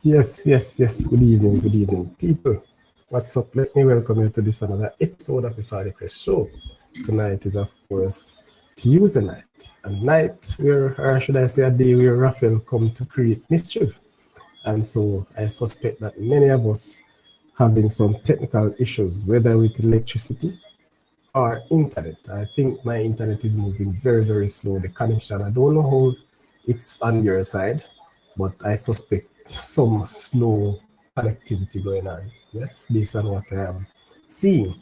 Yes. Good evening, people. What's up? Let me welcome you to this another episode of the Saudi Press Show. Tonight is, of course, Tuesday night, a night where, or should I say, a day where Raphael come to create mischief. And so I suspect that many of us having some technical issues, whether with electricity or internet. I think my internet is moving very slow. The connection, I don't know how it's on your side, but I suspect some slow connectivity going on. Yes, based on what I am seeing.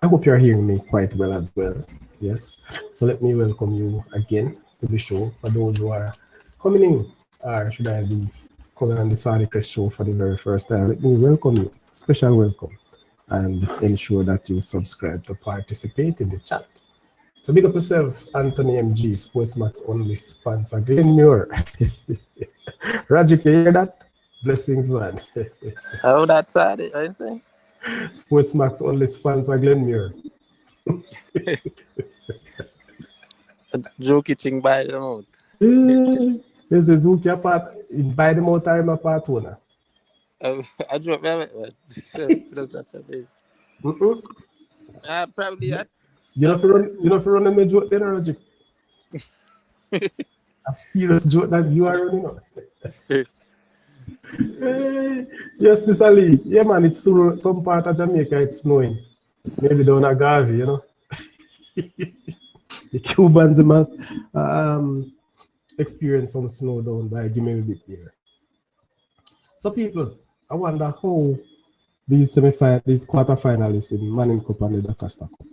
I hope you're hearing me quite well as well. Yes. So let me welcome you again to the show. For those who are coming in, or should I be coming on the Saudi Crest show for the very first time, let me welcome you. Special welcome. And ensure that you subscribe to participate in the chat. So big up yourself, Anthony MG, Sportsmax only sponsor Glenn Muir. Roger, can you hear that? Blessings, man. Oh, that's it, I say. Sportsmax only sponsor Glenn Muir. Joe kitchen by the mouth. There's a Zuki apart, by the mouth I'm a part owner. I dropped that. That's not a bit. Probably that. You know if you run a joke then, Roger? A serious joke that you are running on. Yes, Mr. Lee. Yeah, man, it's some part of Jamaica, it's snowing. Maybe down Agave, you know. The Cubans must experience some snow down by give me a bit there. So, people, I wonder how these quarterfinalists in Manning Cup and the Dakasta Cup,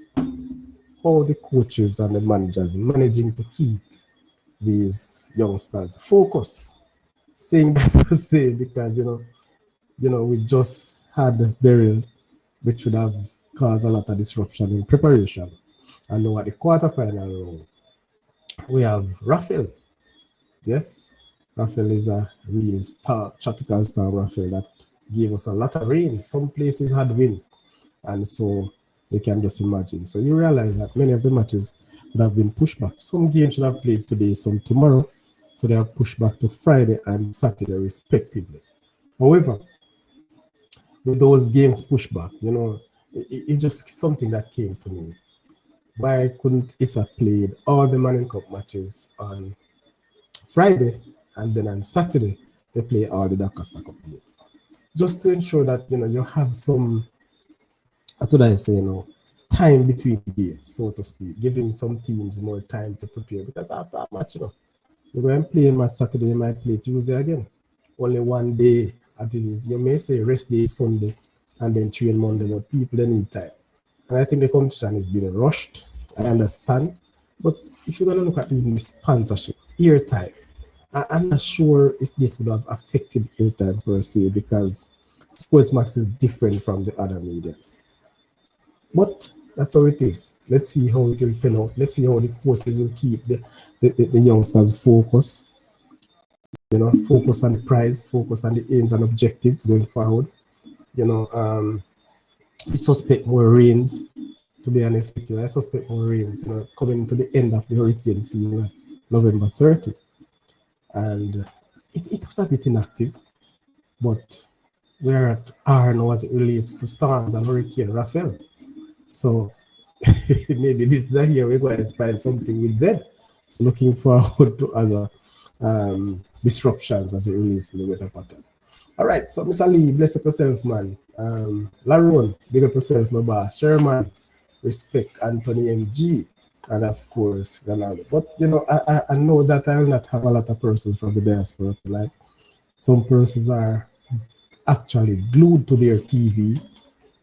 how the coaches and the managers managing to keep these youngsters focused. Saying that to say because you know we just had burial, which would have caused a lot of disruption in preparation. And now at the quarterfinal round, we have Raphael. Yes, Raphael is a real star, tropical star Raphael that gave us a lot of rain. Some places had wind, and so you can just imagine. So you realize that many of the matches would have been pushed back. Some games should have played today, some tomorrow. So they are pushed back to Friday and Saturday, respectively. However, with those games pushed back, it's just something that came to me. Why couldn't Issa played all the Manning Cup matches on Friday and then on Saturday they play all the Dakasta Cup games? Just to ensure that you have some, what would I say, time between the games, so to speak, giving some teams more time to prepare. Because after a match, you go and play match Saturday, you might play Tuesday again. Only one day at least. You may say rest day Sunday and then train Monday, but people they need time. And I think the competition is being rushed. I understand. But if you're going to look at even the sponsorship, airtime, I'm not sure if this would have affected airtime per se, because Sportsmax is different from the other medias. But that's how it is. Let's see how it will pan out. Let's see how the coaches will keep the youngsters focused. Focus on the prize, focus on the aims and objectives going forward. I suspect more rains, to be honest with you. I suspect more rains, coming to the end of the hurricane season, November 30. And it was a bit inactive, but we're at R now as it relates to storms and Hurricane Raphael. So maybe this is a year we're going to find something with Z. So looking forward to other disruptions as it relates to the weather pattern. All right, so Mr. Lee, bless up yourself, man. Laron, big up yourself, my boss. Sherman, respect Anthony MG, and of course Ronaldo. But I know that I will not have a lot of persons from the diaspora tonight. Some persons are actually glued to their TV.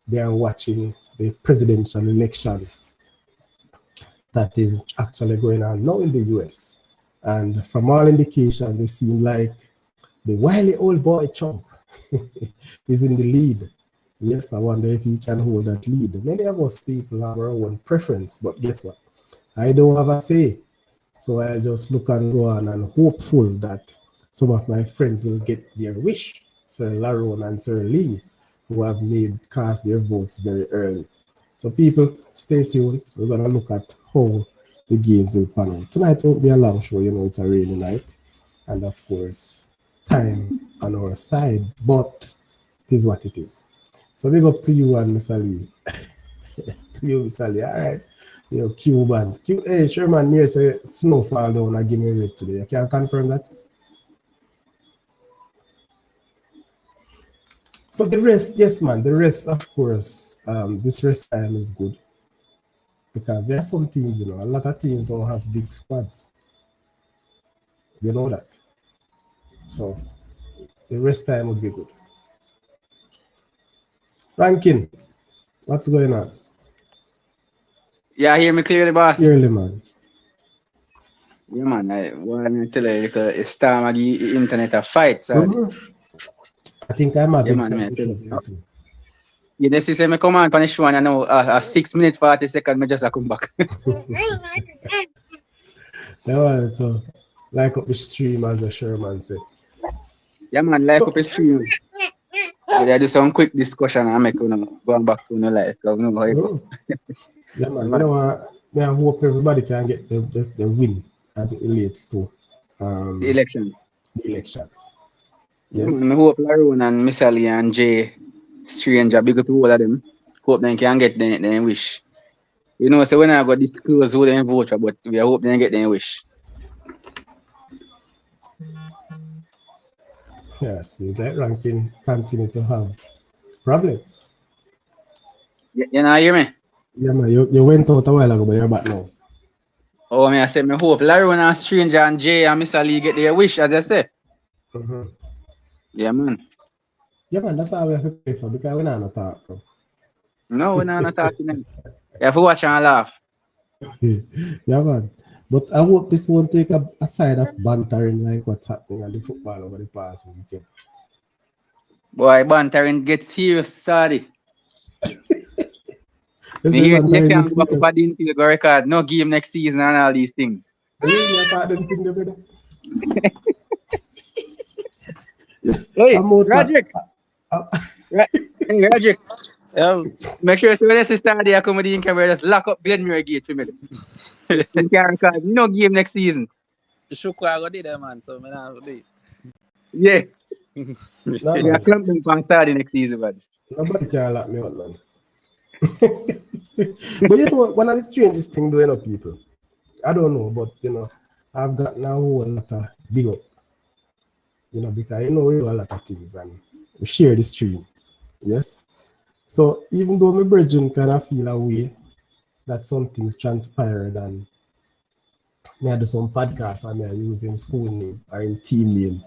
They are watching the presidential election that is actually going on now in the US. And from all indications, it seems like the wily old boy Trump is in the lead. Yes, I wonder if he can hold that lead. Many of us people have our own preference, but guess what? I don't have a say. So I'll just look and go on and hopeful that some of my friends will get their wish. Sir Laron and Sir Lee, who have cast their votes very early. So people, stay tuned. We're going to look at how the games will pan out. Tonight won't be a long show, it's a rainy night. And of course, time on our side, but it is what it is. So big up to you and Mr. Lee. To you, Mr. Lee. All right. You know, Cubans. Hey, Sherman, near say snowfall down and give me rate today. You can confirm that? So the rest, yes, man. The rest, of course, this rest time is good. Because there are some teams, you know, a lot of teams don't have big squads. You know that. So the rest time would be good. Ranking, what's going on? Yeah, hear me clearly, boss. Clearly, man. Yeah, man. I want to tell you, it's time of the internet a fight. So I think I'm having man, some man, issues here too. You just see me come on punish one, and now a 6 minute 40 second, me just a come back. No, so like up the stream, as a Sherman said. Yeah, man, like up the stream. I do some quick discussion and make going back to life. Yeah, man. You know, I hope everybody can get the win as it relates to the election. The elections. Yes. Yes. I hope Laroon and Miss Ali and Jay Stranger, big up to all of them. Hope they can get their wish. You know, so when I got disclose who they vote for, but we hope they get their wish. Yes, that ranking continue to have problems. You know, hear me? Yeah, man. You went out a while ago, but you're back now. Oh, I said, I hope Laroon and Stranger and Jay and Miss Ali get their wish, as I say. Yeah, man. Yeah, man, that's all we have to pay for because we're not talk, bro. No, we're not talking. You have to watch and laugh. Yeah, man. But I hope this won't take a side of bantering like what's happening at the football over the past weekend. Boy, bantering gets serious, sorry. You can't go back up at the record, no game next season and all these things. Hey, Roderick. Hey, Roderick. Make sure when you start there, come in camera, just lock up Glenmere Gate for me. You can't record no game next season. You should go there, man. So, man, I'll do it. Yeah. You're clumping for Saturday next season, but nobody can lock me out, man. But you know, one of the strangest things doing up people, I don't know, but you know, I've got now a lot of big up. You know, because you know we do a lot of things and we share the stream. Yes. So even though my brethren kind of feel a way that some things transpired and me I do some podcasts and me I use him school name or him team name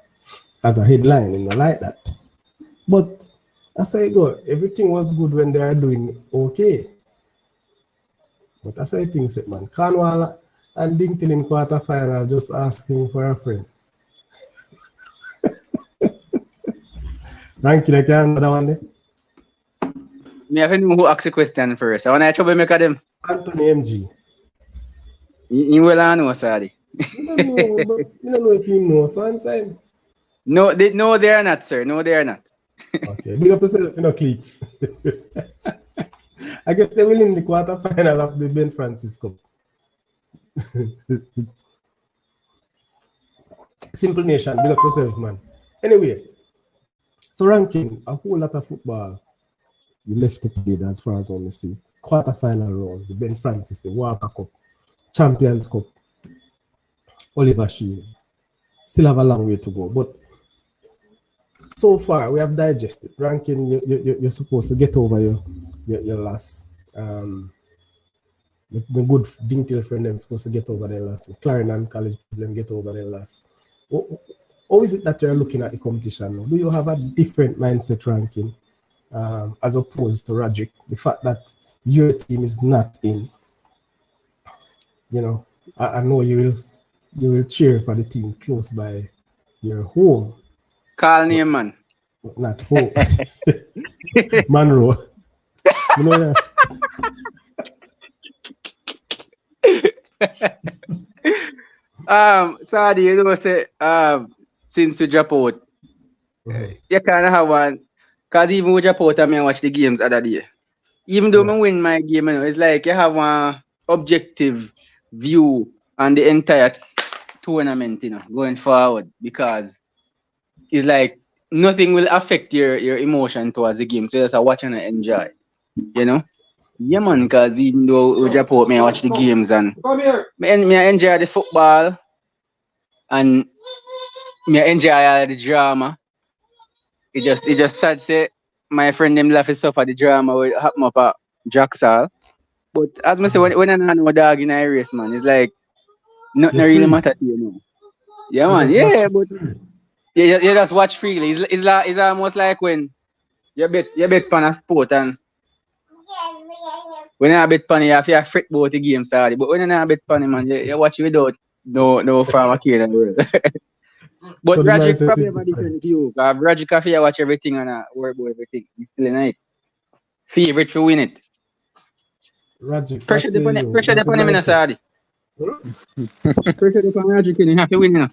as a headline and I like that. But as I go, everything was good when they are doing okay. But that's how things said, man. Cornwall and Dinkin in quarterfinal just asking for a friend. Ranking, I can't answer that one there. Me have to know who asked the question first. I want to trouble make them. Anthony MG. You will know, sorry. You don't know if you know, so I'm saying. No, they are not, sir. No, they are not. Okay, big up yourself, you know, cliques. I guess they will in the quarterfinal of the Ben Francis Cup. Simple Nation, big up yourself, man. Anyway, so ranking, a whole lot of football you left to play as far as I want to see. Quarterfinal round, the Ben Francis, the Walker Cup, Champions Cup, Oliver Shield. Still have a long way to go, but so far we have digested. Ranking, you're supposed to get over your loss. The good Dinkel friend them supposed to get over their loss. Clarendon College them get over their loss. How is it that you're looking at the competition now? Do you have a different mindset ranking as opposed to Roderick? The fact that your team is not in, you know, I know you will cheer for the team close by your home. Call name, man. Not home. Monroe. You know, Sorry, you know, say, since we drop out, you kind of have one, because even we drop out, I mean, watch the games other day. Even though I win my game, you know, it's like you have one objective view on the entire tournament, you know, going forward, because it's like nothing will affect your emotion towards the game. So just watch and enjoy. You know? Yeah, man, because even though we Japan, me I watch the games and me I enjoy the football and me I enjoy all the drama. It just sad say my friend them laugh is suffer the drama will happen up at Jacksal. But as I say, when I know dog in a race, man, it's like nothing You're really free. matter to you know. Yeah, You man. just watch Yeah, it but free. you just watch freely. It's almost like when you bet on a sport and when you bet on it, you have to fret about the game started. But when you not bet on it, man, you watch it without no farmer care in the world. But So the Rajic mindset probably is have a different. different view. Because Rajic Cafe watch everything and worry about everything. He's still in it. Favorite to win it. Rajic, what say you? Pressure What's your upon him in a mindset? Saudi. Hmm? Pressure upon Rajic, you have to win you know.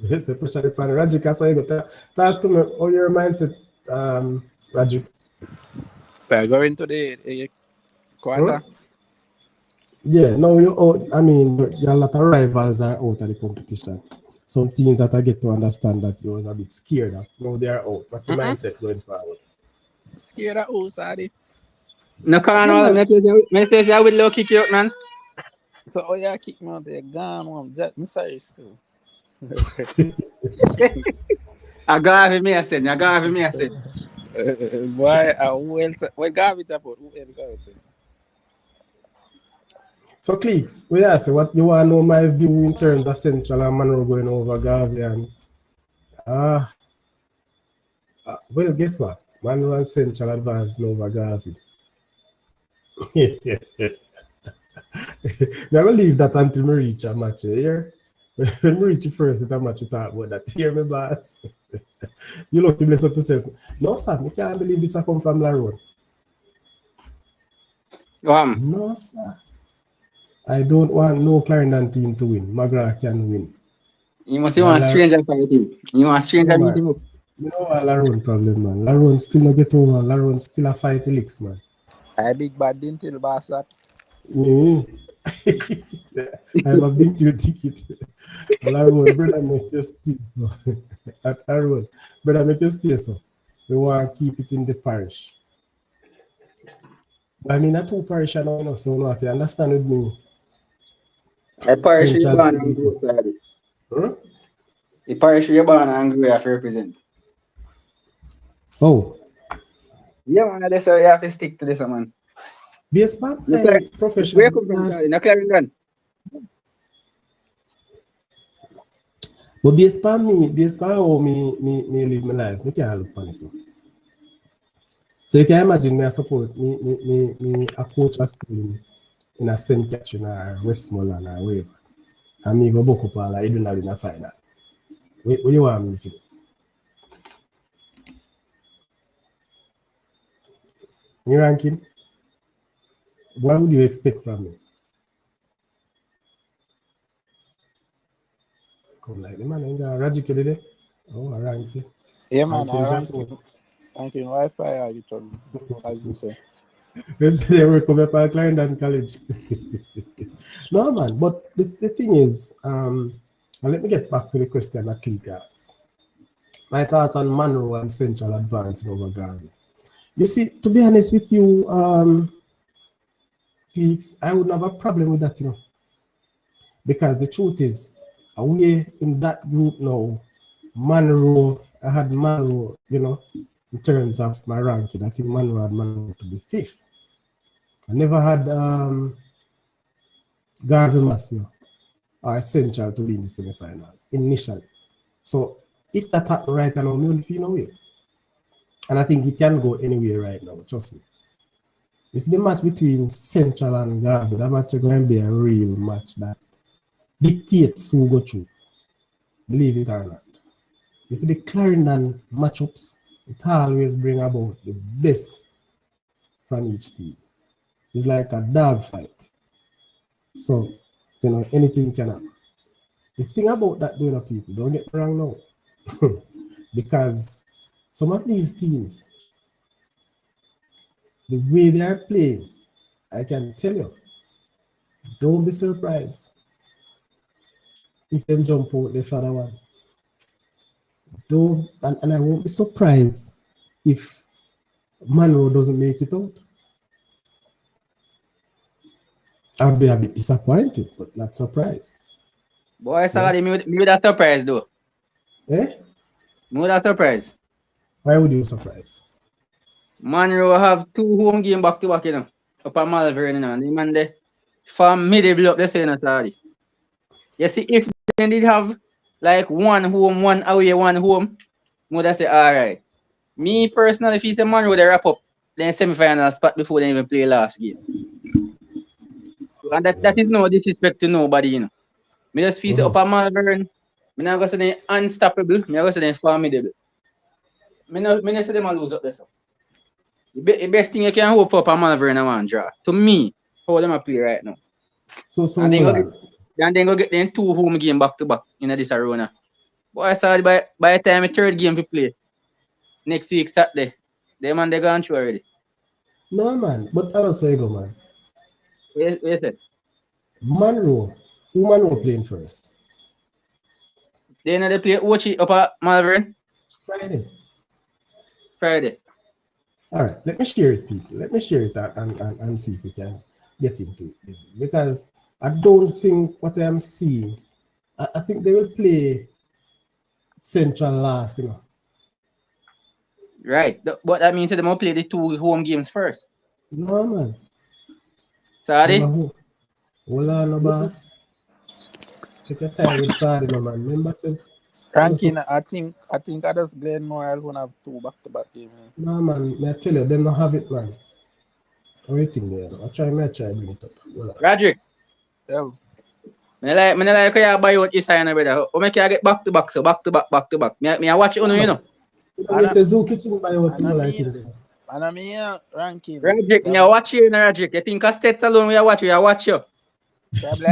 Yes, especially pan Rajic. I say you got talk to me. How your mindset, Rajic? We're going to the Hmm? quarter. Yeah, no, you. Oh, I mean, your lot of rivals are out of the competition. Some teams that I get to understand that you was a bit scared of. Now they are out. What's the Mm-mm. mindset going forward? Scared of who, Sadi? No Yeah, carnival, man. me tell you, I will low kick you out, man. So, oh, yeah, kick me out there. Gone, one. I'm sorry, too. I got have me, I said. I got have me, I said. Why? Who else? Well, garbage about who else? I say? So, Cleeks, we ask you what you want to know my view in terms of Central and Monroe going over Garvey and ah, well, guess what? Monroe and Central advanced over Garvey. Never leave that until we reach a match here. When we reach the first at a match, we talk about that. Hear me, boss. You lucky bless up yourself. No, sir, I can't believe this come from Laron. No, sir. I don't want no Clarendon team to win. Magra can win. You must But want a stranger fight him. You want a yeah, stranger beat man. him up. You know what Laron problem, man. Laron still not get over. Laron still a fight licks, man. I big bad didn't tell bastard. Mm. I'm a big deal ticket. Laron, brother, make your stay. At Laron, brother, make your stay, so. We want to keep it in the parish. But I mean, a two parish now, you know, so no, if you understand with me, A parish you Central born big and equal. grew up. Huh? The parish you born and grew up represent. Oh, Yeah, man, that's how you have to stick to this, man. based on No, my where you profession come from, past, sorry? No Clarendon. but based on how me live my life, me can't look on this. So you can imagine me I support me a coach a school in a St. Catherine or Westmoreland or wherever. And me go book up all like Edwin in a final. What you want me to do? You ranking? What would you expect from me? Come like the man ain't got Rajic today. Oh, I rank you. Yeah, man, Ranking I Japan. ranking Wi-Fi or literally, as you say. They work up at Clarendon College. No, man, but the thing is, and let me get back to the question that Cleek asked. My thoughts on Monroe and Central advancing over Garvey. You see, to be honest with you, Cleeks, I wouldn't have a problem with that, you know. Because the truth is, we in that group now, Monroe, I had Monroe, you know, in terms of my ranking. I think Monroe had Monroe to be fifth. I never had Garvey Massimo or Central to be in the semifinals initially. So if that happened right now, me only feel no way. And I think it can go anywhere right now, trust me. It's the match between Central and Garvey. That match is going to be a real match that dictates who go through, believe it or not. You see the Clarendon matchups, it always bring about the best from each team. It's like a dog fight. So, you know, anything can happen. The thing about that, doing people, don't get me wrong now. Because some of these teams, the way they are playing, I can tell you, don't be surprised if them jump out the father one. Though, and I won't be surprised if Monroe doesn't make it out. I'll be a bit disappointed, but not surprised. Boy, sorry, Yes. me with a surprise though. Eh? Me with a surprise. Why would you be surprised? Monroe have 2 home game back to back, you know. Up at Malvern, you know. And the man there, from middle up, they say, you know, sorry. You see, if they did have like 1 home, 1 away, 1 home, would I say, all right. Me personally, if he's the Monroe, they wrap up then semi-final spot before they even play last game. And that is no disrespect to nobody, you know. Me just feel up at Malvern. Me not gonna say they unstoppable. Me not gonna say they formidable. Me not say them lose up there. So. The best thing you can hope for a Malvern and one draw. To me, how them a play right now. So and then go get them 2 home game back to back in this arena. But I saw by the time the 3rd game we play next week Saturday, them man they gone through already. No man, but I don't say go man. What you said? Monroe, who Monroe playing first? They know they play Ochi up at Malvern Friday. All right, let me share it, people. Let me share it and see if we can get into it. Because I don't think what I'm seeing, I think they will play Central last, you know. Right. But that means that they will play the 2 home games first. No, man. Sorry? Hold on, no boss. Take your time with Sadi, no man. Remember, say, Ranking, I think I just Glenmore will have 2 back-to-back games. No, man. I tell you, they don't have it, man. Waiting there. I try bring it up. Roderick. Yeah. I like how you buy out your sign, brother. How make you get back-to-back, so back-to-back. Me I watch it, you know. It's a zoo kitchen buy out you like it. And I'm here, Ranking. Roderick, me I watch you, Roderick. You think States alone we watch you, I watch you. Probably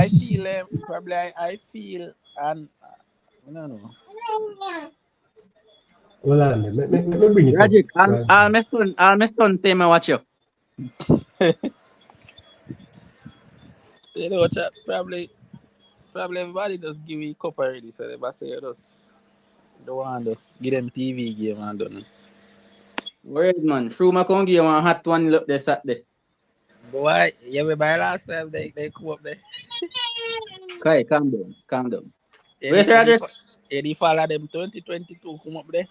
I feel, and I don't know. Well, let me bring it Roderick, up. I'll my son say me watch you. You know, chat, probably everybody just give you cup already, so they must say you just don't want just give them TV game and done. Word man, through my con give one hot one look this Saturday. Boy, yeah, we buy last time they come up there. Okay, calm down. Where's Roderick? Any follow them 2022 come up there?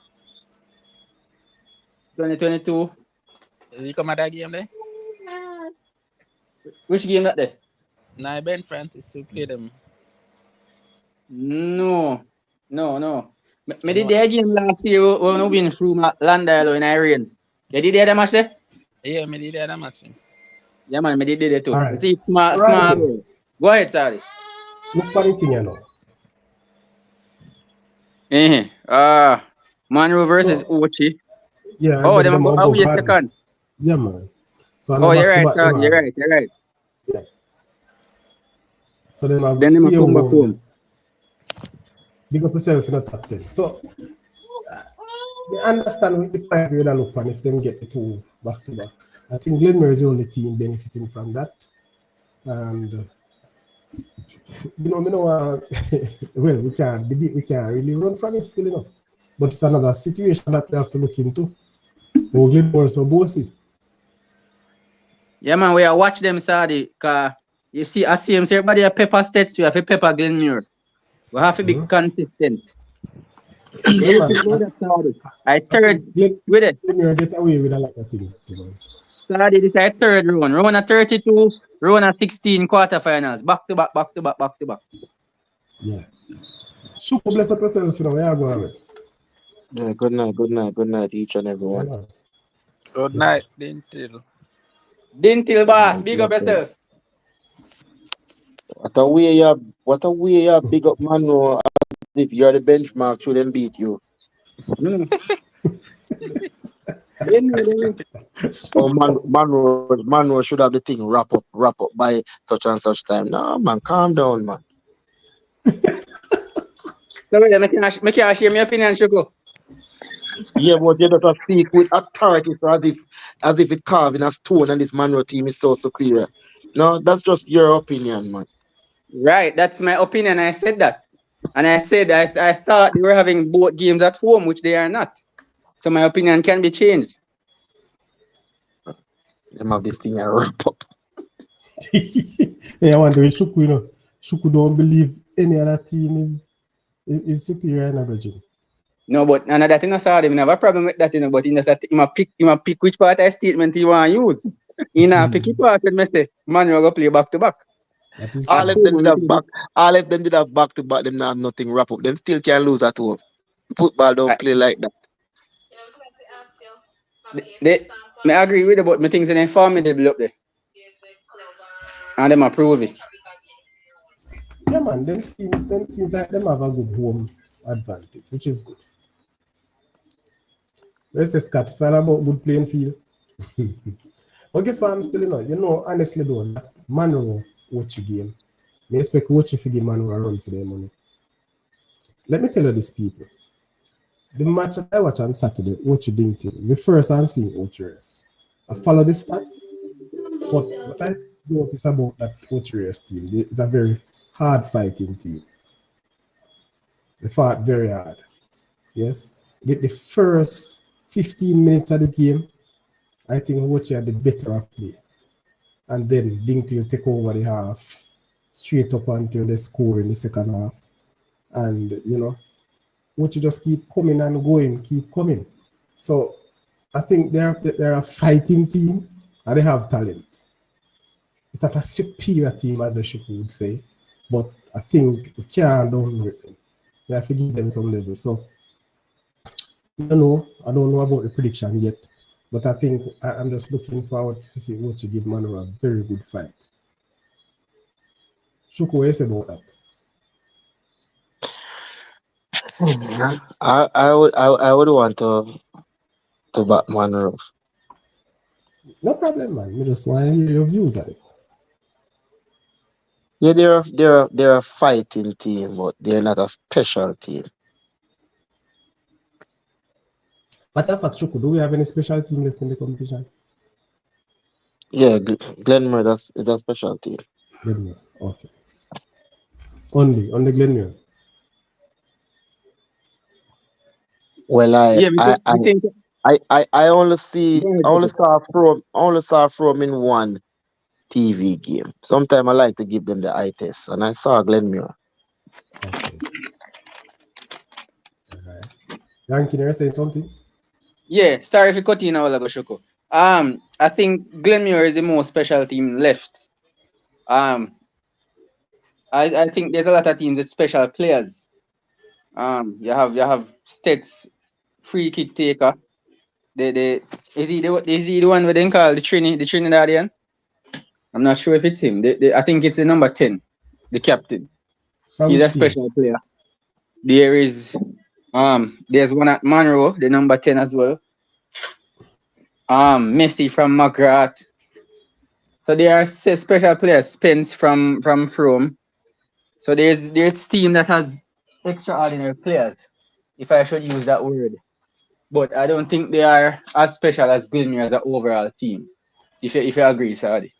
2022. Did you come at that game there? Which game that day? Nah, Ben Francis to play them. No. Me did the game last year when we win through Landale in Iran. You did the match there? Yeah, me did that match. Yeah man, me did it too. Right. See, small. Go ahead, sorry. Look for the thing, you know. Monroe versus Ochi. Yeah. Oh, them are a second. Yeah, man. So you're right, you're right. Yeah. So then they come back home. Big up yourself in the top 10. So I understand with the point we look on if them get the 2 back to back. I think Glenmore is the only team benefiting from that. And well, we can't really run from it still, you know. But it's another situation that we have to look into. Glenmore so bossy. Yeah, man, we are watch them, Sadi, because you see, I see him say everybody have pepper states, we have a pepper Glenmore. We have to be consistent. Yeah, I third with it. Glenmore get away with a lot of things, you know. Sadi, this is a 3rd round. Round of 32, round of 16 quarterfinals. Back to back. Yeah. Super bless up yourself, you know, where you going? Yeah, good night, each and everyone. Yeah. Good night, Dintil boss, big up yourself. What a way you big up Monroe as if you're the benchmark, shouldn't beat you. Monroe should have the thing wrap up by such and such time. No man, calm down, man. So make you share my opinion, Shugo. Yeah, but you don't speak with authority so as if it carved in a stone and this Monroe team is so superior. No, that's just your opinion, man. Right, that's my opinion. I said that. And I said I thought they were having both games at home, which they are not. So my opinion can be changed. Them have this thing and wrap up. Yeah, I wonder if Shuku, Shuku don't believe any other team is superior in the gym. No, but none of that in saw him have a problem with that, but in the he might pick which part of statement he want to use. He not pick it part when me say man you go play back to back. That is All true. if them did have back to back, them not have nothing wrap up. Them still can lose at home. Football don't play like that. Me agree with you, but me things in formidable up there. And them approve it. Yeah, man, them seems like them have a good home advantage, which is good. Let's just cut. It's all about good playing field. But guess what I'm still honestly though, Manu watch your game. Me expect watch if you give Manu a run for their money. Let me tell you this, people. The match that I watch on Saturday, watch your ding team, is the first I'm seeing watch race. I follow the stats, but what I notice about that watch race team, it's a very hard fighting team. They fought very hard. Yes. The first 15 minutes of the game, I think Wochi had the better of play. And then Dingtil take over the half, straight up until they score in the second half. And, Wochi just keep coming and going, keep coming. So I think they're a fighting team and they have talent. It's not a superior team, as Bishop would say, but I think we can't downgrade them. We have to give them some level. So, I don't know about the prediction yet, but I think I'm just looking forward to see what you give Manu a very good fight. Shuko, what you say about that? I would want to back Monroe. No problem, man. I just want to hear your views on it. Yeah, they're a fighting team, but they're not a special team. Matter of fact, Shuko, do we have any special team left in the competition? Yeah, Glenmore, that's a special team. Glenmore, okay. Only Glenmore. Well, Yeah, I only saw from in one TV game. Sometimes I like to give them the eye test, and I saw Glenmore. Okay. All right. Rankin, you're saying something? Yeah, sorry if you cut in a while ago, Shoko. I think Glenmuir is the most special team left. I think there's a lot of teams with special players. You have Stets, free kick taker. Is he the one we then call the Trinidadian? I'm not sure if it's him. I think it's the number 10, the captain. He's a special player. There's one at Monroe, the number 10 as well. Messi from McGrath. So there are special players, Spence from Frome. So there's team that has extraordinary players, if I should use that word. But I don't think they are as special as Glenmere as an overall team. If you agree, Saadi.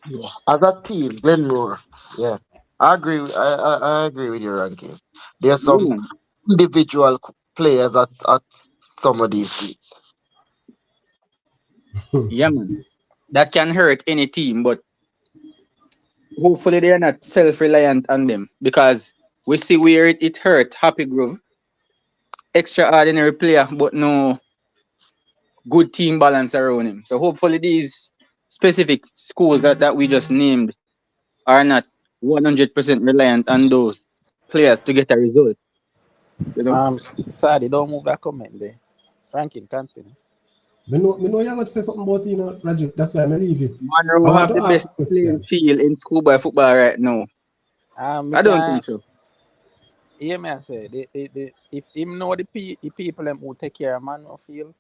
Yeah. As a team, Glenmore. Yeah. I agree. I agree with your ranking. There's some individual players at some of these teams. Yeah, man. That can hurt any team, but hopefully they're not self-reliant on them, because we see where it hurt Happy Grove. Extraordinary player, but no good team balance around him. So hopefully these specific schools that we just named are not 100% reliant on those players to get a result. Sorry, don't move that comment there. Ranking, continue. Me know you're going to say something about Raju. That's why I'm leaving. Monroe have the best playing field in schoolboy football right now. I don't think so. Yeah, me I say, if him know the people them who take care of Monroe field,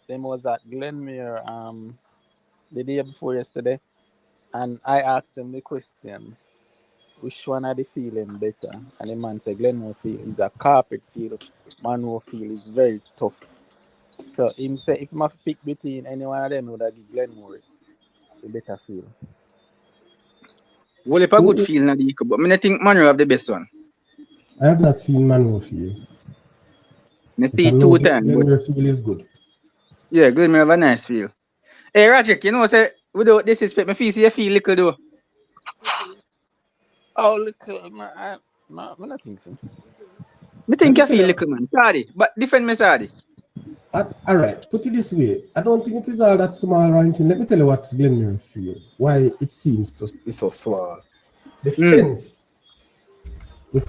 them was at Glenmere the day before yesterday, and I asked them the question, which one are the feeling better? And the man said Glenmore field is a carpet field, Monroe field is very tough. So him say if I have to pick between any one of them, would I give Glenmore the better field? Well, if a good field, but I think Monroe have the best one. I have not seen Monroe Field. I But see I know 2 times. But Glenmere Field is good. yeah, good. Me have a nice feel. Hey, Roger, you know, say without disrespect, me feel say you feel little though. Oh, look, man, I don't think so. Me Let think me you tell feel you. little, man. Sorry, but defend me, sorry. All right, put it this way. I don't think it is all that small ranking. Let me tell you what Glenmere Field, why it seems to be so small. The fence, the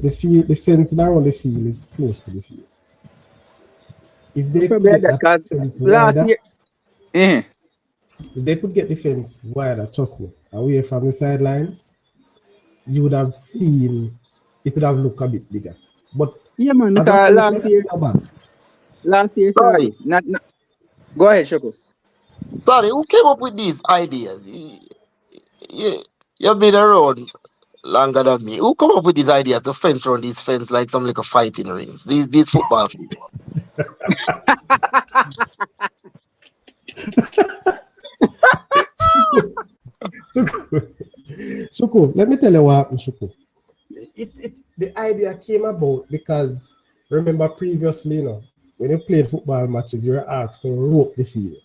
field, the fence around the field is close to the field. If they could Probably get that that cause fence last wider, year. Eh. if they could get the fence wider, trust me, away from the sidelines, you would have seen it would have looked a bit bigger. But Yeah, man. as I Because said, let's see no bad. last year, Sorry, sorry. Not. Go ahead, Shoko. sorry. Who came up with these ideas? You've been around longer than me. Who come up with these ideas to fence around these fence like some like a fighting rings? These football fields. Shuku, let me tell you what happened, Shuku. The idea came about because remember previously, when you played football matches, you were asked to rope the field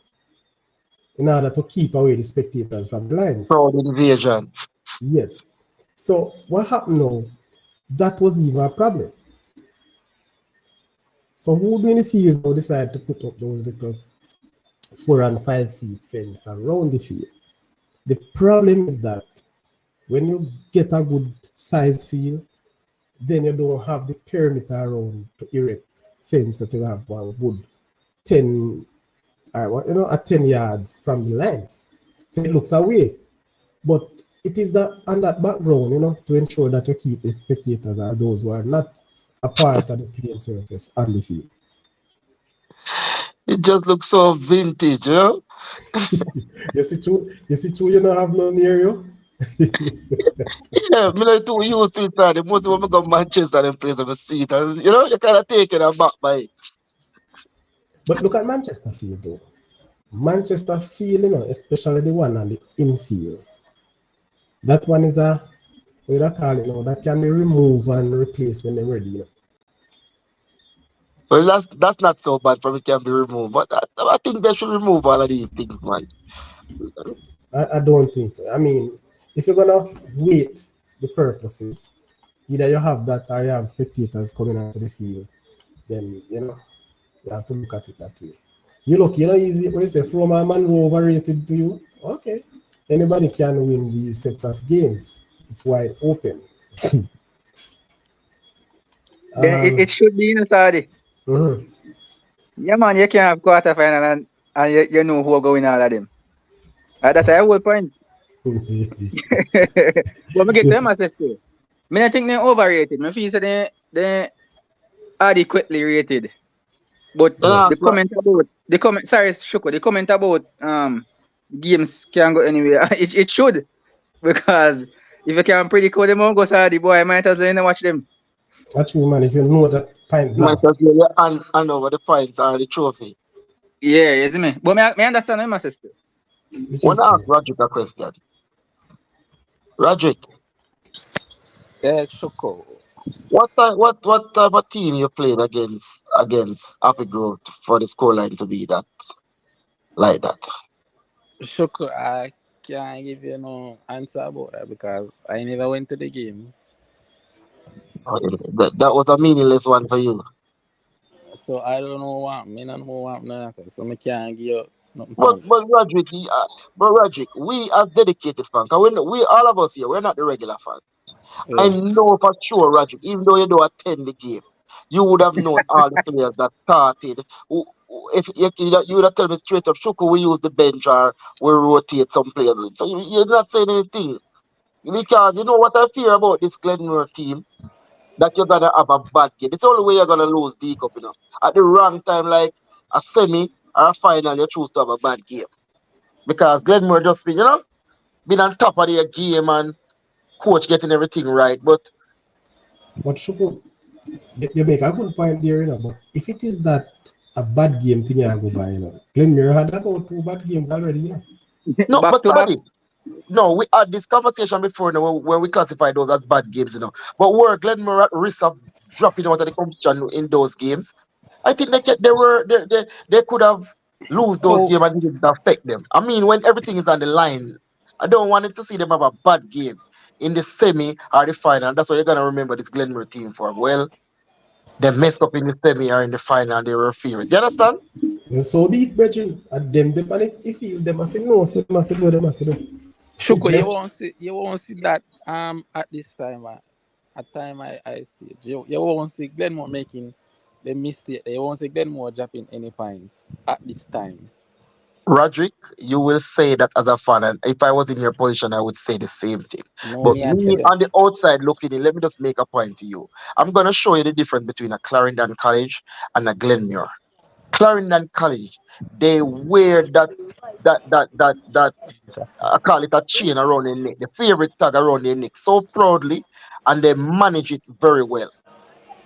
in order to keep away the spectators from the lines. Crowd invasion. Yes. So what happened now? That was even a problem. So who doing the fields now decided to put up those little 4 and 5 feet fence around the field? The problem is that when you get a good size field, then you don't have the perimeter around to erect fence that you have one good 10 or at 10 yards from the lines. So it looks away. But it is that on that background, to ensure that you keep the spectators or those who are not a part of the playing surface on the field. It just looks so vintage, you know? You see true, you don't have none near you? Yeah, me like too used to it, the most of them go Manchester and play them seat. And, you kind of take it back by it. But look at Manchester Field though. Manchester Field, especially the one on the infield. That one is what do I call it, that can be removed and replaced when they're ready. Well, that's not so bad from it can be removed. But I think they should remove all of these things, man. I don't think so. I mean, if you're gonna wait the purposes, either you have that or you have spectators coming onto the field, then you have to look at it that way. You look, easy when you say from a man overrated to you, okay. Anybody can win these sets of games. It's wide open. Then it should be sorry. Mhm. Yeah, man. You can have quarterfinal and you know who are going all of them. That's a whole point. But me get to them, I say, I think they're overrated. I feel say they adequately rated. But Yes. sorry, Shuko, the comment about games can go anywhere. It should. Because if you can predict how them go sorry, boy, I might as well watch them. That's true, man. If you know that pint You might blank. as well hand over the points or the trophy. Yeah, you see me. But me understand my sister. Which Want is to ask true. Roderick a question? Roderick, Yeah, Shoko. what type of team you played against Happy Growth for the scoreline to be that like that? Shoko, I can't give you no answer about that because I never went to the game. That was a meaningless one for you. So I don't know what me don't know what nothing. So I can't give you nothing But on but Roderick, we as dedicated fans, 'cause we all of us here, we're not the regular fans. I yeah. know for sure, Roderick, even though you don't attend the game, you would have known all the players that started. If you would have told me straight up, Shuku, we use the bench or we rotate some players. So you're not saying anything. Because you know what I fear about this Glenmore team? That you're gonna have a bad game. It's the only way you're gonna lose the cup, At the wrong time, like a semi or a final, you choose to have a bad game. Because Glenmore just been on top of their game and coach getting everything right. But But Shuko, you make a good point there, but if it is that a bad game thing you go by, Glenmere had about 2 bad games already, no, Back but to back. sorry. no, we had this conversation before now when we classify those as bad games, But were Glenmore at risk of dropping out of the competition in those games? I think they could have lose those Oh, games and it didn't affect them. I mean, when everything is on the line, I don't want it to see them have a bad game in the semi or the final. That's what you're gonna remember this Glenmore team for. Well, they messed up in the semi or in the final and they were favourites. You understand? And so be it, brethren. And them and if you them have to know, so them have to know them have to know. If Shuko, them, you won't see that at this time at time I stage. You won't see Glenmore making the mistake. You won't see Glenmore dropping any points at this time. Roderick, you will say that as a fan, and if I was in your position, I would say the same thing. No, But me I tell me you. on the outside looking in, let me just make a point to you. I'm gonna show you the difference between a Clarendon College and a Glenmuir. Clarendon College, they wear that I call it a chain around their neck, the favorite tag around their neck so proudly, and they manage it very well.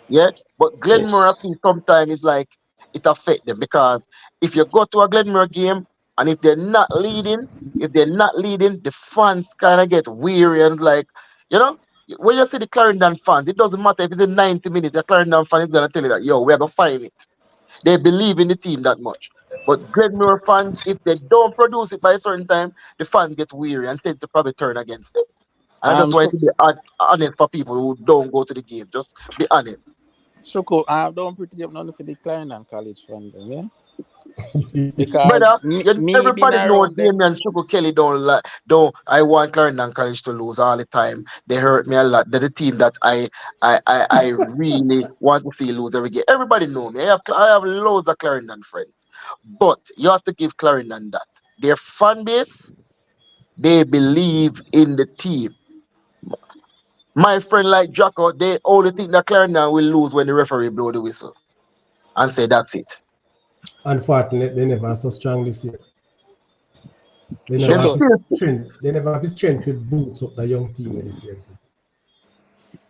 Yeah, but Glenmore, I Yes. see sometimes it's like it affect them because if you go to a Glenmore game and if they're not leading, the fans kind of get weary and like, you know, when you see the Clarendon fans, it doesn't matter if it's in 90 minutes, the Clarendon fan is gonna tell you that yo, we're gonna find it. They believe in the team that much. But Glenmore fans, if they don't produce it by a certain time, the fans get weary and tend to probably turn against them. And I just want Shu- to be honest for people who don't go to the game. Just be honest. Shuko, don't pretty up none for the Clarendon College fans, yeah? Brother, Because me being everybody knows around them, Damien Sugar Kelly don't I want Clarendon College to lose all the time. They hurt me a lot. They're the team that I really want to see lose every game. Everybody know me. I have loads of Clarendon friends. But you have to give Clarendon that. Their fan base, they believe in the team. My friend like Jocko, they only think that Clarendon will lose when the referee blow the whistle and say that's it. unfortunately, they never are so strong this year. They never Them have Shuko, his still strength. They never have his strength with boots up the young team this year.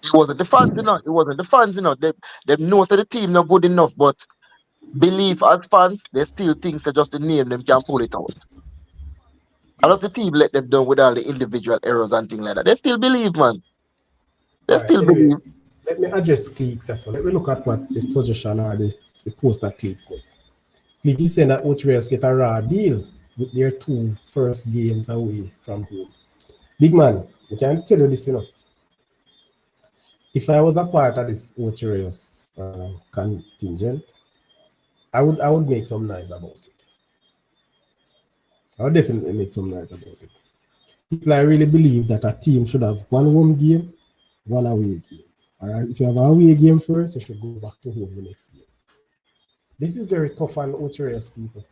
It wasn't the fans, It wasn't the fans, They know that the team not good enough, but believe as fans, they still think that just the name them can pull it out. I love the team let them down with all the individual errors and things like that. They still believe, man. They All right. still Anyway, believe. let me address cliques. So let me look at what the suggestion or the post that cliques make. Clique is saying that Outriders get a raw deal with their two first games away from home. Big man, I can tell you this, If I was a part of this Outriders contingent, I would make some noise about it. I would definitely make some noise about it. People, I really believe that a team should have one home game, one away game. All right, if you have an away game first, you should go back to home the next game. This is very tough on Outriders people.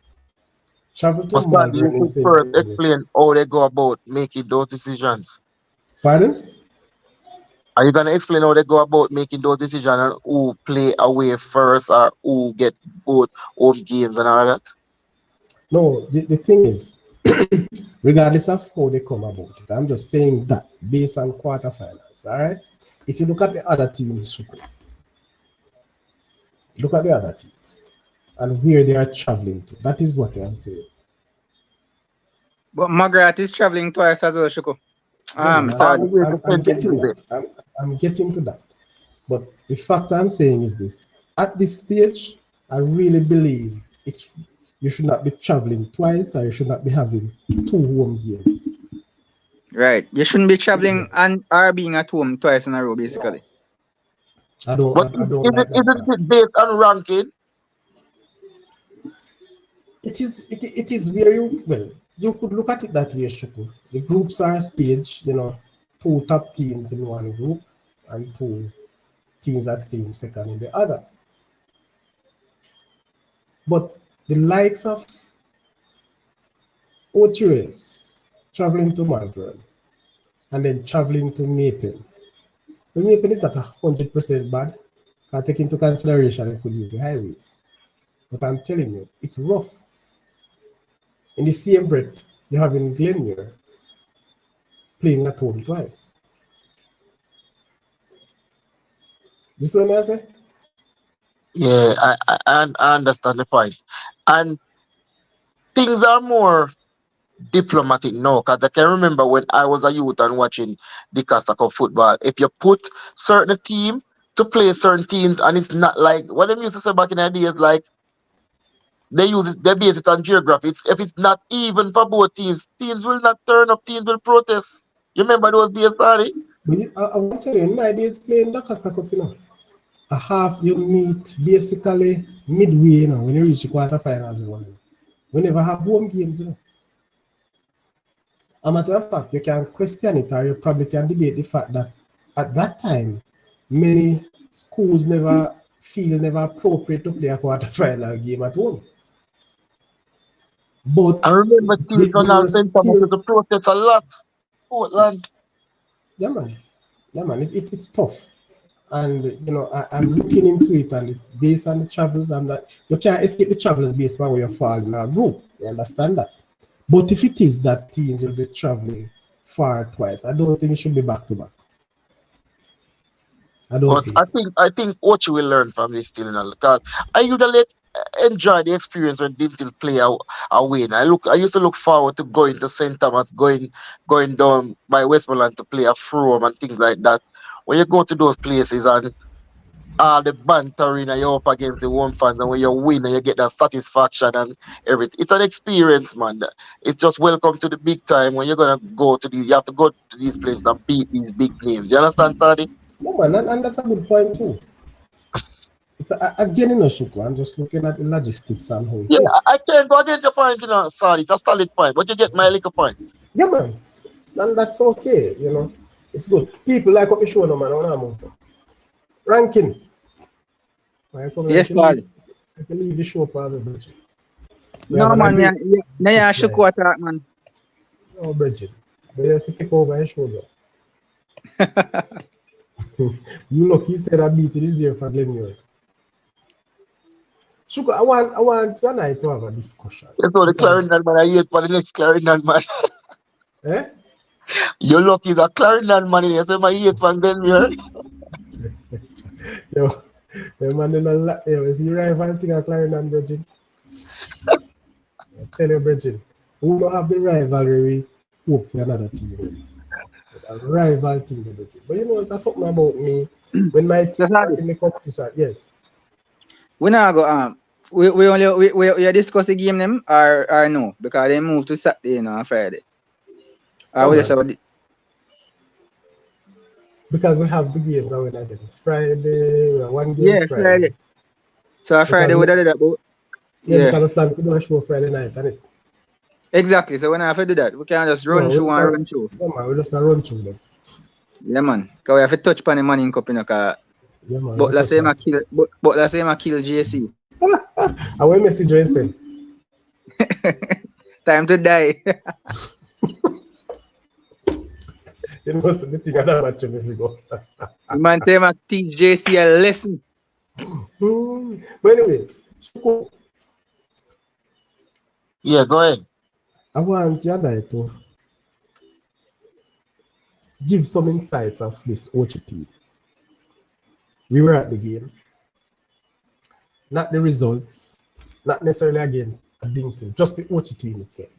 Travel to But Sandy, Malvern you in should St. first Joseph. explain how they go about making those decisions. Pardon? Are you gonna explain how they go about making those decisions and who play away first or who get both home games and all that? No, the thing is, regardless of how they come about it, I'm just saying that based on quarterfinals, all right? If you look at the other teams, Shuko, look at the other teams and where they are traveling to. That is what I'm saying. But Margaret is traveling twice as well, Shuko. Yeah, man, Sad. All the way to I'm St. getting Elizabeth. that. I'm getting to that. But the fact I'm saying is this: at this stage, I really believe it. You should not be traveling twice, or you should not be having two home games. Right. You shouldn't be traveling Yeah. and or being at home twice in a row, basically. I don't. But I don't like that isn't part. it based on ranking? It is. It is where you well. You could look at it that way, Shuku. The groups are staged. Two top teams in one group and two teams that came second in the other. But the likes of Outriders traveling to Malvern and then traveling to Maple. The Maple is not 100% bad. Can take into consideration you could use the highways. But I'm telling you, it's rough. In the same breath, you have in Glenmuir playing at home twice. This one I say? Yeah, I understand the point. And things are more diplomatic now, because I can remember when I was a youth and watching the Costa Cup football. If you put certain team to play certain teams, and it's not like what them used to say back in the days, like they base it on geography. If it's not even for both teams, teams will not turn up, teams will protest. You remember those days, sorry? But I want to tell you, in my days playing the Costa Cup, a half you meet basically midway, when you reach the quarterfinals. We never have home games, A matter of fact, you can question it, or you probably can debate the fact that at that time, many schools never appropriate to play a quarterfinal game at home. But I remember teams they run out were St. Thomas still, to protest a lot. Portland. yeah, man, it's tough. And I'm looking into it, and based on the travels, you can't escape the travels based on where you fall in a group. You understand that? But if it is that teams will be traveling far twice, I don't think it should be back to back. I don't But think so. I think Ochi will learn from this still, because I usually enjoy the experience when Dintil play away. And I used to look forward to going to St. Thomas, going down by Westmoreland to play a Frome and things like that. When you go to those places and all the bantering and you're up against the home fans, and when you win and you get that satisfaction and everything, it's an experience, man. It's just welcome to the big time. When you're gonna go to you have to go to these places and beat these big names. You understand, Tadi? No, man, and that's a good point too. It's again in a Shuku. I'm just looking at the logistics and how it Yeah, is. I can't go against your point, sorry, it's a solid point, but you get my little point. Yeah, man, and that's okay. It's good. People like what we show no man. I want to ranking. Yes, Lord. I can leave the show for the Bridget. No, man. Now you should go attack, man. No, Bridget. We have to take over your show, though. You look, he said I beat it is there for Glenmure. Sugar, I want you and I to have a discussion. That's all the Clarendon man I hate for the next Clarendon man. Eh? You lucky is a Clarendon man in here, so I hate for Glenmure. Yo, man, is the rival thing at Clarendon, Bridget? I tell you, Bridget, we don't have the rivalry hope for another team. A rival thing, Bridget. But it's something about me. When my team in the competition, yes. We now go we discuss the game them or no, because they moved to Saturday, on Friday. Because we have the games and we like them. Friday, we have one game. Yeah, Friday. So Friday we did that, but because we plan to do a show Friday night, isn't it? Exactly. So when I have to do that, we can't just run through and run through. Yeah, man, we just run through them. Yeah, man. Because we have to touch upon the Manning Cup, because but let's say I kill JC. I will message you and send. Time to die. You know, so the thing I don't watch if you go. Man, tell me teach JC a lesson. But anyway, yeah, go ahead. I want you and I to give some insights of this Ochi team. We were at the game. Not the results, not necessarily again a ding team, just the Ochi team itself.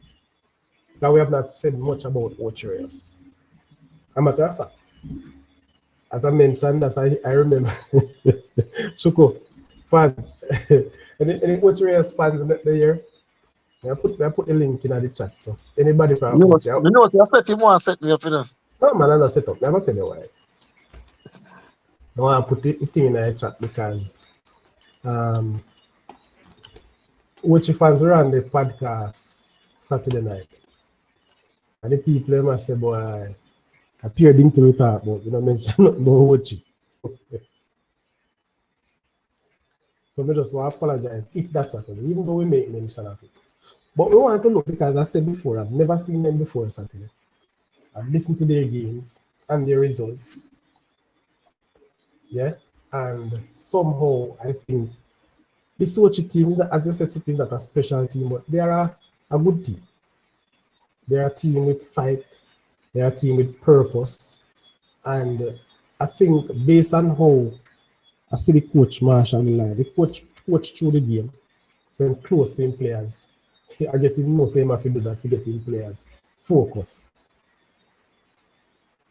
Because we have not said much about Ochi. A matter of fact, as I mentioned, as I remember, Shuko fans, any Ochi fans in the year, I put the link in the chat. So anybody from Ochi, you set him one set me up, No, man, I'm not set up. I'm not telling you why. No, I put the thing in the chat because Ochi fans were on the podcast Saturday night. And the people must say, boy, I appeared into the talk about, mention nothing about Ochi. So I just want to apologize if that's what happened, even though we make mention of it. But we want to look, because I said before, I've never seen them before Saturday. I've listened to their games and their results. Yeah. And somehow I think this Ochi team is not, as you said, is not a special team, but they are a good team. They're a team with fight, they're a team with purpose. And I think based on how I see the coach Marshall the line, the coach through the game, so I'm close to him players. I guess he knows him have to do that for getting players focus.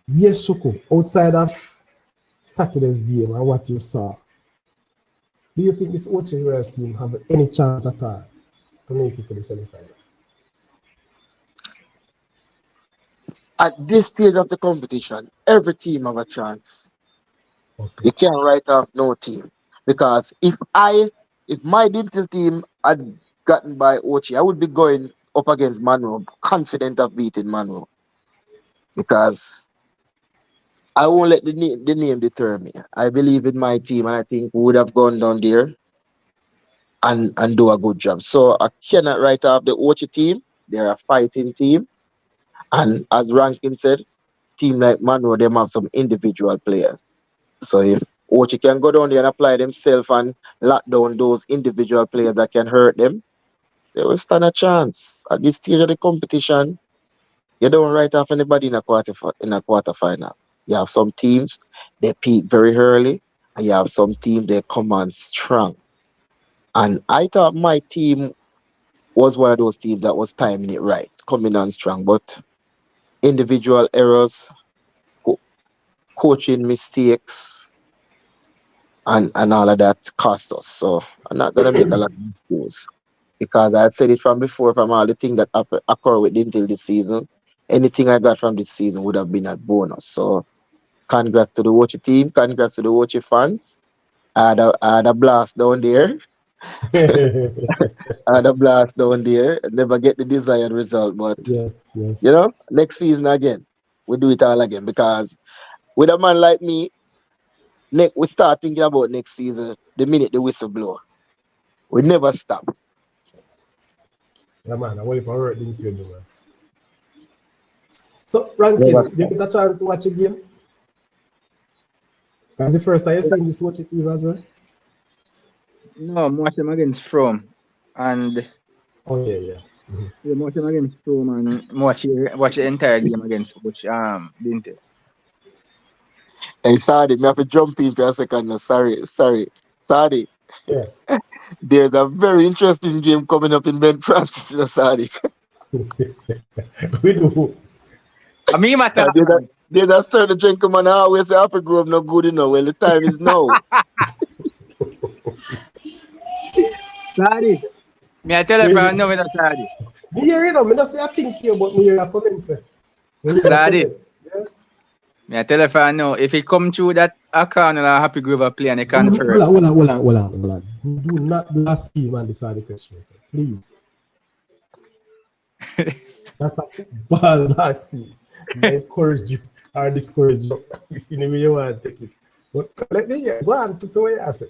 Yes, Shuku, outside of Saturday's game and what you saw, do you think this Ocho Warriors team have any chance at all to make it to the semi-final? At this stage of the competition, every team have a chance. Okay. You can't write off no team. Because if my Dintil team had gotten by Ochi, I would be going up against Monroe, confident of beating Monroe. Because I won't let the name deter me. I believe in my team, and I think we would have gone down there and do a good job. So I cannot write off the Ochi team. They're a fighting team. And as Rankin said, team like Monroe, they have some individual players. So if Ochi can go down there and apply themselves and lock down those individual players that can hurt them, they will stand a chance. At this stage of the competition, you don't write off anybody in a quarterfinal. You have some teams they peak very early, and you have some teams they come on strong. And I thought my team was one of those teams that was timing it right, coming on strong. But individual errors, coaching mistakes, and all of that cost us. So I'm not gonna make a lot of moves because I said it from before. From all the things that occur with until this season, anything I got from this season would have been a bonus. So congrats to the Watchy team, congrats to the Watchy fans. I had a blast down there. I had a blast down there. Never get the desired result, but yes. you know, next season again, we do it all again because with a man like me, we start thinking about next season the minute the whistle blow. We never stop. Yeah, man, I wait for work into you, man. So, Rankin, you get a chance to watch a game? That's the first time you seen this Watch team as well? No, I'm watching them against From. And Oh, yeah. I'm watching them against From and watch the entire game against Coach Dintil. Hey, Sadi, me have to jump in for a second. No, sorry. Sadi. Yeah. There's a very interesting game coming up in Ben Francis, you know, Sadi. We do. I mean, there's a certain gentleman always say Apple Grove not good enough. Well, the time is now. Sadi. Me I tell everyone know me that Sadi. Me hear it, me not say a thing to you, but me hear a comment, sir. Sadi. Yes. Me I tell everyone know if it come through that account or Happy Grove play and they can't Hold on. Do not blaspheme on the side of the question, sir. Please. That's a football blaspheme. I encourage you or discourage you in the way you want to take it. But let me hear. Go on to say what you say.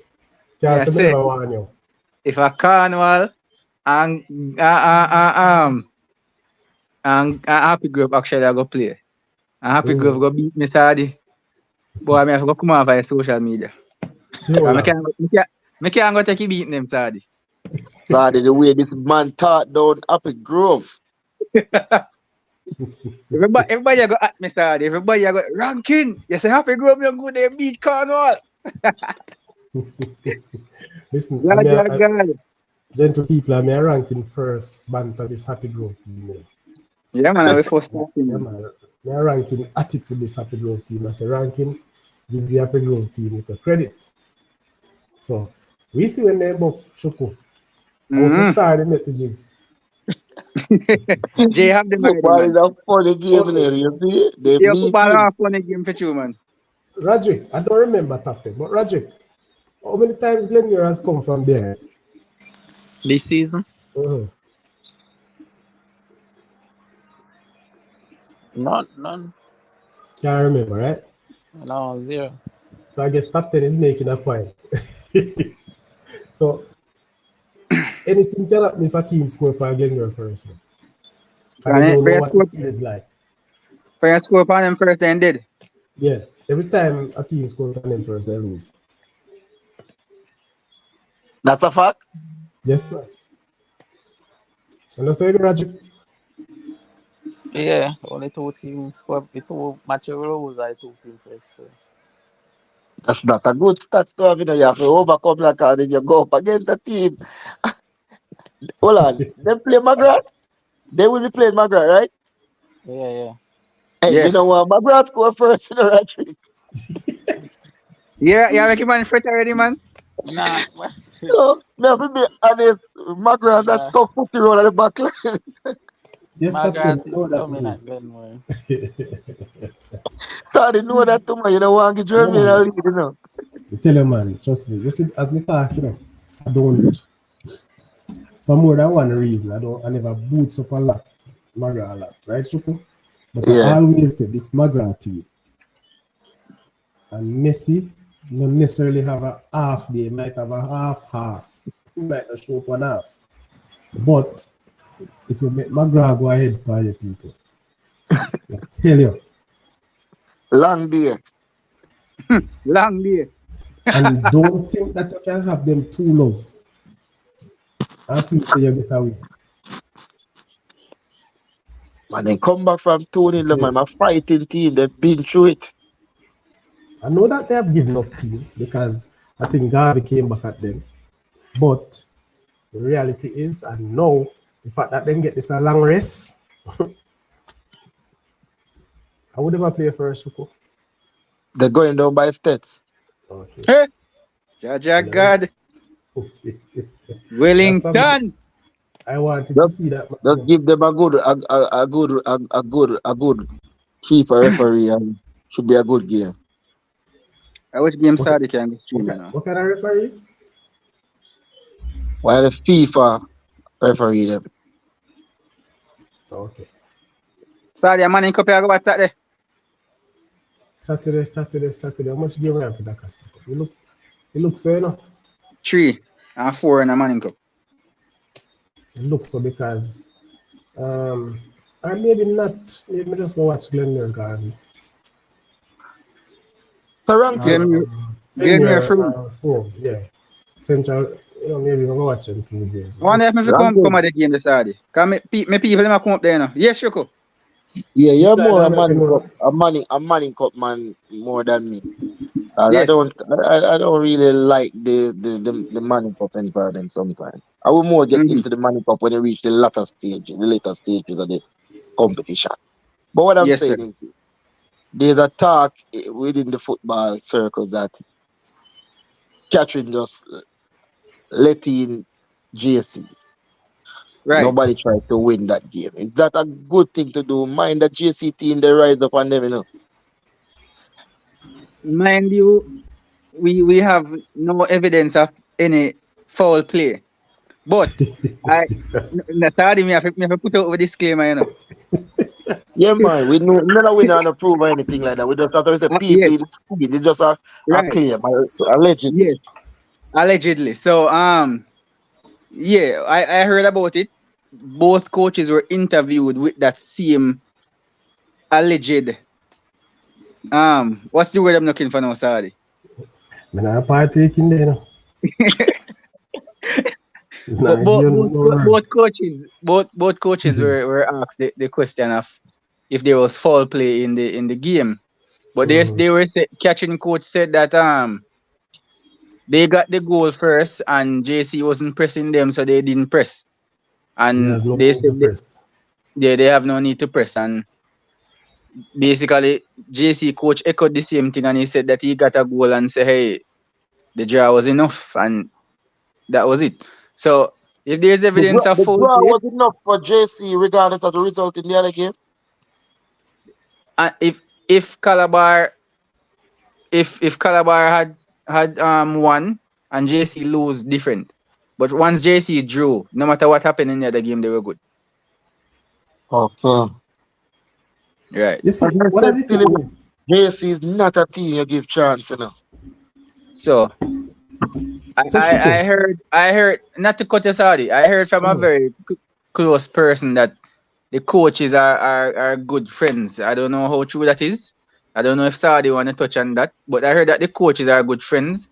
Yeah, say, you. If a carnival and Happy Grove actually I go play. And Happy Grove go beat me Sadi. Boy, I have to go come on via social media. I can't go take you beating them Sadi. Sadi, the way this man taught down Happy Grove. Everybody I go at me Sadi. Everybody I go ranking. You say Happy Grove you go there beat carnival. Listen, God. Gentle people, I'm ranking first banter this Happy Grove team. Yeah, man, I was first talking. Yeah, man. I'm ranking attitude this Happy Grove team. I say ranking, give the Happy Grove team with a credit. So we see when they book Shuku. I will start the messages. Jay have the money. Football is a funny game there, you see? Football is a funny game for you, man. Roderick, I don't remember top 10, but Roderick, how many times Glenmere has come from behind? This season? None. Can't remember, right? No, 0. So I guess top 10 is making a point. So anything can happen if a team score for Glenmere first. And they don't know what it feels like. For you score upon them first, then did. Yeah, every time a team scores on them first, they lose. That's a fact? Yes, man. And that's it, Roger. Yeah, only 2 teams score. 2 matches lose, 2 teams first score. That's not a good stats to have. You have to overcome like that if you go up against a team. Hold on. They play Magrat? They will be playing Magrat, right? Yeah. Hey, you know Yes. what? Magrat score first in the right trick. Yeah, yeah, make him man fret already, man. Nah, So, me have to be honest. Magrat that nah. tough footy road at the back line. Yes, Margaret Captain, is know that coming name. at Glenmore. So they know that too, man. You know, want to get No, Germany in the man. lead, you know. I tell you, man, trust me. You see, as me talk, I don't, for more than one reason, I never boots up a lot, Magra a lot, right, Shuku? But I Yeah. always say this Magra team and Messi not necessarily have a half day, might have a half. He might not show up one half. But if you make Magra go ahead by your people, I tell you, Long day. Long day. and don't think that you can have them too love and feel say you get away. Man, they come back from 2-0, Okay. man. A fighting team. They've been through it. I know that they have given up teams because I think Garvey came back at them. But the reality is, and now the fact that them get this a long race, I would never play for Shuko. They're going down by stats. Okay. Hey, Jaja God. That's something Wellington. I wanted to Just, see that. just give them a good keeper referee and should be a good game. I wish game What, Saudi can be streaming now. what kind of referee? While the FIFA referee them. Okay. Saudi, a man in Cup, I go back Saturday. Saturday. How much game we have for that custom? You look so, 3 and 4 in a man in Cup. It looks so because or maybe not. Maybe just go watch Glenmere Garden. Toronto. Glenmere free. Four, yeah. Central, maybe we'll go watch them 2 games. I wonder if me Ranking. come at the game this Saturday. Because me people them a come up there now. Yes, Shoko. Yeah, you're Besides more that, let me know. a Manning Cup man more than me. I Yes. don't really like the Manning Cup environment sometimes. I will more get into the Manning Cup when you reach the later stages of the competition. But what I'm Yes, sir. saying is there's a talk within the football circles that Catherine just let in JC. Right. Nobody tried to win that game. Is that a good thing to do? Mind the JC team, they rise up on them, you know. Mind you, we have no evidence of any foul play. But Saturday me have to put out a disclaimer, you know. Yeah, man. We know none of we not approve or anything like that. We just have to say people Yes. in the street. It's just a Right. claim, So, allegedly. Yes. Allegedly. So yeah, I heard about it. Both coaches were interviewed with that same alleged what's the word I'm looking for now, Saudi? I'm not partaking there, But Nah, give no word. both coaches were asked the question of if there was foul play in the game. But they were catching coach said that they got the goal first and JC wasn't pressing them, so they didn't press. And Yeah, no they need to said press. they have no need to press. And basically JC coach echoed the same thing and he said that he got a goal and said, hey, the draw was enough and that was it. So if there's evidence of The foul draw play, was enough for JC regardless of the result in the other game. if Calabar had won and JC lose, different. But once JC drew, no matter what happened in the other game, they were good. Okay. Right. You see, As I what are said, the things? JC is not a team you give chance, you know. So So I heard not to cut you Saudi. I heard from a very close person that the coaches are good friends. I don't know how true that is. I don't know if Saudi want to touch on that, but I heard that the coaches are good friends.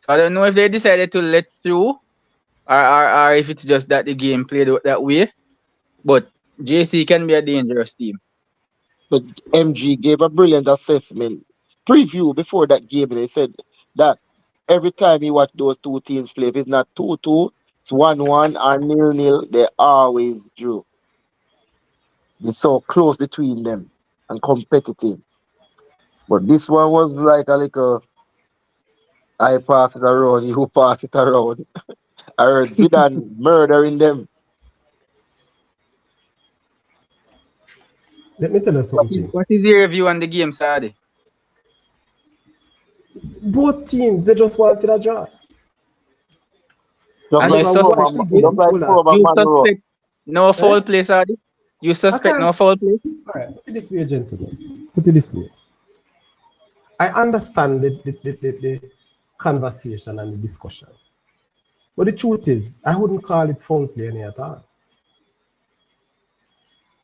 So I don't know if they decided to let through or if it's just that the game played out that way. But JC can be a dangerous team. But MG gave a brilliant assessment preview before that game, and he said that every time he watch those two teams play, if it's not 2-2, it's 1-1 or 0-0, they always drew. It's so close between them and competitive. But this one was like a little I pass it around, you pass it around. I heard Zidane murdering them. Let me tell you something. What is your view on the game, Sadi? Both teams, they just wanted a draw. Just And like you Never suspect, watch the game. Hold on. you Man Road. suspect no foul Eh? play, Sadi? You I suspect no can't. foul play? All right, put it this way, gentlemen. Put it this way. I understand the conversation and the discussion. But the truth is, I wouldn't call it foul play any at all.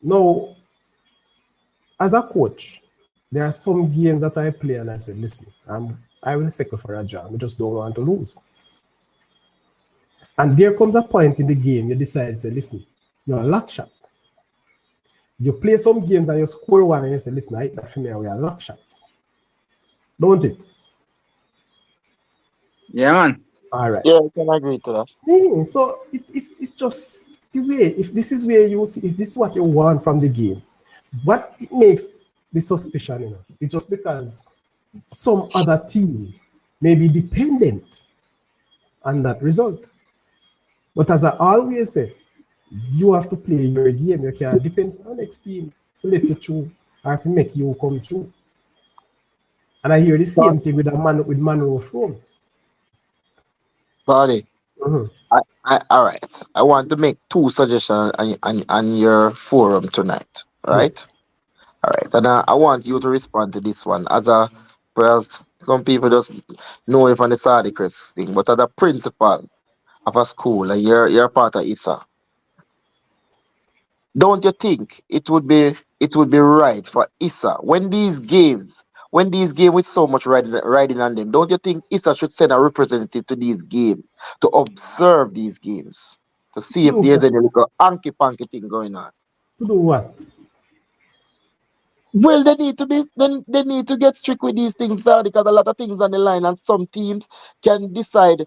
Now, as a coach, there are some games that I play and I said, listen, I will settle for a draw. I just don't want to lose. And there comes a point in the game you decide to say, listen, you're a lock shot. You play some games and you score one and you say, listen, I hit that for me, we are lock shot. Don't it? Yeah, man. All right. Yeah, I can agree to that. Yeah, so it's just the way, if this is where you see, if this is what you want from the game, what it makes the suspicion, it's just because some other team may be dependent on that result. But as I always say, you have to play your game. You can't depend on the next team to let you through or to make you come through. And I hear the same thing with Monroe from. Sorry. Mm-hmm. All right. I want to make 2 suggestions on your forum tonight. Right? Yes. All right. And I want you to respond to this one as a, well, some people just know it from the Sadi Chris thing, but as a principal of a school, and you're part of ISA, don't you think it would be right for ISA when these games with so much riding on them, don't you think ISA should send a representative to these games to observe these games to see if there's any little hanky panky thing going on? To do what? Well, they need to get strict with these things now because a lot of things on the line, and some teams can decide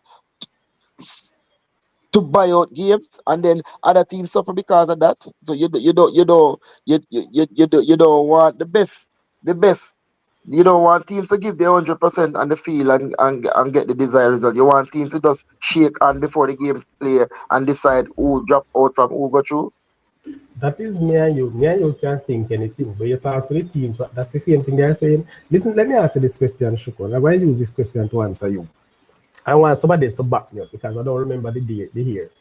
to buy out games, and then other teams suffer because of that. So you don't want the best. You don't want teams to give their 100% on the field and get the desired result. You want teams to just shake on before the game play and decide who drop out from who go through. That is me and you. Me and you can't think anything, but you talk to the teams. That's the same thing they're saying. Listen, let me answer this question, Shukon. I'm going to use this question to answer you. I want somebody else to back me up because I don't remember the year.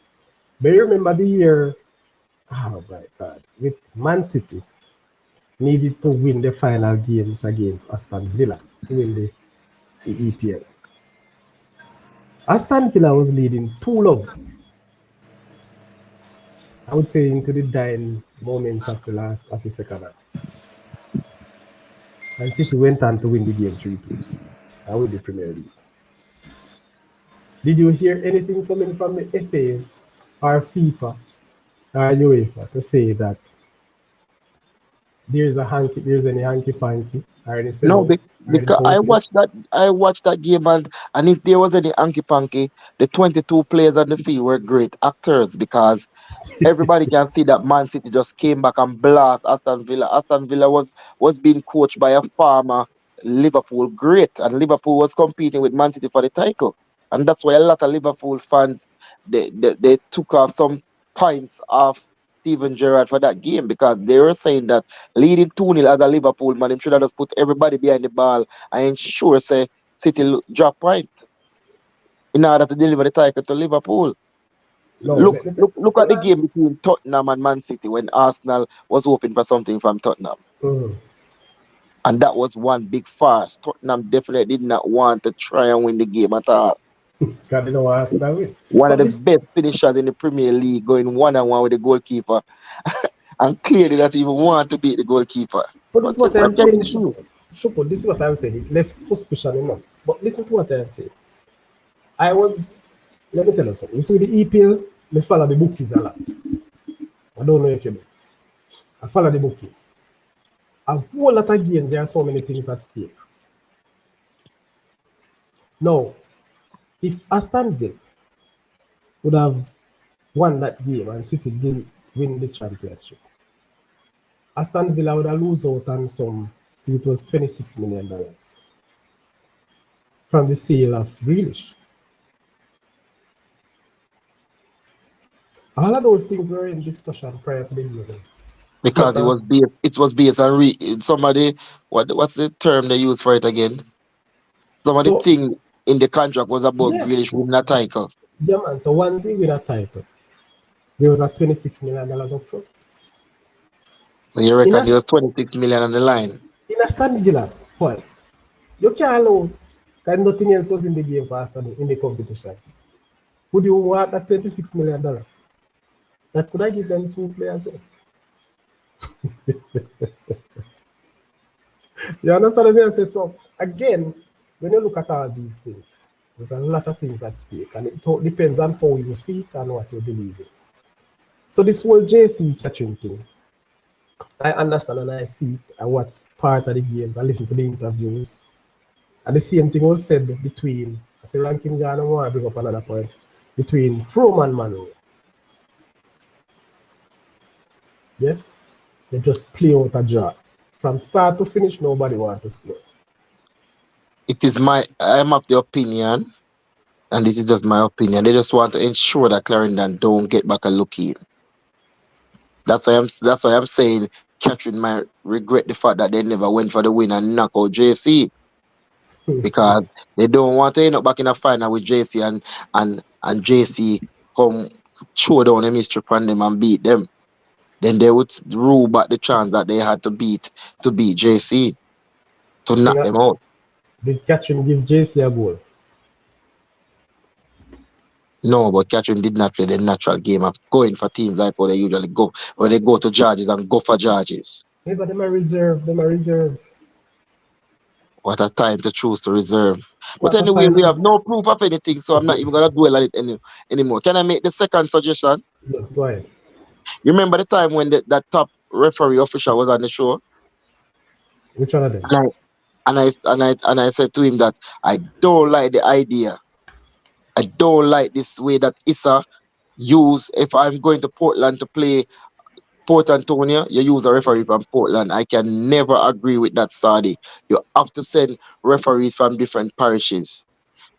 But you remember the year, oh my God, with Man City needed to win the final games against Aston Villa to win the EPL. Aston Villa was leading 2-0. I would say into the dying moments of the second half. And City went on to win the game 3-2 and win the Premier League. Did you hear anything coming from the FAs or FIFA or UEFA to say that there's any hanky panky or any No, sellout? because I watched that game, and if there was any hanky panky, the 22 players on the field were great actors because everybody can see that Man City just came back and blast Aston Villa. Aston Villa was being coached by a former Liverpool great, and Liverpool was competing with Man City for the title. And that's why a lot of Liverpool fans they took off some points off Steven Gerrard for that game because they were saying that leading 2-0 as a Liverpool man, him should have just put everybody behind the ball and ensure say City drop point in order to deliver the title to Liverpool. No, Look at the game between Tottenham and Man City when Arsenal was hoping for something from Tottenham. Mm-hmm. And that was one big farce. Tottenham definitely did not want to try and win the game at all. God, they don't want Arsenal win. One of the best finishers in the Premier League going 1-on-1 with the goalkeeper and clearly doesn't even want to beat the goalkeeper. But this is what I'm saying, Shuko, this is what I'm saying. It left suspicion in us. But listen to what I'm saying. Let me tell you something. You see, with the EPL, I follow the bookies a lot. I don't know if you know it. I follow the bookies. A whole lot of games, there are so many things at stake. Now, if Aston Villa would have won that game and City didn't win the championship, Aston Villa would have lose out on it was $26 million from the sale of Grealish. All of those things were in discussion prior to the game. Because it was based on somebody, what's the term they use for it again? Somebody So thing in the contract was about Grealish yes, winning a title. yeah, man. So once he win a title, there was a $26 million up front. So you In a, reckon there was 26 million on the line? in Aston Villa's point, you can't allow because nothing else was in the game for Aston in the competition. Would you want that $26 million? That could I give them 2 players? You understand what I say? So again, when you look at all these things, there's a lot of things at stake, and it all depends on how you see it and what you believe in. So this whole JC catching thing, I understand and I see it. I watch part of the games, I listen to the interviews, and the same thing was said between, I say Rankin Ghana, I want to bring up another point, between Froome and Manu. Yes, they just play out a draw. From start to finish, nobody wants to score. I'm of the opinion, and this is just my opinion, they just want to ensure that Clarendon don't get back a look in. That's why I'm saying Catherine might regret the fact that they never went for the win and knock out JC. Because they don't want to end up back in a final with JC and JC come throw down a mystery upon them and beat them. Then they would rule back the chance that they had to beat JC to knock them out. Did Catherine give JC a goal? No, but Catherine did not play the natural game of going for teams like what they usually go, where they go to judges and go for judges. Yeah, but them are reserve. What a time to choose to reserve. But anyway, we have no proof of anything, so I'm not even going to dwell on it anymore. Can I make the second suggestion? Yes, go ahead. You remember the time when that top referee official was on the show? Which one of them? And I said to him that I don't like the idea. I don't like this way that Issa use. If I'm going to Portland to play Port Antonio, you use a referee from Portland. I can never agree with that, Sadi. You have to send referees from different parishes.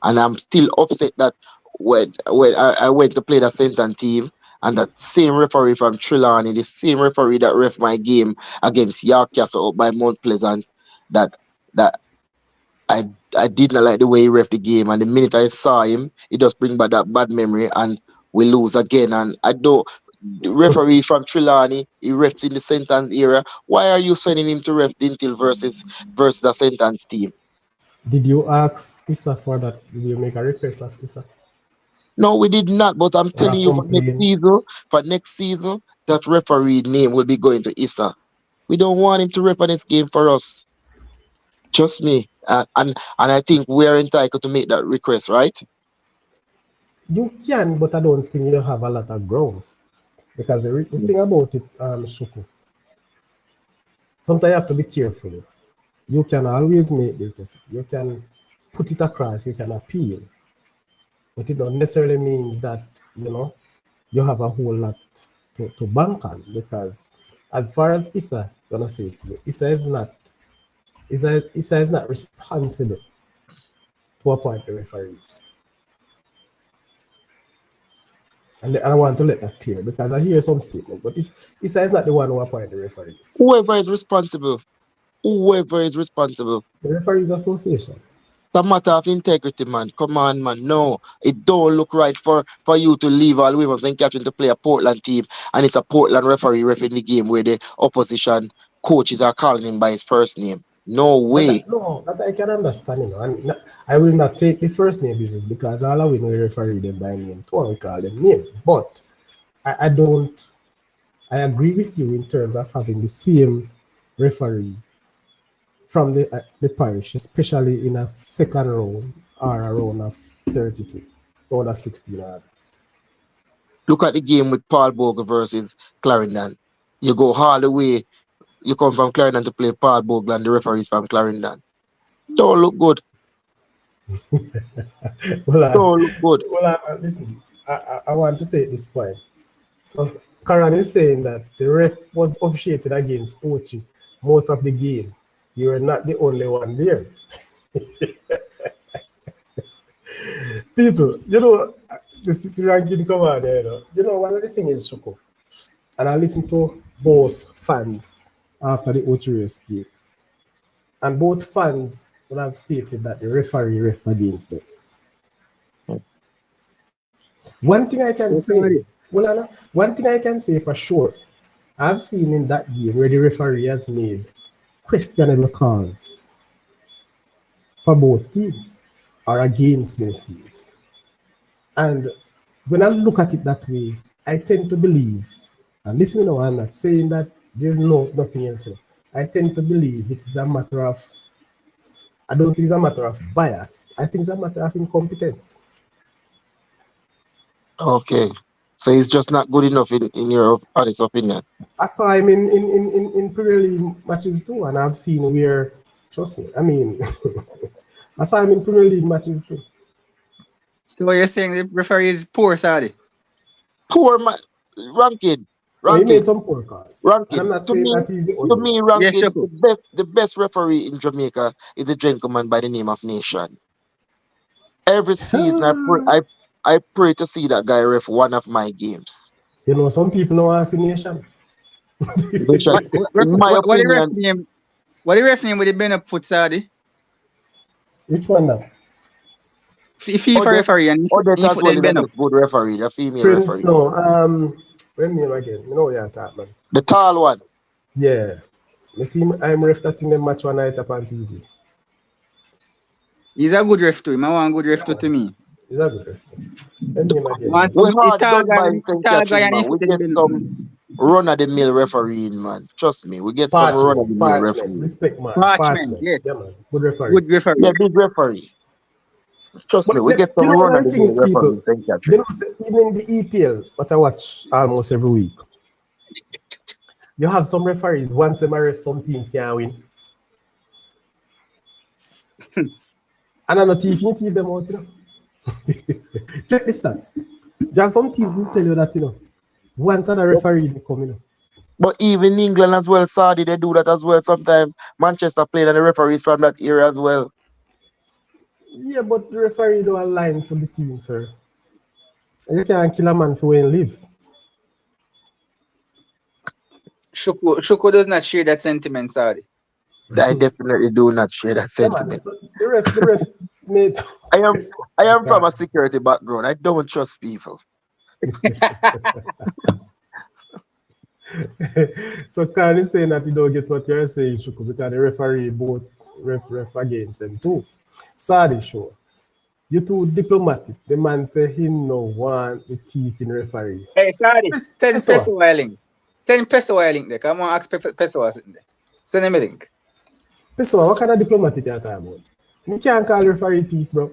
And I'm still upset that when I went to play the Senton team, and that same referee from Trelawney, the same referee that ref my game against York Castle up by Mount Pleasant, that I did not like the way he ref the game, and the minute I saw him, it just bring back that bad memory, and we lose again. And I don't. The referee from Trelawney, he refs in the sentence era. Why are you sending him to ref Dintil versus the sentence team? Did you ask Issa for that? Did you make a request of Issa? No, we did not. But I'm telling you, for next season, that referee name will be going to Issa. We don't want him to ref this game for us. Just me. And I think we are entitled to make that request, right? You can, but I don't think you have a lot of grounds. Because the thing about it, Shuku, sometimes you have to be careful. You can always make the request. You can put it across, you can appeal. But it don't necessarily means that, you have a whole lot to bank on. Because as far as Issa, I'm gonna say it to you, Issa is not responsible to appoint the referees. And I want to let that clear because I hear some statement, but Issa is not the one who appoints the referees. Whoever is responsible. The Referees Association. It's a matter of integrity, man. Come on, man. No, it don't look right for you to leave all women and captain to play a Portland team, and it's a Portland referee in the game where the opposition coaches are calling him by his first name. No way. That I can understand, and I will not take the first name business because all of we know referee them by name, too, we call them names. But I agree with you in terms of having the same referee from the parish, especially in a second round or a round of 32, round of 16. Look at the game with Paul Bogle versus Clarendon. You go all the way. You come from Clarendon to play Paul Bogle and the referees from Clarendon. Don't look good. Don't look good. Listen, I want to take this point. So Karan is saying that the ref was officiated against Ochi most of the game. You were not the only one there. People, this is ranking commander, one of the things is Shuko. And I listened to both fans after the Ochi race game. And both fans would have stated that the referee ref against them. One thing I can say, one thing I can say for sure, I've seen in that game where the referee has made questionable calls for both teams or against both teams. And when I look at it that way, I tend to believe, and listen, I'm not saying that there's nothing else. I tend to believe it is a matter of, I don't think it's a matter of bias. I think it's a matter of incompetence. Okay. So he's just not good enough in your honest opinion. I saw him in Premier League matches too, and I've seen where, trust me, I mean, I saw him in Premier League matches too. So you're saying the referee is poor, Saudi? Poor man. Ranking. He made some poor calls. And I'm not saying that he's the only To me, Ranking, Yeah, the best referee in Jamaica is a gentleman by the name of Nation. Every season, I pray to see that guy ref one of my games. Some people know us in Nation. Nation, in my opinion, what the ref name would have been up foot, Saudi? Which one now? FIFA referee and Odette as well is been a up. good referee, the female referee. No, when name again? You know you're talking, man. The tall one. Yeah. You see, I'm ref that in the match one night up on TV. He's a good ref to him. I want a good ref to me. He's a good ref. When name again? We hard done by man. We get some run-of-the-mill refereeing, man. Trust me, we get some run-of-the-mill refereeing. Respect, man. Parchment, yes. Yeah, man. Good referee. Good referee. Yeah, big referee. Trust me, we get some run-of-the-mill refereeing. Even in the EPL, what I watch almost every week, you have some referees, once them ref, some teams can win. And I'm not teaching them out, Check the stats. You have some teams will tell you that, once a referee they come, But even in England as well, Saudi, they do that as well. Sometimes Manchester played and the referees from that area as well. Yeah, but the referee don't align to the team, sir. You can't kill a man for when live. Shuko does not share that sentiment, Saudi. I definitely do not share that sentiment. So the ref made. I am from a security background. I don't trust people. So Karen is saying that you don't get what you're saying, Shuko, because the referee both ref against them too. Sorry, sure. You too diplomatic. The man say him no want the thief in referee. Hey, sorry. Send Peso a link. Send Peso a link there. Come on, ask Peso sitting there. Send him a link. Peso, what kind of diplomatic you are talking about? You can't call referee thief, bro.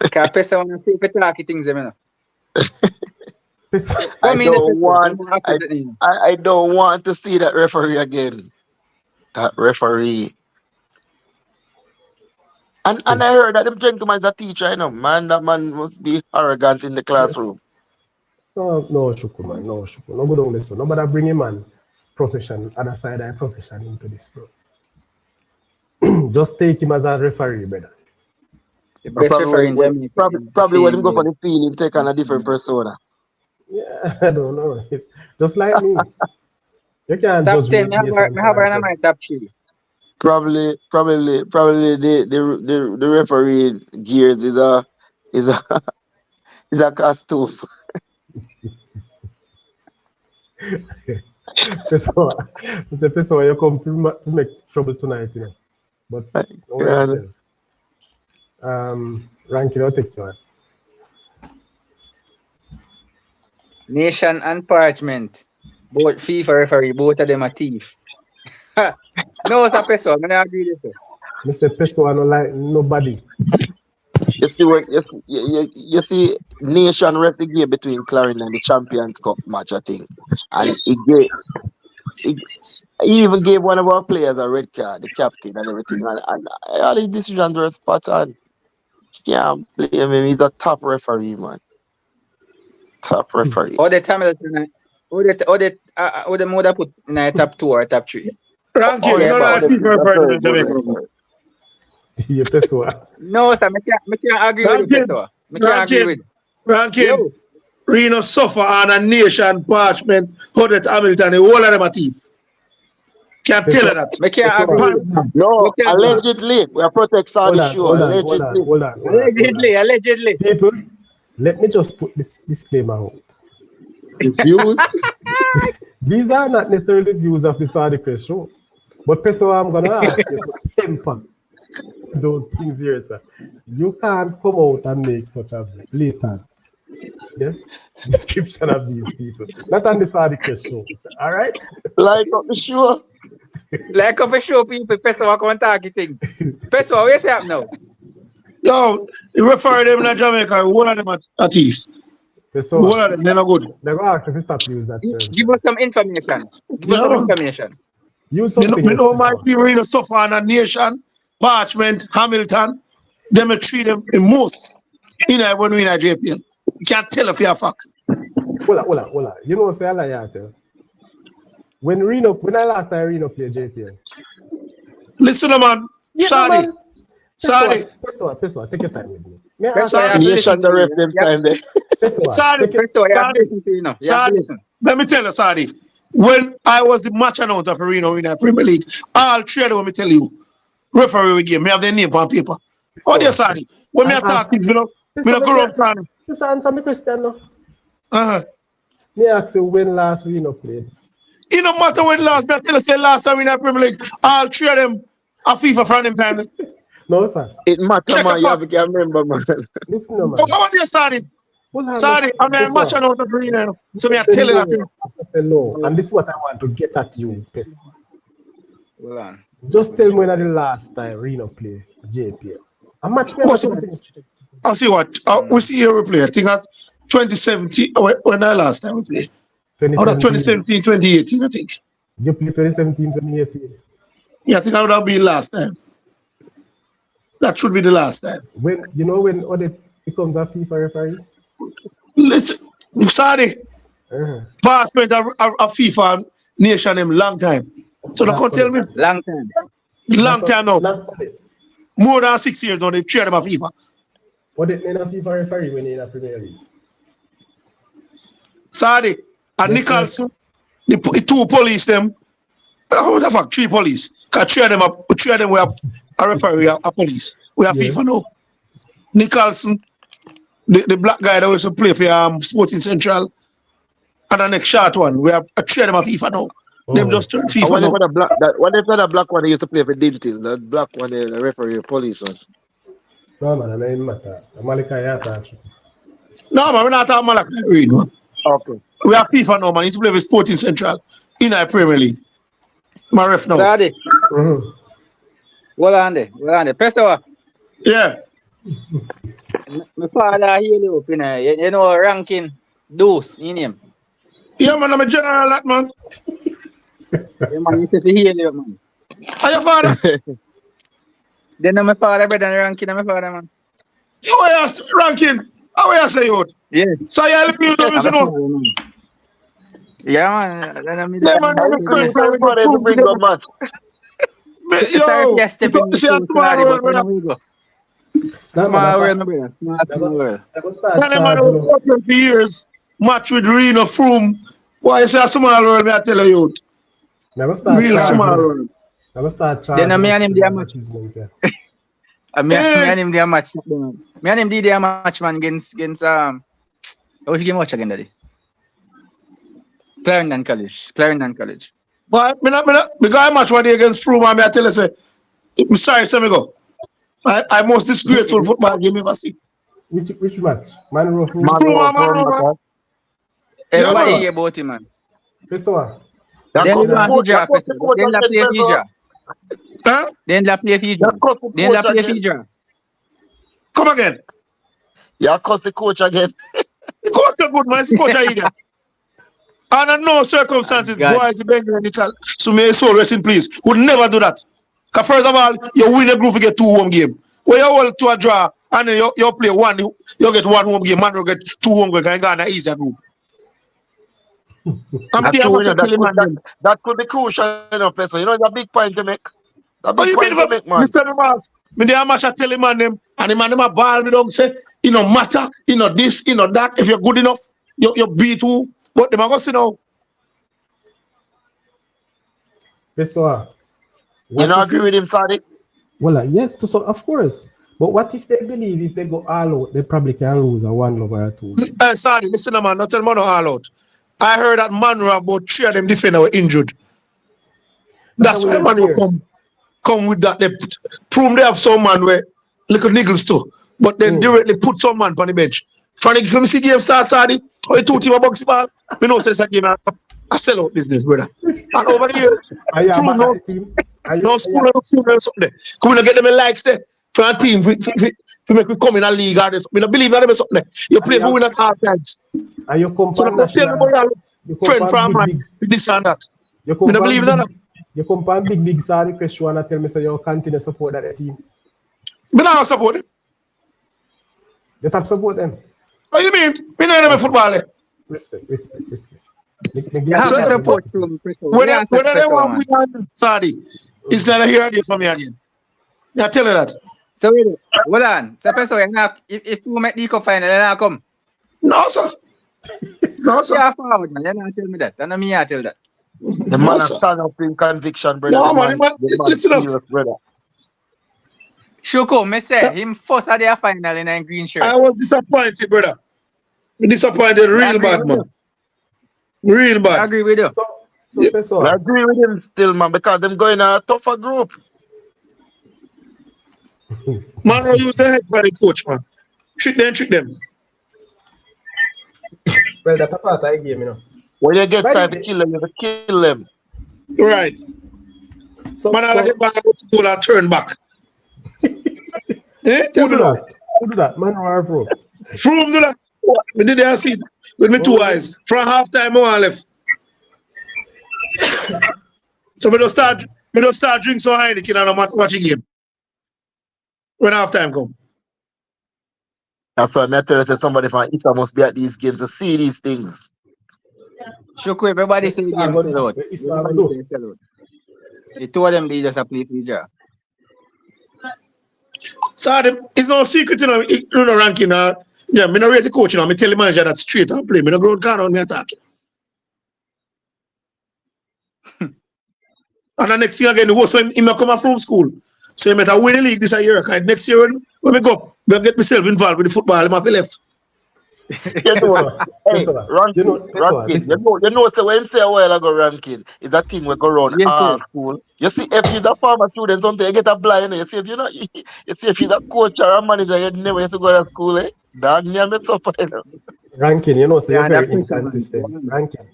Because Peso want to say talky things, you know. I don't want to see that referee again. That referee. And I heard that them gentleman is a teacher, man. That man must be arrogant in the classroom. No, Shuku, man. No, Shuku. No good on this. Nobody bring him man profession, other side and profession into this, bro. Just take him as a referee, brother. The best referee in Germany. Probably when him go for the field, him take on a different persona. Yeah, I don't know. Just like me. You can't top judge 10, me. my top 3. Probably the referee gears is a costume. Peso, you come to make trouble tonight, But don't worry yourself. Ranking, I'll take you on. Nation and Parchment. Both FIFA referee, both of them are thief. No, it's a Peso. I'm gonna agree with you. Mr. Peso, I don't like nobody. You see Nation ref the game between Clarendon and the Champions Cup match, I think. And he even gave one of our players a red card, the captain and everything. And all his decisions were spot on. Can't blame him. He's a tough referee, man. Top referee. Or the Hamilton, or the mother put in a top 2 or top 3. Ranking, Oh, no, no, I that's think very referee good Jamaica. referee. You Pessoa. No, sir, I can't agree with Ranking, you, Pessoa. I can't agree with ranking. you. Reno suffer on a nation parchment, Hodet Hamilton, the whole of them are thief. Can't tell her that. I can't agree with you. No, We can't- allegedly. We are protecting Hold the on, show. hold on, Allegedly. hold on, hold on, hold on. Allegedly. People, let me just put this disclaimer out. Views. These are not necessarily views of the Saudi Press show. But Pessoa, I'm gonna ask you to temper those things here, sir. You can't come out and make such a blatant description of these people. Not on the Saudi Press show. All right? Like up the show. Like of a show people, Pessoa come and targeting. Pessoa, where's that now? Yo, you refer them in Jamaica, one of them are thief. Pessoa, One of them, they're not good. they're gonna ask if you stop using that term. Give us some information. Give us some No. information. Use Me something. know my Pessoa. people Reno suffer on a nation, parchment, Hamilton, them will treat them in most. When we in a JPL. You can't tell if you're a fuck. Hold on. You know, say I lie, I tell. When I last time Reno played JPL. Listen, man. Sorry. Sorry. Pessoa, take your time with me. May I Pessoa, ask you have to Nation listen the to ref you. them You have- time there. Pessoa, Sorry. take your- Pessoa, you have to Sorry. listen to you now. You have to Sorry. listen. Let me tell you, Sadi. When I was the match announcer for Reno in the Premier League, all three of them, let me tell you, referee we game, me have their name on paper. Oh, dear, Sadi. When me attack things, me no go around planning. Just answer my question now. Uh-huh. Me ask you when last Reno played. It no matter when last, me I tell you, say last time in the Premier League, all three of them are FIFA from them time. No, sir. It matter, Check man. the You fact. have to remember, man. Listen, no, man. Come on, dear, Sadi. Hold on, Sorry, I'm a Pessoa. match announcer for Reno. So me I Say tell you no. that. I say no. And this is what I want to get at you, Pessoa. Hold on. Just tell me when the last time Reno played JPL. A match me What's about it? I'll see what. We see here we play. I think at 2017, when I last time we played. Oh, that 2017, 2018, I think. You played 2017, 2018. Yeah, I think I would have been last time. That should be the last time. When Ode becomes a FIFA referee? Listen, sorry. Uh-huh. Parchment of FIFA nation them long time. So they can't tell me. Long time. Long time now. Not Ode. More than 6 years now, they trade them of FIFA. Ode in a FIFA referee when in a Premier League. Sorry. And Yes, Nicholson, the two police them. What the fuck? 3 police. Because 3 of them we have a referee, we have a police. We have Yes. FIFA now. Nicholson, the black guy that used to play for Sporting Central. And the next short one, we have a 3 of them of FIFA now. Them just turned And FIFA what now. if the black one that used to play for Dentist? The black one, the referee, police one. No, man, I don't matter. Malika Yata. No, man, we're not talking about like Reed, man. Okay. We have FIFA now, man. He used to play with Sporting Central in our Premier League. My ref now. Sadi, Mm-hmm. hold on there. Pessoa, Yeah. my father heal you up in you know ranking deuce in him. Yeah, man, I'm a general that, man. Yeah, man, you say to heal you, man. Are your father? Then my father better than ranking my father, man. How are you ranking? How are you say you? Yeah. So you're helping you I'm know? a father, man. Yeah, man. Then I'm Yeah, man, I'm a friend. Sorry for them to bring the match. Sorry, Yo, yes, step in the see a shoes, small Sadi, world, but man. when we go. No, Small man, world, my brother. Small world. I go start Tell them, man, charging over 20 years, match with Reno Froome. Why you say a small world, me I tell you. I go start Real small charging. world. I go start charging. Then me and him they are match. Me Yeah. and him they are match. Me and him did a match, man, against which game watch again, daddy? Clarendon College. But because I match one day against Froome, and I tell you, say, I'm sorry, say me go. I most disgraceful football game ever see. Which match? Man Rough. Everybody man. hear about him, man. Pessoa. Then you want to draw, then they play Fija. Huh? Then they play Fija. Then they play Fija. Come again. Yeah, cause the coach again. The coach is good, man. The coach is idiot. Under no circumstances, God. boys, Benjamin Nicol, so may his soul rest in peace, would never do that. Because first of all, you win a group, you get 2 home game. Where you hold to a draw and then you play one, you get one home game, man, you get 2 home games, and go on an easier group. That's true, that could be crucial enough, so you know, it's a big point to make. A big point to make, man. Me dey match I tell him man them, and the man them a ball me don't say, you know matter, you know this, you know that. If you're good enough, you beat who. But them a go see now. Pessoa, you don't agree with him, Sadiq? Well, yes, so of course. But what if they believe if they go all out, they probably can lose a 1 over a 2? Sorry, listen, man, not tell man no all out. I heard that Manu about 3 of them defenders were injured. That's why Manu come with that. They prove they have some man where little niggles too, but then directly put some man on the bench. Frank, if you see game start, Sadi, or 2 team a box ball, we know it's a game a sell out business, brother. And over the years, no school or something. Come we get them in likes there for a team to make we come in a league or something. I believe that there is something. You play for win at all times. And you come so friend from man, this and that. You believe that. You come from big Sadi question and tell me so you continue to support that team. But now I support them. You have support them. What you mean? We know them in football. Respect. You have to support them. Whether they want to win Sadi, it's not here for me again. I tell you that. So hold on. So if you make the cup final, then I come. No, sir. No, sir. Yeah, forward, man. You're not tell me that. And me I tell that. The man has stand up in conviction, brother. No, man, listen up. Brother. Shoko, me say him first at their final in a green shirt. I was disappointed, brother. Disappointed, real bad, man. Real bad. I agree with you. So I agree with him still, man, because them going a tougher group. Man, I use the head by the coach, man. Trick them. Well, that's a part of the game, you know. When you get time to kill them, you have to kill them. Right. So, man, I get back to goal and turn back. Who do that? Man or Froome? Froome do that. We did that see with my 2 eyes. From half time, I left. So we don't start drinking so Heineken and I'm watching game. When half time come. That's why I tell you somebody from Issa must be at these games to see these things. Shoko, everybody say the game still out. The 2 of them they just play for each other. So it's no secret, you know, ranking. Yeah, me not rate the coach, you know. Me tell the manager that straight and play. Me no ground card on me attack. And the next thing again, the worst time he may come from school. So he might win the league this year. Because next year when we go, we'll get myself involved with the football. I'm happy left. You know, ranking. You know, so when him say a while ago ranking, is that thing we go around all school. You see, if you're a farmer student, something you get a blind. You see, if you're a coach or a manager, you never used to go to school, eh? Dog, you know. Ranking, you know, so you're very inconsistent. Ranking.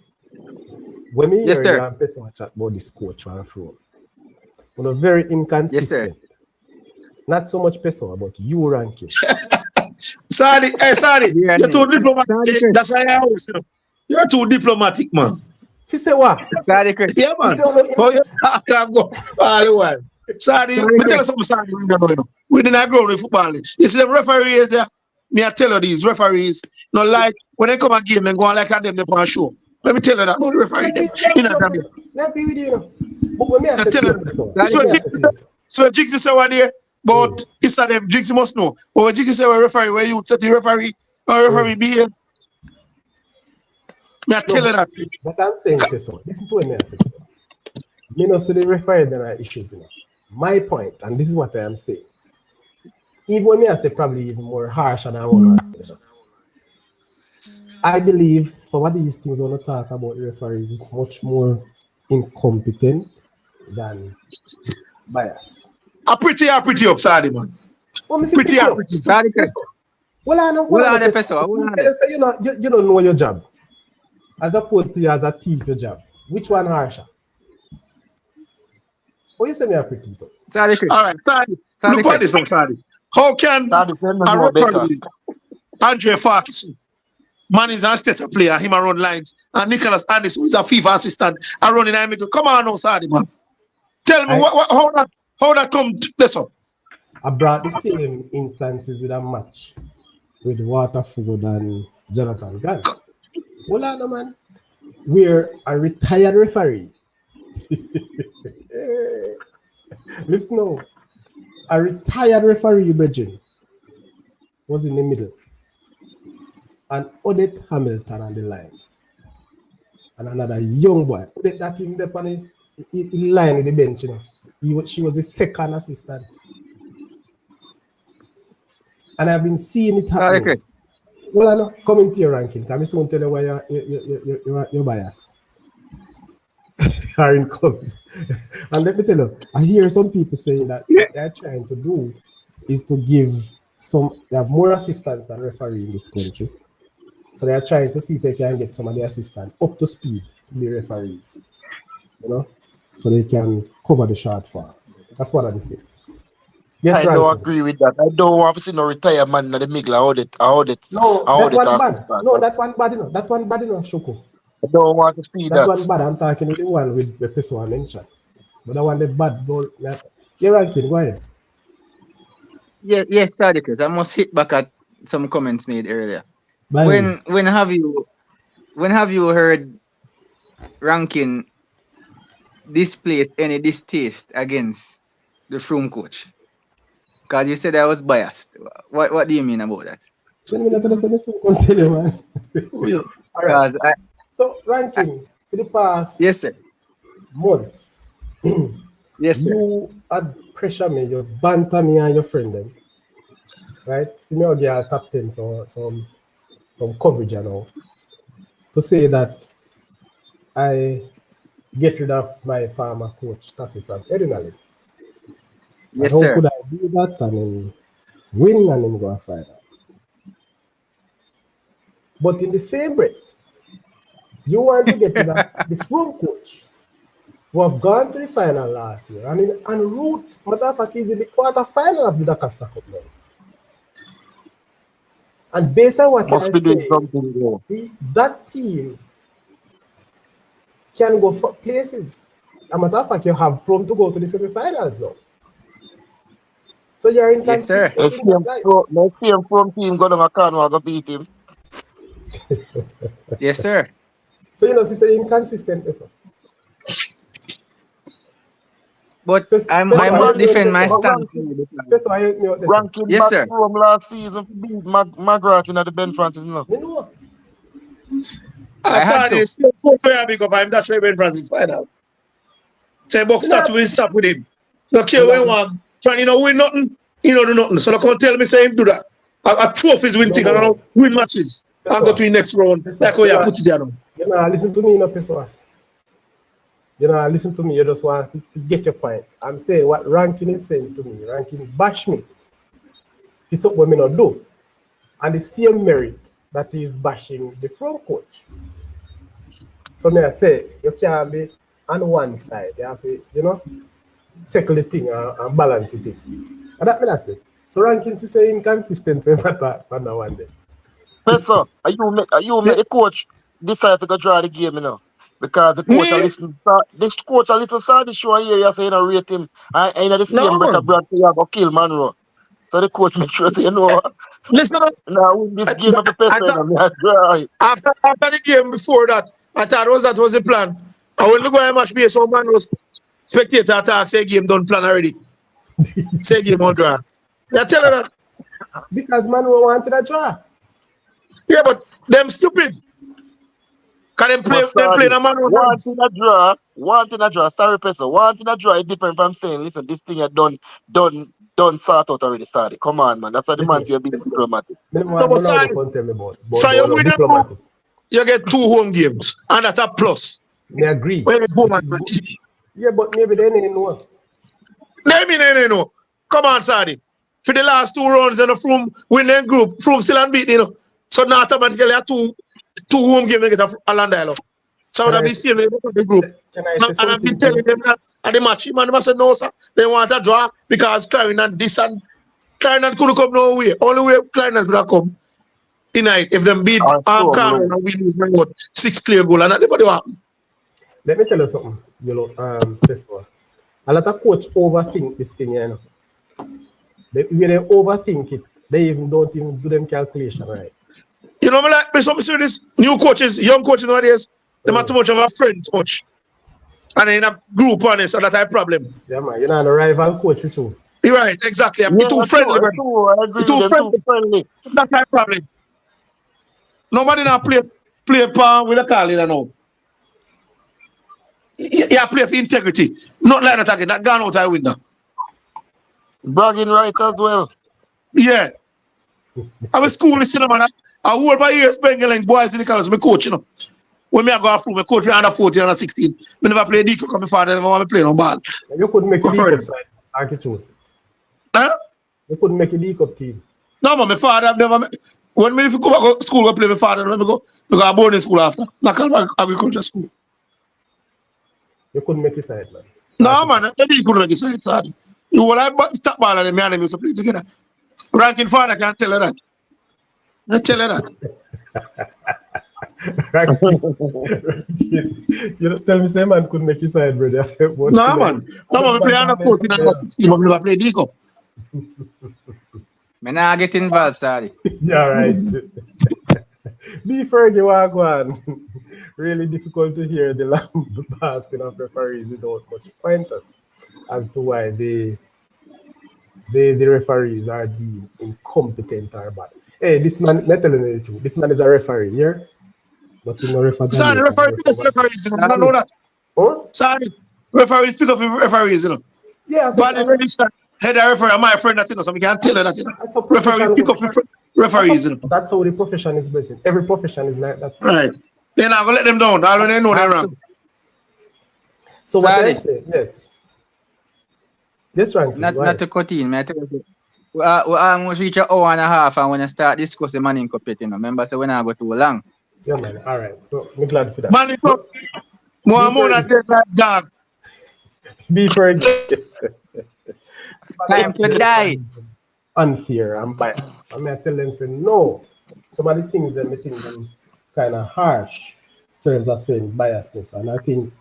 When me hear you and person chat about this coach and Froome, you're very inconsistent. Not so much person, but you ranking. Sorry. You're too diplomatic. That's why I always say, you're too diplomatic, man. You say what? Sorry, Chris. Yeah, man. I can't go all the way. Sorry, me tell you something, sorry. We didn't grow with football. You see them referees there? Me I tell you these referees, not like when they come a game and go on like at them for a show. Let me tell you that. No referee them. I agree with you. But when me I tell you, so Jigsy say what there, but it's a them Jigsy must know. But when Jigsy say a referee, where you set the referee or referee behave. Me I tell you that. But I'm saying this one. Listen to what me I say. Me not see the referee there are issues, you know. My point, and this is what I am saying. Even when me I say probably even more harsh than I want to say. You know. I believe some of these things I want to talk about the referees is much more incompetent than bias. Pretty up, Sadi, man. Pretty up. Well, I know. You don't know your job. As opposed to you as a thief your job. Which one harsher? Oh, you say me a pretty though. All right, Sadi. Look at this one, Sadi. How can a referee, Andre Farkison, man is a state player, him around lines, and Nicholas Anderson, who is a FIFA assistant, are running in the middle. Come on now, Sadi, man. Tell me how that come to this one. I brought the same instances with a match with Waterford and Jonathan Grant. Hold on, man. We're a retired referee. Listen now. A retired referee, Bridget, was in the middle. And Odette Hamilton on the lines. And another young boy. Odette, that him there on the line with the bench, you know. She was the second assistant. And I've been seeing it happening. Okay. Well, I'm not coming to your ranking. Can I soon tell you why you're biased? Are in comments. And let me tell you, I hear some people saying that what they're trying to do is to give they have more assistants than referee in this country. So they are trying to see if they can get some of the assistants up to speed to be referees. You know? So they can cover the shortfall. That's one of the things. Yes, I don't agree with that. I don't want to see no retired man in the middle. No, that one bad. No, that one bad enough. That one bad enough, Shoko. I don't want to see that. That one bad. I'm talking with the one with the person I mentioned. But that one the bad ball. Your ranking, go ahead. Yes, sorry, Chris. I must hit back at some comments made earlier. When have you heard ranking display any distaste against the Froome coach? Because you said I was biased. What do you mean about that? So ranking for the past yes, sir. months. Yes, sir. You had pressure me, you banter me and your friend them. Right? See me get captain some coverage, you know, to say that I get rid of my former coach, Taffy from Edinburgh. Yes, and how sir. could I do that and then win and then go to finals? But in the same breath, you want to get rid of the Froome coach who have gone to the final last year and en route, matter of fact, is in the quarterfinal of the Dakar Cup now. And based on what I say, that team can go for places. As a matter of fact, you have Froome to go to the semi-finals now. So you're inconsistent. Yes, sir. Let's see him from team go down a corner and beat him. Yes, sir. So you know, she's inconsistent, sir. But I must defend my stance. Ranking yes, sir. From last season to beat McGrath at the Ben Francis. No. I saw this. I'm not sure Ben Francis final. Say box start will stop with him. Okay, we want trying win nothing, do nothing. So they can't tell me say him do that. A trophies win thing, and win matches and go to the next round. Like how you put it there. You know, listen to me, Pessoa. You know, listen to me. You just want to get your point. I'm saying what ranking is saying to me. Ranking bash me. It's what we not do, and the same merit that is bashing the front coach. So may I say you can't be on one side. You have to, settle the thing and balance the thing. And that I say. So rankings is saying inconsistent when I talk on that one day. Professor, you make the coach decide to go draw the game, because the coach listen the show here, you say rate him. And in the same break of Brad you go kill Monroe. So the coach make sure listen now win this game of the person. After the game before that, I thought that was the plan. And when we go and match base, some man was spectator attack, say game done plan already. Say game on draw. You tell her that. Because Monroe wanted a draw. Yeah, but them stupid. Can them play the Monroe? One in a draw. Sorry, person. One in a draw is different from saying, listen, this thing you done sort out already started. Come on, man. That's why the man here being diplomatic. No, but sorry. So you get 2 home games, and that's a plus. I agree. Yeah, but maybe they didn't know. They know. Come on, Sadi. For the last 2 rounds in the Froome winning group, Froome still unbeaten, So now automatically have two home games against Alandalo. So I've been seeing the group. And I've been telling them that at the match, man, they said no, sir. They want a draw because Clarendon this and Clarendon couldn't come no way. Only way Clarendon could have come tonight if them beat Carmen and we lose by 6 clear goal, and that never do happen. Let me tell you something, Festival. A lot of coach overthink this thing, when they overthink it, they even don't even do them calculation right. You know, like some this new coaches, young coaches nowadays, they have too much of a friend too much. And in a group on it, so that's a problem. Yeah, man, you're not a rival coach, too. You're right, exactly. I'm too friendly, bro. I agree Too with them, too friendly. That's my problem. Nobody now play palm with a call, you know. You play for integrity. Not like that again. That gone out of the window. Bragging right as well. Yeah. I was school in cinema. I work by years Bengaling boys in the college. My coach, you know. When I go through, my coach under 14, under 16. I never play D-Cup because my father never want me play no ball. You couldn't make a D-Cup side, attitude. Huh? You couldn't make a D-Cup team. No, man, my father never. When me go back to school, I play my father. Let me go to boarding school after. Not agriculture school. You couldn't make it side, man. No, man, you couldn't make it side, sorry. You will like top ball and the man used to play together. Ranking father can't tell her that. I tell her that. You don't tell me say man couldn't make his side, brother. No, man. No, man, we play under 14 and under 16, but we never play D-Cup. Me nah get involved, sorry. Yeah, right. Be Fergie Wagwan. Really difficult to hear the lambasting of referees without much pointers as to why the referees are deemed incompetent or bad. Hey, this man, I'm telling you the truth. This man is a referee here. Yeah? But you know, referees. Sorry, referees, you know, I don't know that. Huh? Sorry, referees pick up referees, you know. Yeah, but the register head of referee, my friend, that you know, so we can't tell her that, you know. Referees pick up referees, you know. That's how the profession is built. Every profession is like that. Right. They're not gonna let them down. All they know they're wrong. So what I say, yes. Yes, Rankin. Not to cut in, I tell you. We almost reach an hour and a half, and when I start discussing Manning Cup, you know, remember, so when I go too long. Yeah, man. All right. So I'm glad for that. Manning Cup. More than that dog. Be Fergie. Time to die. Unfair and biased. I mean, I tell them, say, no. Some of the things that I think them kind of harsh in terms of saying biasness. And I think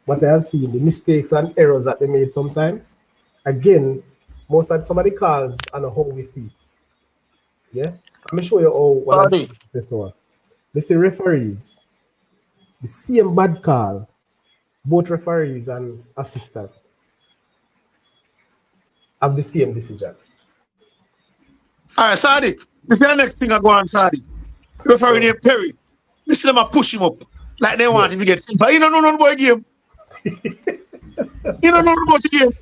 what I have seen, the mistakes and errors that they made sometimes, again, most of somebody calls and how we see it. Yeah? Let me show you how this one. Listen, referees, the same bad call, both referees and assistant have the same decision. All right, Sadi. This is the next thing I go on, Sadi. Referee named Perry. This them a push him up like they want him to get simple. You don't know nothing about the game. You don't know about the game.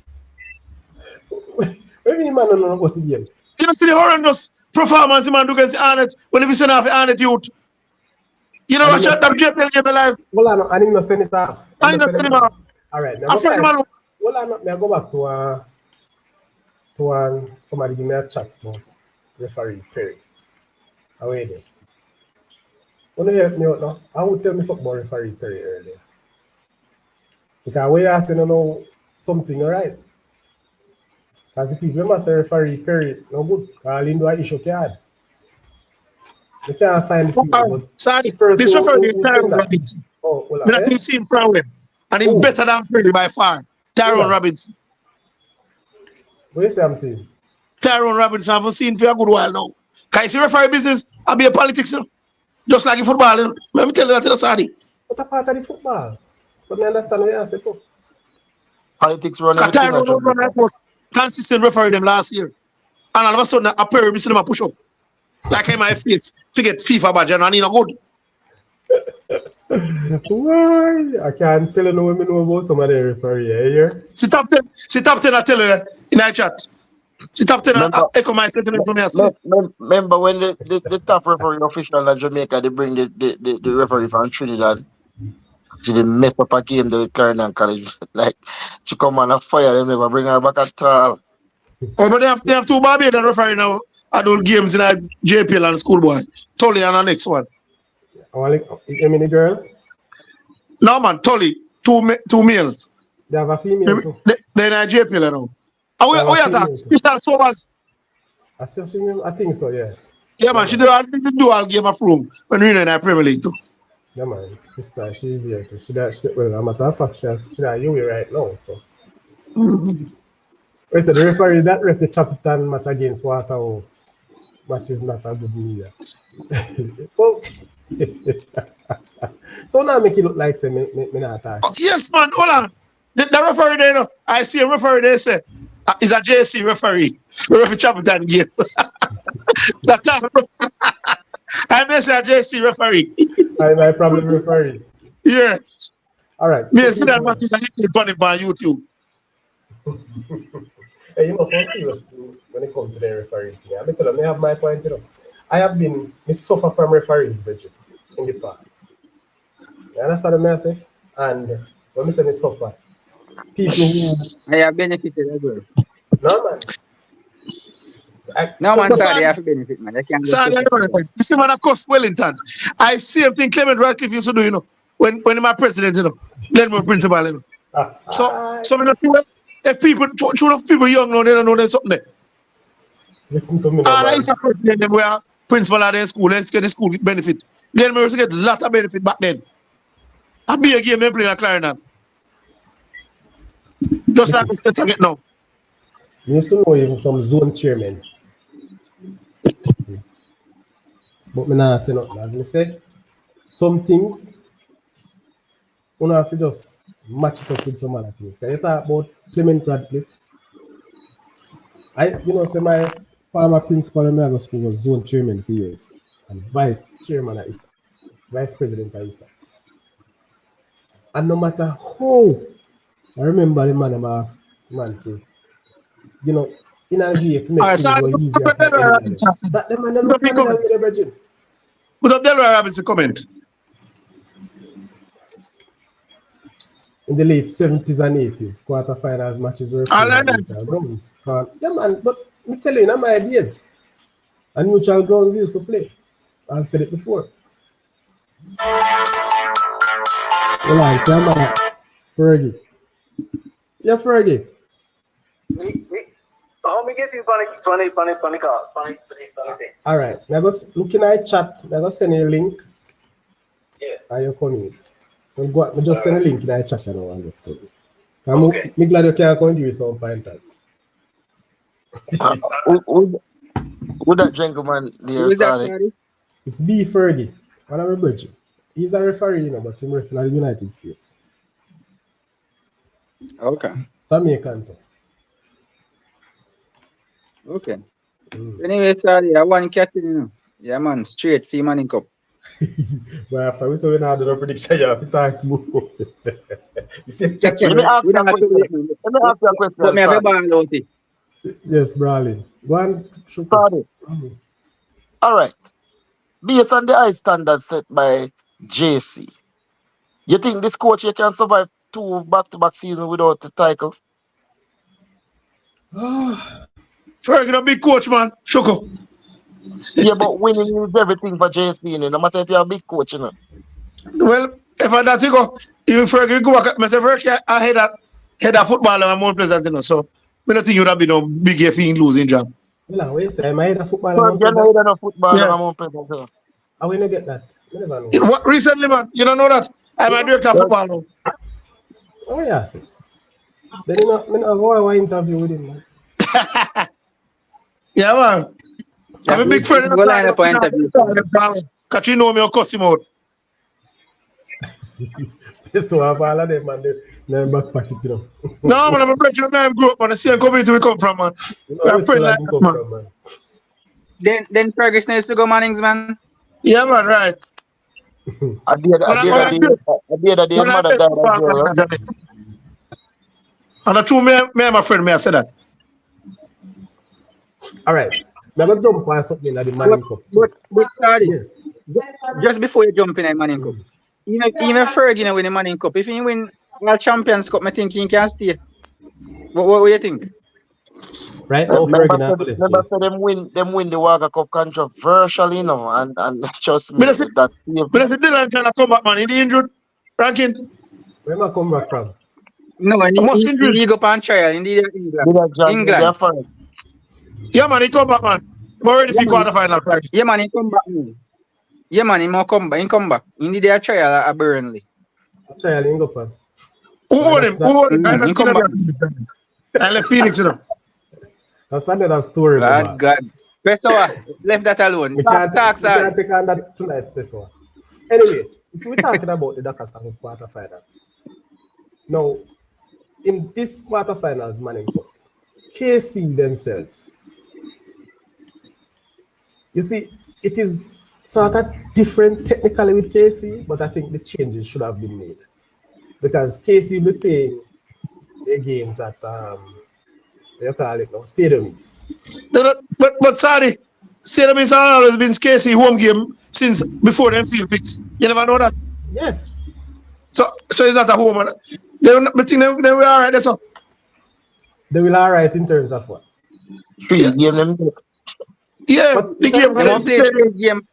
What do you mean, man, don't know about the game? You don't see the horrendous performance man do against Arnett when he send off Arnett youth. You know what shot that JPL game alive? Well, I didn't send it off. I didn't send him off. All right. I send him off. Well, I go back to somebody give me a chat about referee Perry. Away there. Want to help me out now? I would tell me something about referee Perry earlier. Because we asking to know something, all right? Because the people must say referee Perry no good. All in do a issue card. You can't find the people. But sorry, this referee is Tyrone Robinson. Oh, well, I think seen from him. And he's better than Perry by far. Tyrone Robinson. What is that to you? Tyrone Robinson, I haven't seen for a good while now. Because see referee business, I'll be a politics, you know? Just like in football, you know? Let me tell you that to the Saudi. What a part of the football? So I understand what you say too. Politics run everything. Tyrone run like most consistent referee them last year. And all of a sudden, a Perry, we see them a push up. Like in my FPS, forget FIFA badge and I need a good. Why? I can't tell you no women know about somebody referee here. See top 10, I tell you in that chat. See top 10, I echo my sentiment from here. Remember when the top referee official in Jamaica, they bring the referee from Trinidad. She didn't mess up a game with Clarendon College. Like, she come on and fire them, never bring her back at all. Oh, but they have two Barbadian referee now. Adult games in a JPL and schoolboy. Tully and the next one. You mean the girl? No, man, Tully. Two males. They have a female too. They're in a JPL now. Oh, yeah, that. Crystal Sobers. I think so, yeah. Yeah, man, she do all game of room when we're in the Premier League too. Yeah, man. Crystal, she's here too. Well, as a matter of fact, she's at UE right now, so. Listen, the referee that ref the Chapitan match against Waterhouse. Match is not a good media. So now make it look like say me not attack. Yes, man, hold on. The referee there, no, I see a referee there say, is a JC referee. Referee Chapitan game. I may say a JC referee. I probably referee. Yeah. All right. Me see that match is a little on YouTube. Hey, you know, so serious when it comes to the referee thing. I tell you, I have my point, you know. I have been suffer from referees, Bridget, in the past. You understand what I say? And when I say me suffer, people who I have benefited as well. no man. No man, So sorry, sorry. I have to benefit, man. I can't Sorry, this man of course Wellington. I see everything Clement Radcliffe used to do, you know. When my president, you know, then my principal, you know. So I don't see if people, true enough people young now, they don't know there's something there. Listen to me now, I man. used to president them where principal at their school, let's get the school benefit. Then we used to get a lot of benefit back then. I be a game they play a clarinet. Just like this get now. You used to know even some zone chairman. But me not say nothing. As I say, some things you have to just match it up with some other things. Can you talk about Clement Radcliffe? Say my former principal in my school was zone chairman for years and vice chairman at ISA, vice president at ISA. And no matter how, I remember the man asked, man, in a way, if you make things go easier for anybody. That the man look at that with the virgin. Put up Delroy Robinson comment. In the late 70s and 80s, quarterfinals matches were played at neutral grounds. Yeah, man, but me tell you, my ideas. And neutral grounds we used to play. I've said it before. Hold on, say man, Fergie. Yeah, Fergie. How me get you funny call? Funny thing. All right, now go looking at chat. Now go send you a link. Yeah. And you're coming. So go. Just send a link in the chat now and just come. Okay. I'm glad you can come with some pointers. Who that gentleman there? Sorry. It's B. Fergie. One of my bridge. He's a referee, but he's referee in the United States. Okay. Jamaican too. Okay. Anyway, sorry, I want captain, you know. Yeah, man, straight for Manning Cup. Well, after we saw we now do no prediction, you have to talk. You see, Let me ask you a question. But me have a ball out it. Yes, Brawley. Go on. Sorry. All right. Based on the high standards set by JC, you think this coach can survive 2 back-to-back seasons without the title? Fergie, a big coach, man. Shoko. Yeah, but winning is everything for JC, you know, no matter if you're a big coach, you know. Well, if I that you go, even Fergie go back, myself Fergie, I head of football and I'm more pleasant, you know. So I don't think you would have been no big if you losing job. Well, wait, say, am I head of football? Fergie no football and I'm more pleasant, you know. How will you get that? I never know. What recently, man? You don't know that? I'm a director of football now. Oh, yeah, see. Then you know, go and interview with him, man. Yeah, man. I'm a big friend. Go line up for interview. Because you know me, I'll cuss him out. So I have all of them, man. They're back pocket, you know. No, man, I'm a brother. I grew up on the same community we come from, man. You know, We're a friend like that, man. Then Ferguson used to go Mannings, man. Yeah, man, right. I did a day mother died. And the two, me and my friend, I said that. All right. Now let's jump on something at the Manning Cup. But sorry. Yes. Just before you jump in the Manning Cup. Even Fergie win the Manning Cup. If he win World Champions Cup, I think he can stay. What do you think? Right now, Remember, so them win the Wagga Cup controversially, you know, and trust me, that But if Dylan trying to come back, man, he injured. Ranking. Where am I come back from? No, he go on trial in England. Yeah, man, he come back, man. We're ready for quarterfinal practice. Yeah, man, he come back. Yeah, man, he come back. He come back. He did a trial at Burnley. Trial in Gopal. Who own him? He come back. I left Phoenix, you know. That's another story, my Lord boss. God. Pessoa, left that alone. We Talk, can't son. take on that tonight, this one. Anyway, so we're talking about the Dakar Cup quarterfinals. Now, in this quarterfinals Manning Cup, KC themselves, you see, it is sort of different technically with KC, but I think the changes should have been made. Because KC will be playing their games at, what you call it now, Stadium East. But sorry, Stadium has always been KC home game since before them field fix. You never know that. Yes. So it's not a home. But think they were all right. So They will all right in terms of what? yeah, yeah, But the game. They won't play 3 games.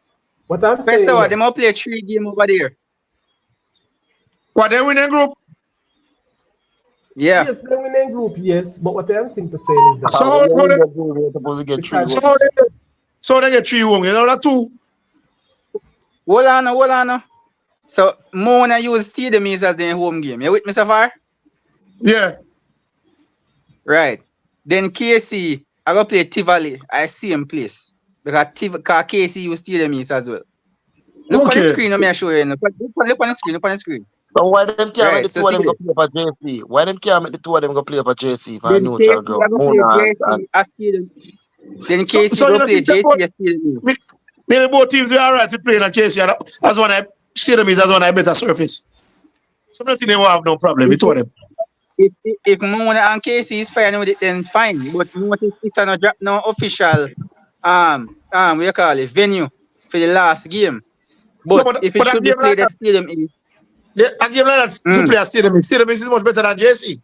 What I'm saying, Pessoa, they won't play 3 games over there. What they win in group? Yeah. yes, they win in group, yes. But what I'm simply saying is that So they get 3 home. You know that 2. Hold on. So Mona use Stadium East as their home game. You with me so far? Yeah. Right. Then KC, I go play Tivoli. I see him place. Because KC use Stadium East as well. Look on the screen, let me show you. Look on the screen. So why them can't Right, make the so two of them see go play for JC? Why them can't make the two of them go play for JC for a Then neutral KC ground? I go play JC as Stadium. Then KC So go you know, play JC as Stadium East. maybe both teams are all right to play in KC. As one I Stadium is as one I better surface. So nothing they will have no problem with two of them. If Mona and KC is fine with it, then fine. But notice it's no official what you call it, venue for the last game. But, No, if it should be played at Stadium East. A game like that to play at Stadium East. Stadium East is much better than JC.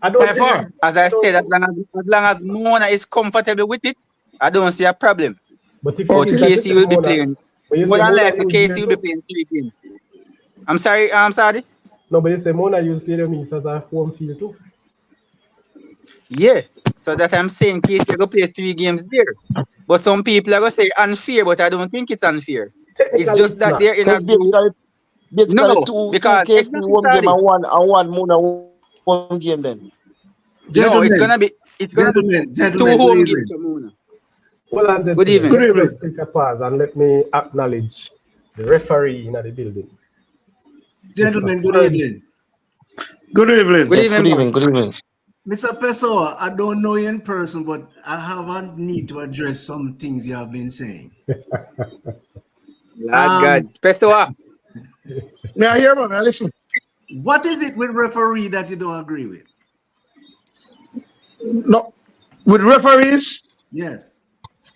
I don't By far. As I said, as long as Mona is comfortable with it, I don't see a problem. But if But it is that you KC say will be Mona- playing. but you More say than Mona likely, use KC there will be too. playing 3 games. I'm sorry. No, but you say Mona use Stadium East as a home field too. Yeah. So that I'm saying KC will play 3 games there. But some people are going to say unfair, but I don't think it's unfair. Technically, It's just that not. they're in a group. Basically No, two because KC exactly, home game sorry. and one Mona one game then. No, it's Gentlemen, gonna be 2 gentlemen, home good games evening. for Mona. Well, and Good evening. Let me just take a pause and let me acknowledge the referee in the building. Gentlemen, good Ferg. evening. Good evening. Good Yes, evening. good evening. Mr. Pessoa, I don't know you in person, but I have a need to address some things you have been saying. Lord God. Pessoa. May I hear, man? I listen. What is it with referee that you don't agree with? No. With referees, Yes.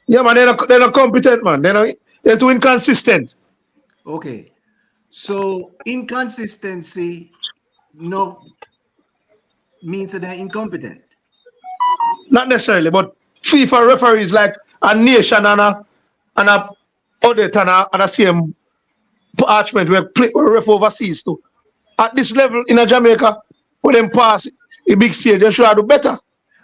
yeah, man, they're not competent, man. They're too inconsistent. Okay. So inconsistency no means that they're incompetent. Not necessarily, but FIFA referees like a nation and a audit and a same parchment where ref overseas too. At this level in a Jamaica, when them pass a big stage, they should have do better.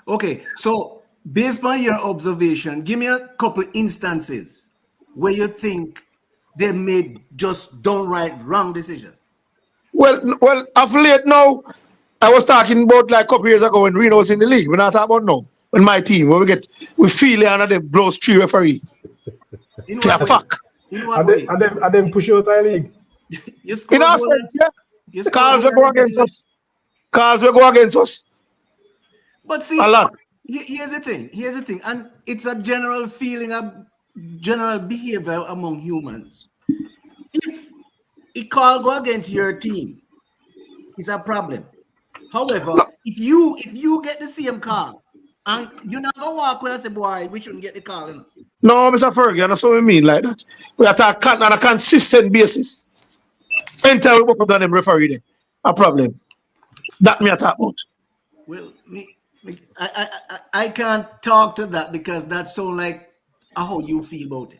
Okay, so based on your observation, give me a couple instances where you think they made just downright wrong decision. Well, of late now, I was talking about like a couple years ago when Reno was in the league. We're not talking about now. When my team, where we feel it and they blows 3 referee. In Yeah, what way? fuck. In what way? And then push you out of the league. You score In our goal sense, yeah. you score Calls goal will go and you get against it. us. Calls will go against us. But see, A lot. here's the thing, and it's a general feeling of general behavior among humans. If a call go against your team, it's a problem. However, if you get the same call and you're not gonna walk away and say, boy, we shouldn't get the call, you know? No, Mr. Fergie, that's what we mean like that. We attack on a consistent basis. Anytime we work with them referee there, a problem. That me attack about. Well, I can't talk to that because that sounds like how you feel about it.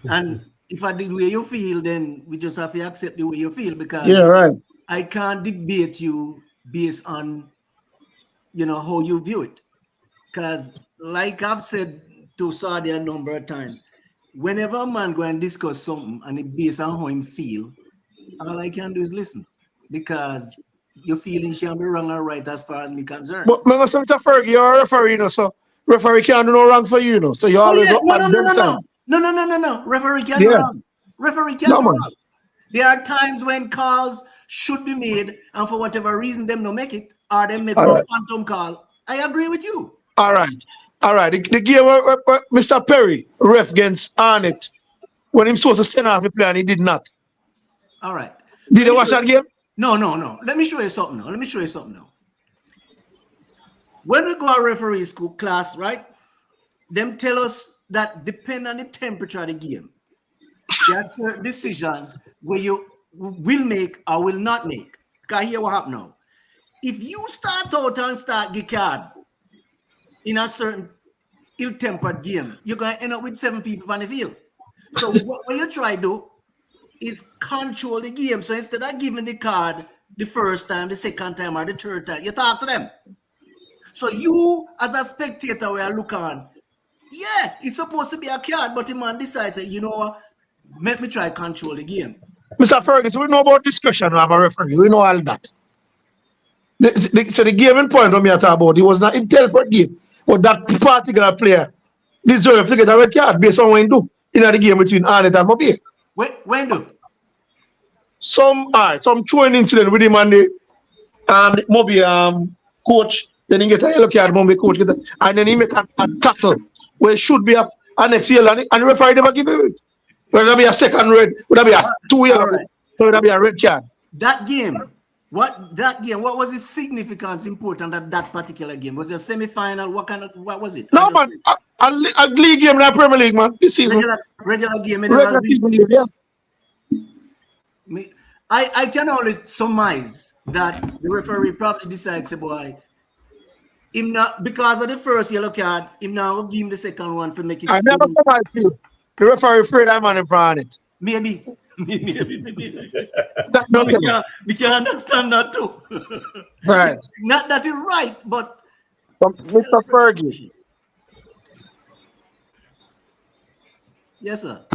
And if I did the way you feel, then we just have to accept the way you feel because Yeah, right. I can't debate you based on how you view it. Because like I've said to Saudi a number of times, whenever a man go and discuss something and it based on how him feel, all I can do is listen. Because your feeling can be wrong or right as far as me concerned. But Mr. Fergie, you're a referee, so referee can't do no wrong for you, you know. So you Oh always yeah, on them side. no. Referee can't do Yeah. wrong. Referee can't No, do man. wrong. There are times when calls should be made, and for whatever reason, them no make it, or they make All no right. phantom call. I agree with you. All right. All right. The game where Mr. Perry ref against Arnett when him supposed to send off the player and he did not. All right. Did Let you me watch show that game? No. Let me show you something now. When we go to referee school class, right? Them tell us that depend on the temperature of the game, there are certain decisions where you will make or will not make. Because here what happen now. If you start out and start get card in a certain ill-tempered game, you're going to end up with 7 people on the field. So what you try to do is control the game. So instead of giving the card the first time, the second time, or the third time, you talk to them. So you, as a spectator, will look on. Yeah, it's supposed to be a card, but the man decides, you know what, let me try control the game. Mr. Ferguson, we know about discretion of a referee. We know all that. So the game in point when we are talking about, it was not intelligent game. But that particular player deserves to get a red card based on what he do in the game between Arnett and Mobile. When do? Some throwing incident with him and the Mobile coach. Then he get a yellow card, Mobile coach get and then he make a tackle where it should be a next yellow and the referee never give him it. Would that be a second red? Would that be a 2 yellow? Right. So would that be a red card? That game, what was the significance important at that particular game? Was it a semi-final? What was it? No, man. A league game in the Premier League, man. This season. Regular game in Regular season league, yeah. I can only surmise that the referee probably decides, boy, him not because of the first yellow card, him now will give him the second one for making. I never surmise you. The referee afraid I'm on in front of it. Maybe. That no we can understand that too. Right. Not that it's right, but Mr. Fergie. yes, sir.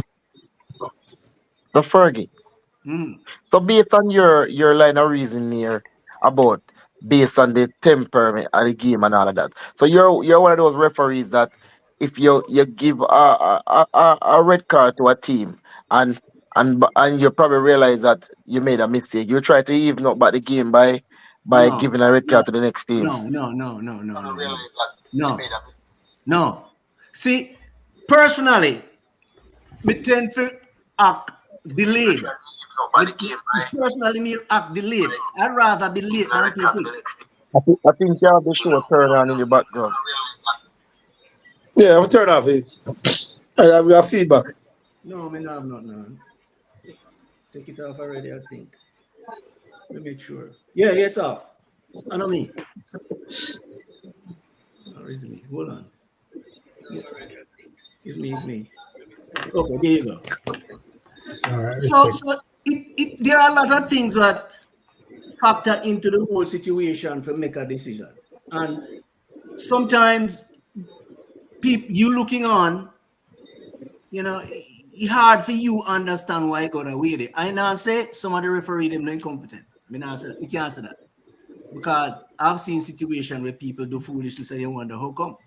The Fergie. Mm. So based on your line of reasoning here about based on the temperament of the game and all of that. So you're one of those referees that if you give a red card to a team and you probably realize that you made a mistake, you try to even up back the game by giving a red card to the next team. No. See, personally, me tend to act delayed. Personally, me act delayed. I'd rather be late than too quick. I think you have the show turn on in the background. Yeah, I'm turn off it. We have feedback. No, me no, not none. Take it off already, I think. Let me make sure. Yeah, it's off. I know me. Or is it me? Hold on. Yeah, already, I think. It's me. Okay, there you go. All right. So there are a lot of things that factor into the whole situation for make a decision. And sometimes you looking on, you know, it's hard for you understand why I got away with it. I now say some of the referee them incompetent. You can't say that. Because I've seen situations where people do foolishness and you wonder how come.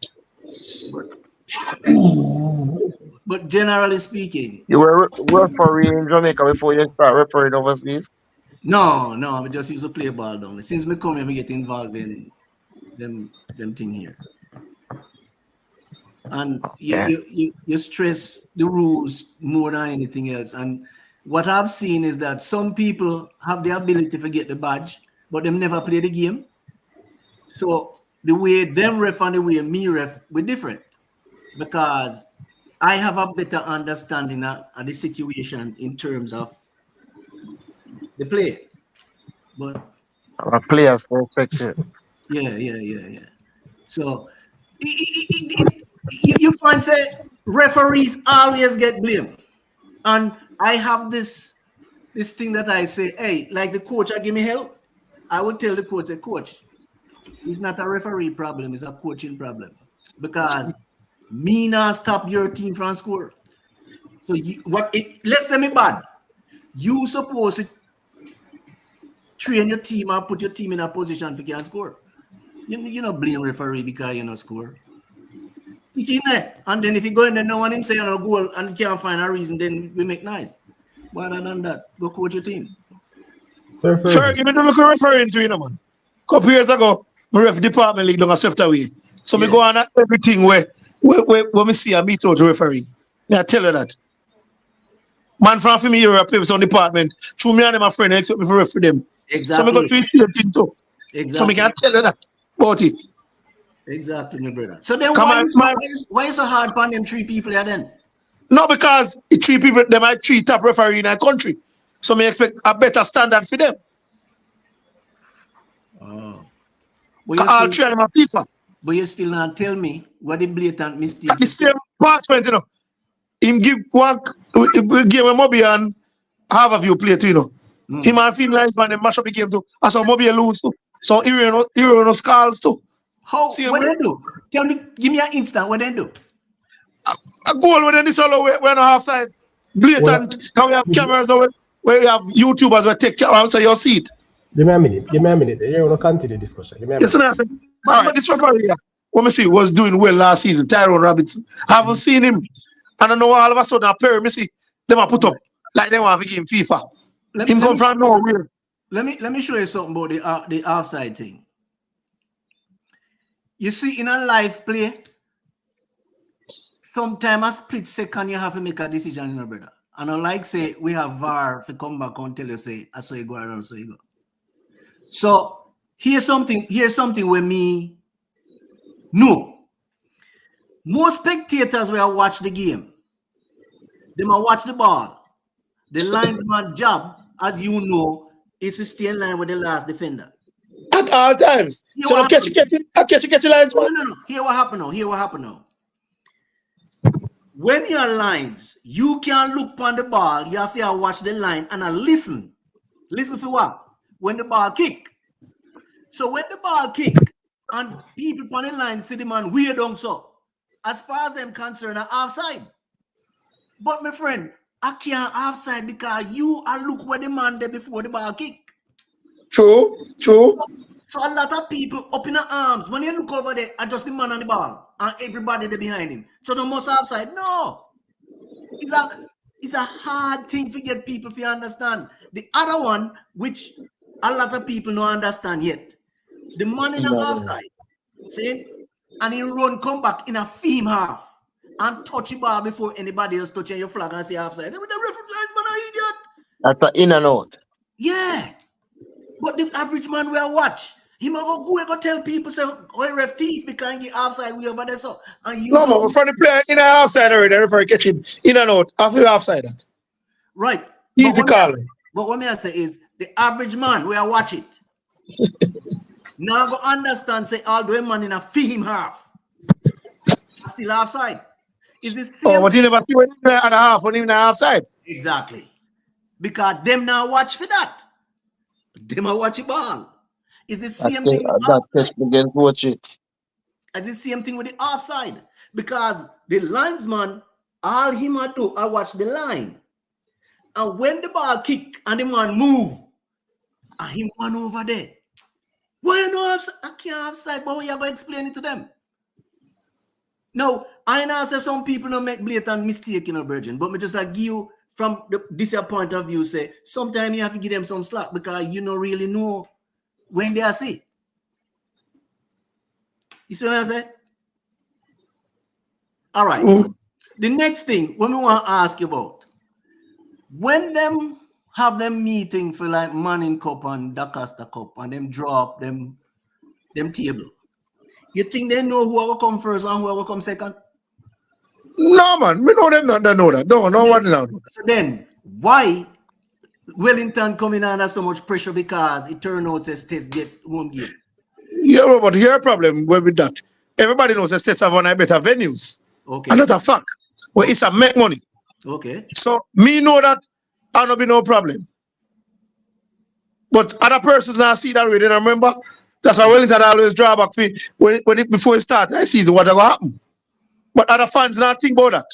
But generally speaking, You were refereeing in Jamaica before you start refereeing overseas? no, I just used to play ball down. Since me come here, me get involved in them thing here. And you stress the rules more than anything else. And what I've seen is that some people have the ability to get the badge, but them never play the game. So the way them ref and the way me ref, we're different. Because I have a better understanding of the situation in terms of the play. But Our players respect it. yeah. So you find say referees always get blamed. And I have this thing that I say, hey, like the coach, I give me help. I would tell the coach, say, coach, it's not a referee problem, it's a coaching problem. Because me not stop your team from score. So let's say me bad. You supposed to train your team or put your team in a position to can score. You know blame referee because you know score. Kick in there. And then if you go in there, no one him say a goal and can't find a reason, then we make nice. But other than that, go coach your team. Sir Sir, Fergie. you don't look referring to, you know, man. Couple years ago, my ref department league don't accept away. So me Yeah. go on at everything where me see a meet out referee. I tell you that. Man from me Europe, some department. Through me and my friend, I expect me to refer them. So me go Exactly. to the same thing too. So me Exactly. can tell you that about it. Exactly, my brother. So then Come why on, is why is so hard upon them 3 people here then? No, because it 3 people, they might 3 top referee in our country. So me expect a better standard for them. Oh. All 3 of them are FIFA. But you still not tell me what the blatant mistake The is. same parchment, you know. Him give one game a Moby and have a view play too, you know. Him and Finn Linesman, they mash up the game too. And so Moby lose too. So hero no scars too. How? See What him they do? Tell me, give me an instant. What they do? a goal within this solo we're not offside. Blatant. Now we have cameras where we have YouTubers where take care so you see it. Give me a minute. Give me a minute. You want to continue the discussion. Give me a Yes, minute. sir. All right, this referee here, what me see was doing well last season. Tyrone Robinson. Haven't seen him. And I know all of a sudden, Perry, me see them are put up like they want to game FIFA. Him come from nowhere. Let me show you something about the offside thing. You see, in a live play, sometimes a split second you have to make a decision, you know, brother. And I like say we have VAR to come back and tell you say, I saw you go around, so you go. So here's something with me. No. Most spectators will watch the game. They might watch the ball. The linesman job, as you know, is to stay in line with the last defender. At all times. So I catch the lines, man. No. Here what happened now. When you're lines, you can look on the ball, you have to watch the line and listen. Listen for what? When the ball kick. So when the ball kick and people on the line see the man weird on so, as far as them concerned, are offside. But my friend, I can't offside because you are look where the man there before the ball kick. True. So a lot of people up in the arms, when you look over there, are just the man on the ball and everybody there behind him. So the most offside. No. It's a hard thing to get people to understand. The other one, which a lot of people don't understand yet, the man in the offside, see, and he come back in a theme half and touch the ball before anybody else touching your flag and say offside. The referee man an idiot. That's an in and out. Yeah. But the average man will watch. He might go and go tell people, say, oh, ref thief because he offside we over there. So, and you No, man, for the player in the offside already, the referee catch him in and out. After offside that. right. Easy call. But what I say is the average man will watch it. Now go understand, say, although a man in a theme half, still offside. Is the same. Oh, but you never see when he's at a half, when he's in the offside. Exactly. Because them now watch for that. Them are watch the ball. It's the same thing with That offside. test against watch it. It's the same thing with the offside. Because the linesman, all he might do, I watch the line. And when the ball kick and the man move, and him run over there. Why you know I can't offside, but how you going to explain it to them? Now, I know say some people don't make blatant mistake in a virgin, but me just give you from this point of view, say sometimes you have to give them some slack because you don't really know when they are sick. You see what I say? All right. The next thing, what we want to ask you about, when them have them meeting for like Manning Cup and Dacosta Cup and them draw up them table, you think they know who will come first and who will come second? No, man, we know them not know that. No one know. So then, why Wellington coming under so much pressure because it turned out the States get home game? Yeah, but here problem with that. Everybody knows the States have one better venues. Okay. And that's a fact. Well, it's a make money. Okay. So me know that I don't be no problem. But other persons now see that already. And remember, that's why Wellington always draw back before it starts. I see what will happen. But other fans not think about that.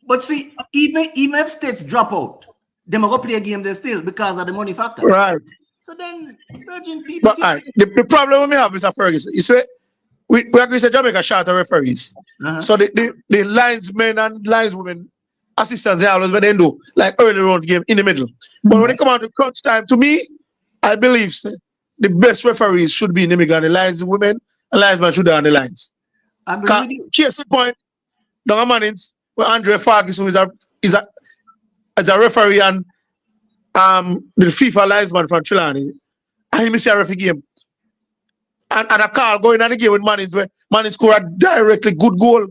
But see, even if States drop out, they might go play a game there still because of the money factor. Right. So then, Virgin people. But the problem we have, Mr. Ferguson, you see, we agree that Jamaica short of referees. Uh-huh. So the linesmen and lineswomen assistants, they always when they do, like early round game in the middle. But when it come out to crunch time, to me, I believe the best referees should be in the middle, and the lineswomen and linesmen should be on the lines. I agree with you. Case in point, down Mannings, where Andre Ferguson is a referee and the FIFA linesman from Trelawney, and he missed a referee game. And a call going on the game with Mannings where Mannings scored a directly good goal.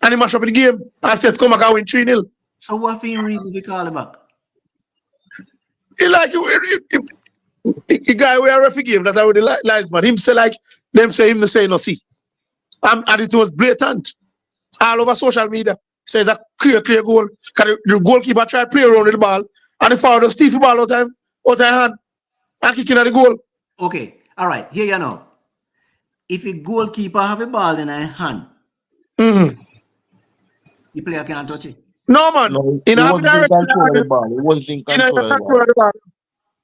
And he mashed up the game. And said, come back and win 3-0. So what for reason they call it back? He like the guy where a referee game that I would the linesman. Him say like them say him to say no see. And it was blatant. All over social media. Says a clear goal. Because the goalkeeper tried to play around with the ball. And the forward was stiff the ball out of hand. And kicking at the goal. Okay. All right. Here you know. If a goalkeeper have a ball in a hand, the player can't touch it. No, man. No, In he a wasn't in direction. control of the ball. He wasn't in control of the ball.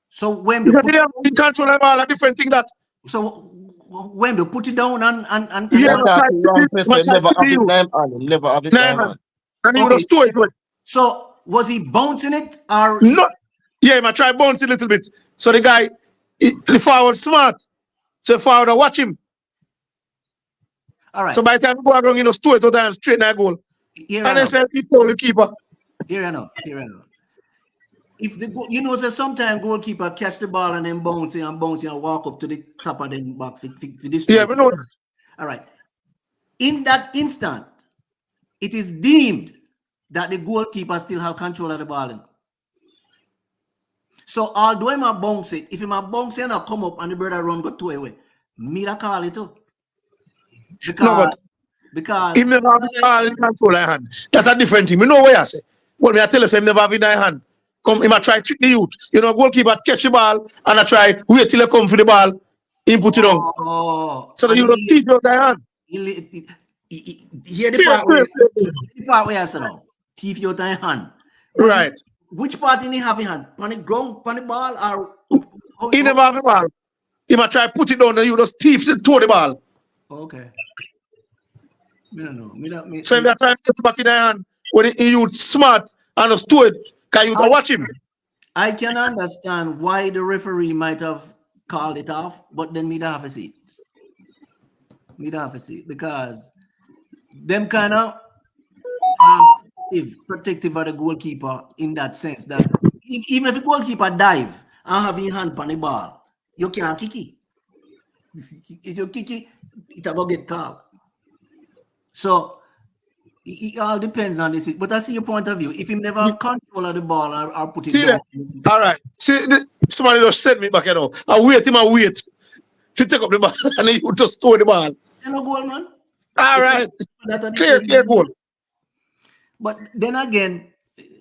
So when Because they have in control of the ball, a different thing that. so when they put it down and Yeah, That's how the wrong person never have his time on. Never have his time on. and he would have stole it. so was he bouncing it or No. Yeah, he might try bounce a little bit. So the guy, the forward smart. So the forward watch him. all right? So by the time he go around, stole it out and straight in that goal. Here And I they know. say he told the keeper. Here I know. If the sometimes goalkeeper catch the ball and then bouncing and walk up to the top of the box for this. Yeah, we know that. All right. In that instant, it is deemed that the goalkeeper still have control of the ball. So although him a bounce it, if him a bounce it and I come up and the brother run go two away, me that call it too. Because Him never have the ball in control of hand. That's a different thing. We know what I say. Well, me I tell you, him never have it in hand. Come, him a try trick the youth. Goalkeeper catch the ball and I try wait till he come for the ball. He put it on. So that you don't teach your guy hand. Hear the part where I said now. Teeth your hand. Right. Which part in he have in hand? On the ground, on the ball, or He never have the ball. He might try put it down and you just thief to the ball. Okay. Me don't know. So if that time to put it back in the hand, when you smart and just do it, can you watch him? I can understand why the referee might have called it off, but then me don't have to see it. Because them kind of protective of the goalkeeper in that sense that even if the goalkeeper dive and have your hand on the ball, you can't kick it. If you kick it, it will get called. So it all depends on this. But I see your point of view. If him never have control of the ball or put it down. All right. See, somebody just send me back, I wait to take up the ball and then you just throw the ball. No goal, man. All right. Clear goal. But then again,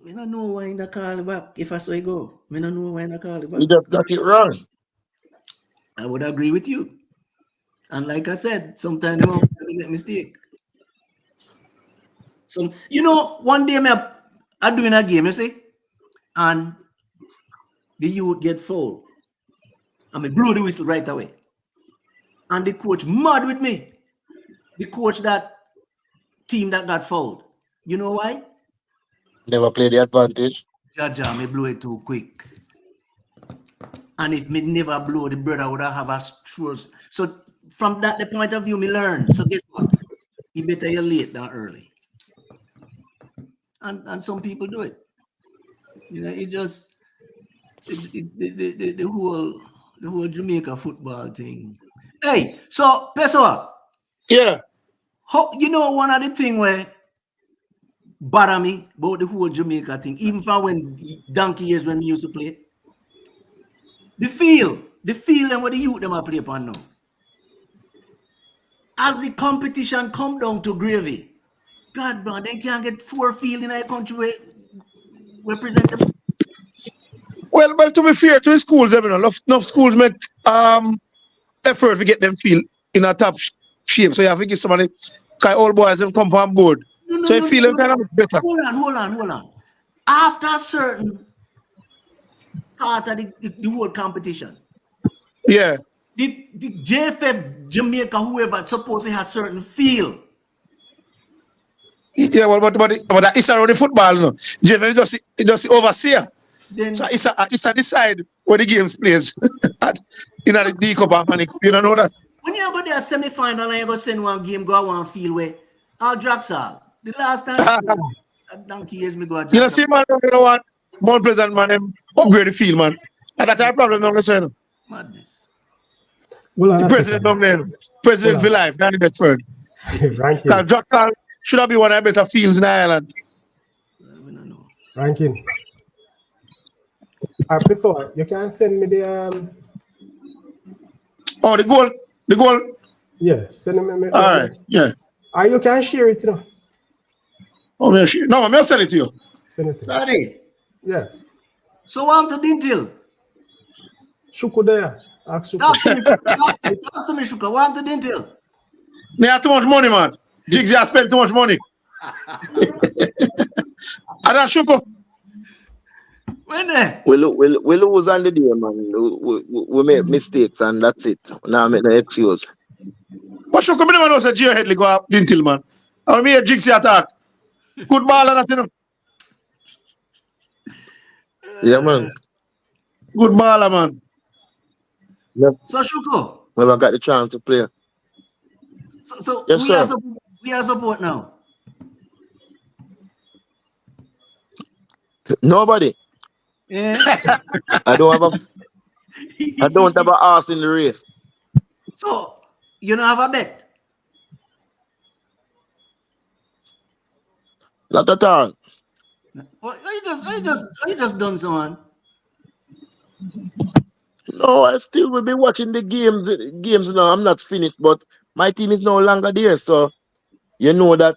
we don't know why in the call back. If I saw it go, we don't know why in the call back. You just got it wrong. I would agree with you. And like I said, sometimes they make mistake. So one day I'm doing a game, you see, and the youth get fouled. I blew the whistle right away. And the coach mad with me. The coach that team that got fouled. You know why? Never play the advantage. Jaja, me blew it too quick. And if me never blow, the brother would have a sure. So from that the point of view, me learn. So guess what? You better you late than early. And some people do it. It just the whole Jamaica football thing. Hey, so Pessoa. Yeah. One of the thing where bother me about the whole Jamaica thing, even from when donkey years when we used to play. The field and what the youth them are play upon now. As the competition come down to gravy, God man, they can't get 4 field in a country where represent them. Well, to be fair to the schools, enough schools make effort to get them field in a top shape. So you have to give somebody, because all boys them come on board. So you feel them kind of much better. Hold on. After a certain part of the whole competition, yeah, the JFF, Jamaica, whoever, supposed to have certain feel. Yeah, well, but it's around the football, no. JFF just overseer. Then So it's a decide where the games plays. In the D Cup and Money Cup. You don't know that? when you go there semi-final and you go send one game, go one field where all Draxal. The last time donkey years me go You know, see, man, you know what? Mount Pleasant, man, them upgrade the field, man. And that's a problem, I'm saying. Madness. Well, The president down there, president for life, Danny Bedford. Ranking. Jackson should have been one of the better fields in the island. Ranking. All right, so you can send me the Oh, the goal. Yeah, send me. All right, yeah. Or you can share it, you know. Oh, man, no, I'm send it to you. Send it to Sorry. me. Yeah. So what to detail? Shuku there. Ask Shuku. Talk to me, Shuka. What to detail? They have too much money, man. Jigs just spent too much money. And that's Shuko. When there? We lose on the day, man. We make mistakes and that's it. Now make no excuse. But Shuko, me never know say Gio Headley go up Dintil, man. I mean, Jigsy attack. Good ball and that, you know. Yeah, man. Good baller, man. Yep. So Shuko. Well, I got the chance to play. So Yes, we are support now. Nobody. Yeah. I don't have a ass in the race. So you don't have a bet. Not at all. Well, you just done someone. No, I still will be watching the games now. I'm not finished, but my team is no longer there. So you know that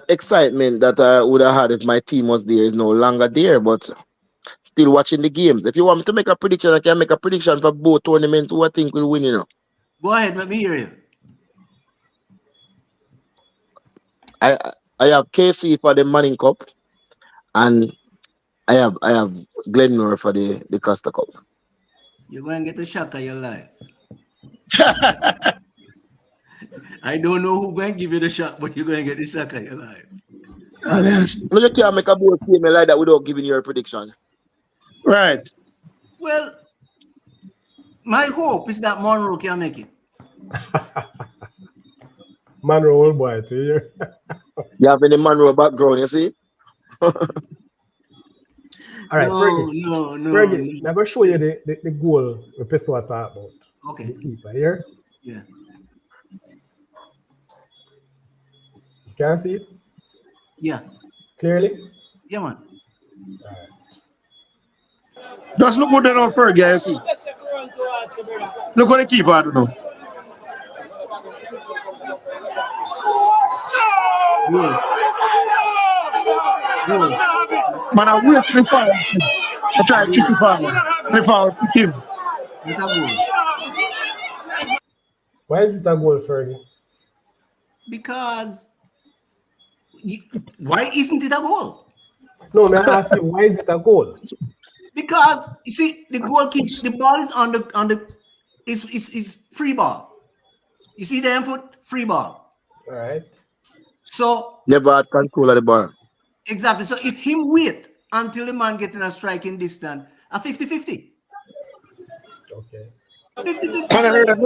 excitement that I would have had if my team was there is no longer there. But still watching the games. If you want me to make a prediction, I can make a prediction for both tournaments. Who I think will win, you know. Go ahead, let me hear you. I have KC for the Manning Cup, and I have Glenmore for the Costa Cup. You're going to get the shock of your life. I don't know who's going to give you the shock, but you're going to get the shock of your life. No, you can't make a bold statement like that without giving your prediction. Right. Well, my hope is that Monroe can make it. Monroe, old boy, to hear. You have any Monroe background, you see? All right, no. Fergie, I'm going to show you the goal the person talk about. Okay. The keeper here. Yeah. You can see it? Yeah. Clearly? Yeah, man. All right. Just look good enough for a guy, you see. Look what the keeper, I don't know. Man, I wait for the foul. I try to trick the foul. The foul, trick him. It's a goal. Why is it a goal, Fergie? Because why isn't it a goal? No, may I ask you, why is it a goal? Because you see, the ball is on the it's free ball. You see the foot free ball. All right. So Never had control of the ball. exactly. So if him wait until the man getting a striking distance, a 50-50. Okay. 50-50. And I heard that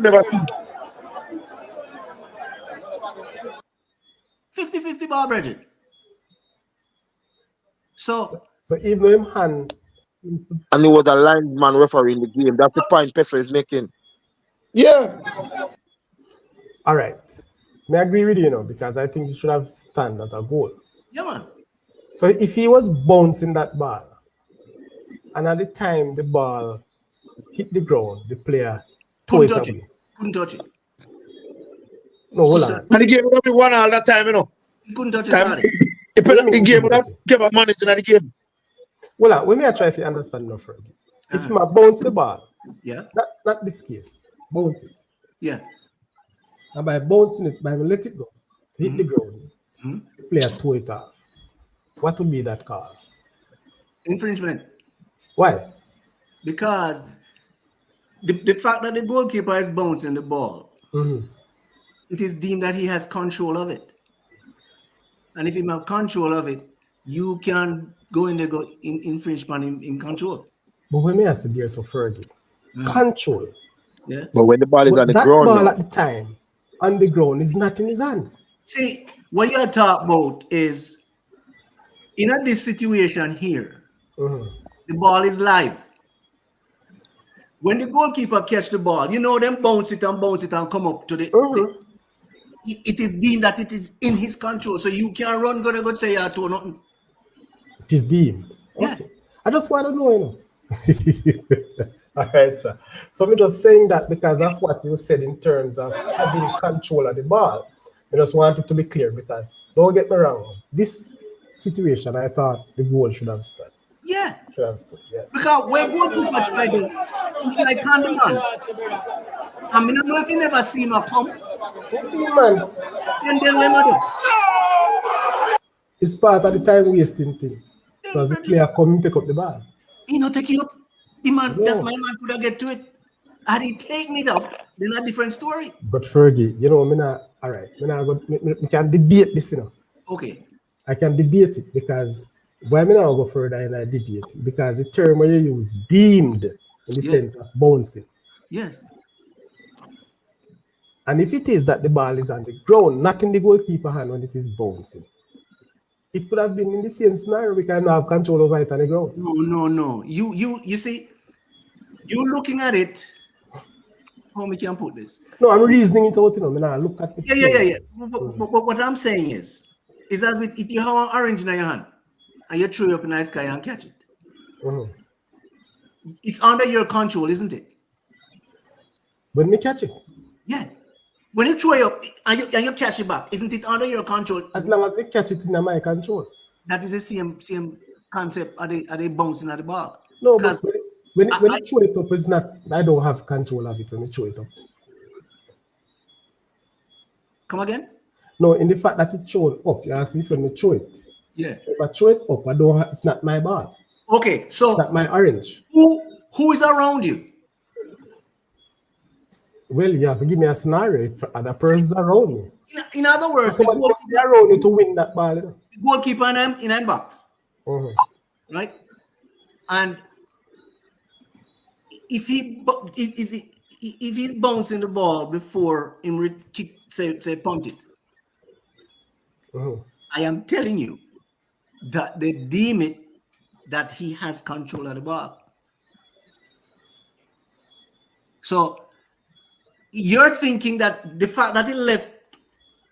never seen. 50-50 ball, Bridget. So even though him hand seems to... And he was a lineman referee in the game. That's the point Pesser is making. Yeah. All right. May I agree with you, because I think it should have stand as a goal. yeah, man. So if he was bouncing that ball, and at the time the ball hit the ground, the player threw it away. Couldn't touch it. No, hold on. And the game would have been won all that time, you know. He couldn't touch it. Sorry. The game would have given money in the game. Well, we may try if you understand no further. If you bounce the ball, Yeah. not this case, bounce it. Yeah. And by bouncing it, by let it go, hit the ground, the player throw it off. What would be that call? Infringement. Why? because the fact that the goalkeeper is bouncing the ball, it is deemed that he has control of it. And if he have control of it, you can go in there, go infringe upon him in control. But when me ask the so Fergie, control. Yeah. But when the ball is But on the that ground ball now, at the time on the ground is not in his hand. See, what you're talking about is in this situation here, the ball is live. When the goalkeeper catch the ball, you know them bounce it and come up to the it is deemed that it is in his control. So you can't run go say to nothing. It is deemed. Yeah. Okay. I just want to know, you know. All right, sir. So I'm just saying that because of what you said in terms of having control of the ball. I just want it to be clear because don't get me wrong. This situation, I thought the goal should have stood. Yeah. Should have stood. Yeah. Because when goalkeeper try to, it's like Candyman. I mean, I don't know if you never see him come. You see, man. And then when I do. It's part of the time wasting thing. So as the player come and pick up the ball. He not take it up. The man, No. that's my man could have get to it. Had he taken it up, then a different story. But Fergie, you know, all right, I can debate this, you know. Okay. I can debate it because why me now go further and I debate it? Because the term where you use deemed in the sense of bouncing. Yes. And if it is that the ball is on the ground, not in the goalkeeper hand when it is bouncing, it could have been in the same scenario. We can have control over it on the ground. No. You see, you're looking at it. How we can put this? No, I'm reasoning it out, you know. I look at it. Yeah. But what I'm saying is as if you have an orange in your hand and you throw it up in the sky and catch it. It's under your control, isn't it? When we catch it. Yeah. When you throw it up and you catch it back, isn't it under your control? As long as we catch it in my control. That is the same concept. Are they bouncing at the ball? No, but when you throw it up, it's not. I don't have control of it when you throw it up. Come again? No, in the fact that it's thrown up, you ask if when you throw it. Yeah. So if I throw it up, it's not my ball. Okay, so it's not my orange. Who is around you? Well, you have to give me a scenario if other persons around me. In other words, somebody must be around you to win that ball. You know? The goalkeeper in a box, right? And if he's bouncing the ball before him kick, say punt it, I am telling you that they deem it that he has control of the ball. So you're thinking that the fact that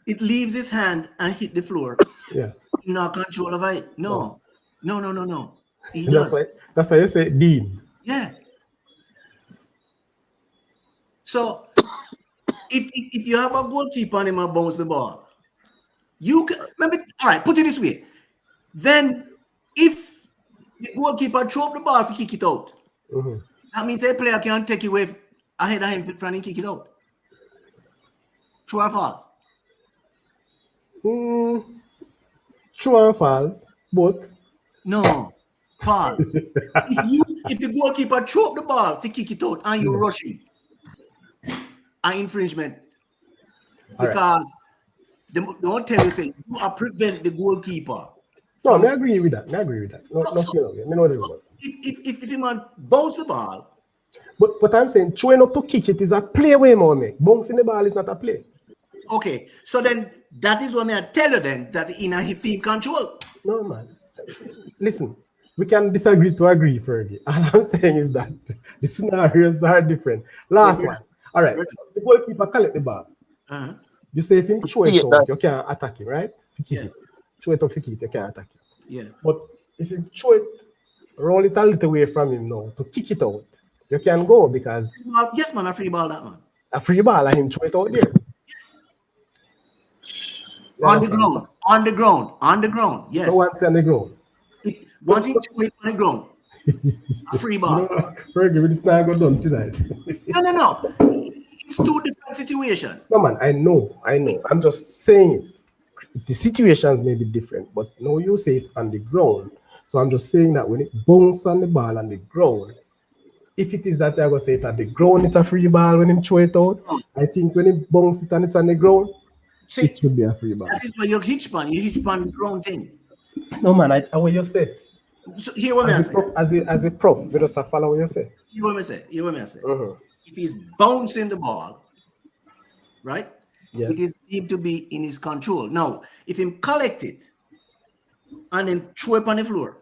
it leaves his hand and hit the floor. Yeah. Not control of it. No. That's why you say deemed. Yeah. So if you have a goalkeeper and him bounce the ball, you can maybe all right, put it this way. Then if the goalkeeper throw up the ball to kick it out, that means a player can take it away ahead of him and kick it out. True or false? True or false, both. No, false. if the goalkeeper throw up the ball to kick it out and you're rushing, an infringement. Because they don't tell you, say you are prevent the goalkeeper. No, I agree with that. If you man bounce the ball. But I'm saying throwing up to kick it is a play way more, mate. Bouncing the ball is not a play. Okay, so then that is what I tell you then, that in a field control. No, man. Listen, we can disagree to agree, Fergie. All I'm saying is that the scenarios are different. Last one. All right. So the goalkeeper collect the ball. You say if him throw it out, you can't attack him, right? Throw it up, kick it, you can't attack him. Yeah. But if you throw it, roll it a little away from him now to kick it out, you can go because yes, man, a free ball that one. A free ball and him throw it out there. On the ground, yes. So what's on the ground? Once he throw it on the ground, a free ball. No, Fergie, it's not going done tonight. No. It's two different situations. No, man, I know. I'm just saying it. The situations may be different, but no, you say it's on the ground. So I'm just saying that when it bounces on the ball on the ground, if it is that I go say it at the ground, it's a free ball when him throw it out. I think when he bounce it and it's on the ground, See, it should be a free ball. that is where you hitch pan the ground thing. No man, I what you say. So hear what I say. As a prof, we just follow what you say. Hear what I say. Mm-hmm. If he's bouncing the ball, right? Yes. It is deemed to be in his control. Now, if him collect it and then throw it on the floor,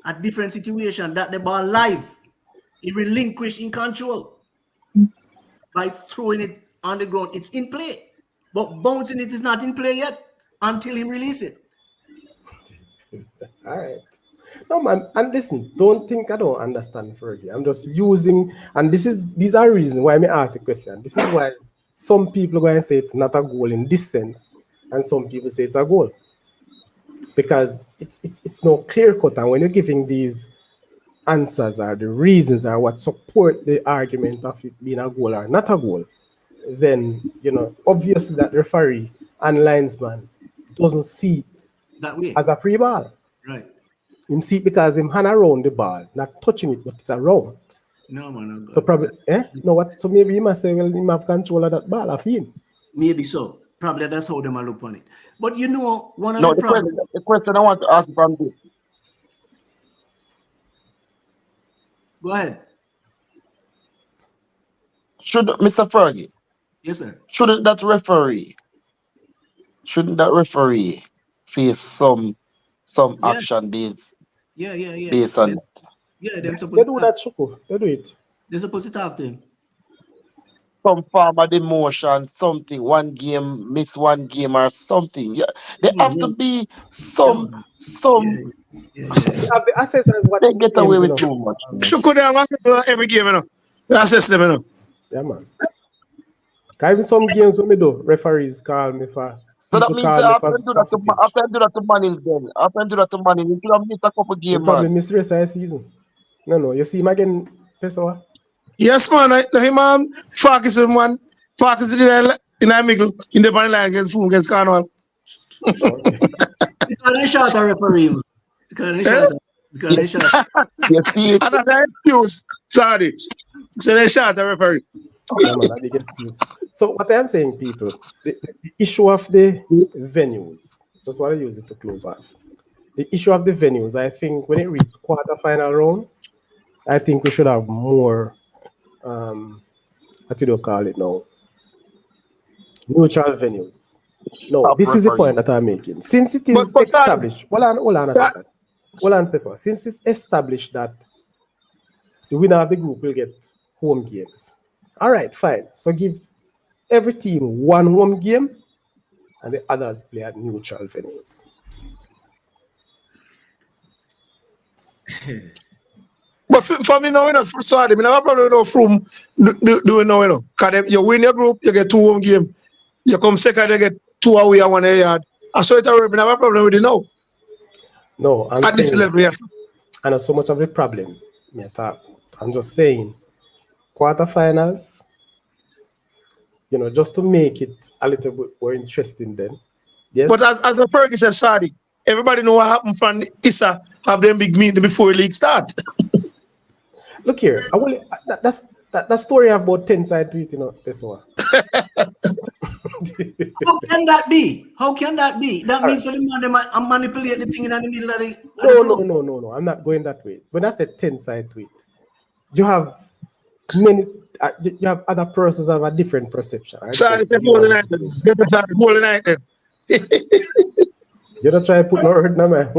a different situation that the ball live, he relinquish in control by throwing it on the ground. It's in play, but bouncing it is not in play yet until he release it. All right. No man, and listen, don't think I don't understand Fergie. I'm just using, and these are reasons why I ask the question. This is why some people are going to say it's not a goal in this sense, and some people say it's a goal. Because it's no clear cut, and when you're giving these answers or the reasons or what support the argument of it being a goal or not a goal, then obviously that referee and linesman doesn't see it that way as a free ball. Right. Him see it because him hand around the ball, not touching it, but it's around. No man. So probably, no what? So maybe he must say, well, he have control of that ball of him. Maybe so. Probably that's how them look on it. But one of No, the problems. the question I want to ask from this. Go ahead. Should Mr. Fergie? Yes, sir. Shouldn't that referee face some action based based on it? Yeah, They do that, Choco. They do it. They're supposed to talk to him. Some form of demotion, something, one game, miss one game or something. Yeah, there have to be some. The assessors what They get away with too much. Should have assessed every game, They assess them, Yeah, man. Even some games when me do, referees call me for. So that means after I do that to Mannings then. After I do that to Mannings, you could have missed a couple games, man. Probably miss rest of the season. No. You see him again, Pessoa? Yes, man. Him Farkas in the middle in the final line against Carnival. Because they shot a referee. Because they shot. You see it? And that's an excuse. Sorry. So they shot a referee. Yeah, man, big excuse. So what I'm saying, people, the issue of the venues, just want to use it to close off. The issue of the venues, I think when it reaches quarterfinal round, I think we should have more, what do you call it now? Neutral venues. No, this is the point that I'm making. Since it is established, hold on a second. Hold on, Pessoa. Since it's established that the winner of the group will get home games. All right, fine. So give every team one home game and the others play at neutral venues. But for me now, sorry, I have a problem from doing now, because you win your group, you get 2 home games. You come second, you get 2 away and 1 yard. I saw it already, I have a problem with it now. No, I'm at saying, this level, yes. I know so much of the problem. I'm just saying, quarterfinals, just to make it a little bit more interesting then. Yes. But as the Fergie said, sorry, everybody know what happened from Issa have them big meeting before the league start. Look here, that story about 10-side tweet, Pessoa. How can that be? That means they manipulate the thing in the middle of the No. I'm not going that way. When I said 10-side tweet, you have many. You have other persons have a different perception. Right? Sorry, whole night then. You don't try to put no hurt in my mouth.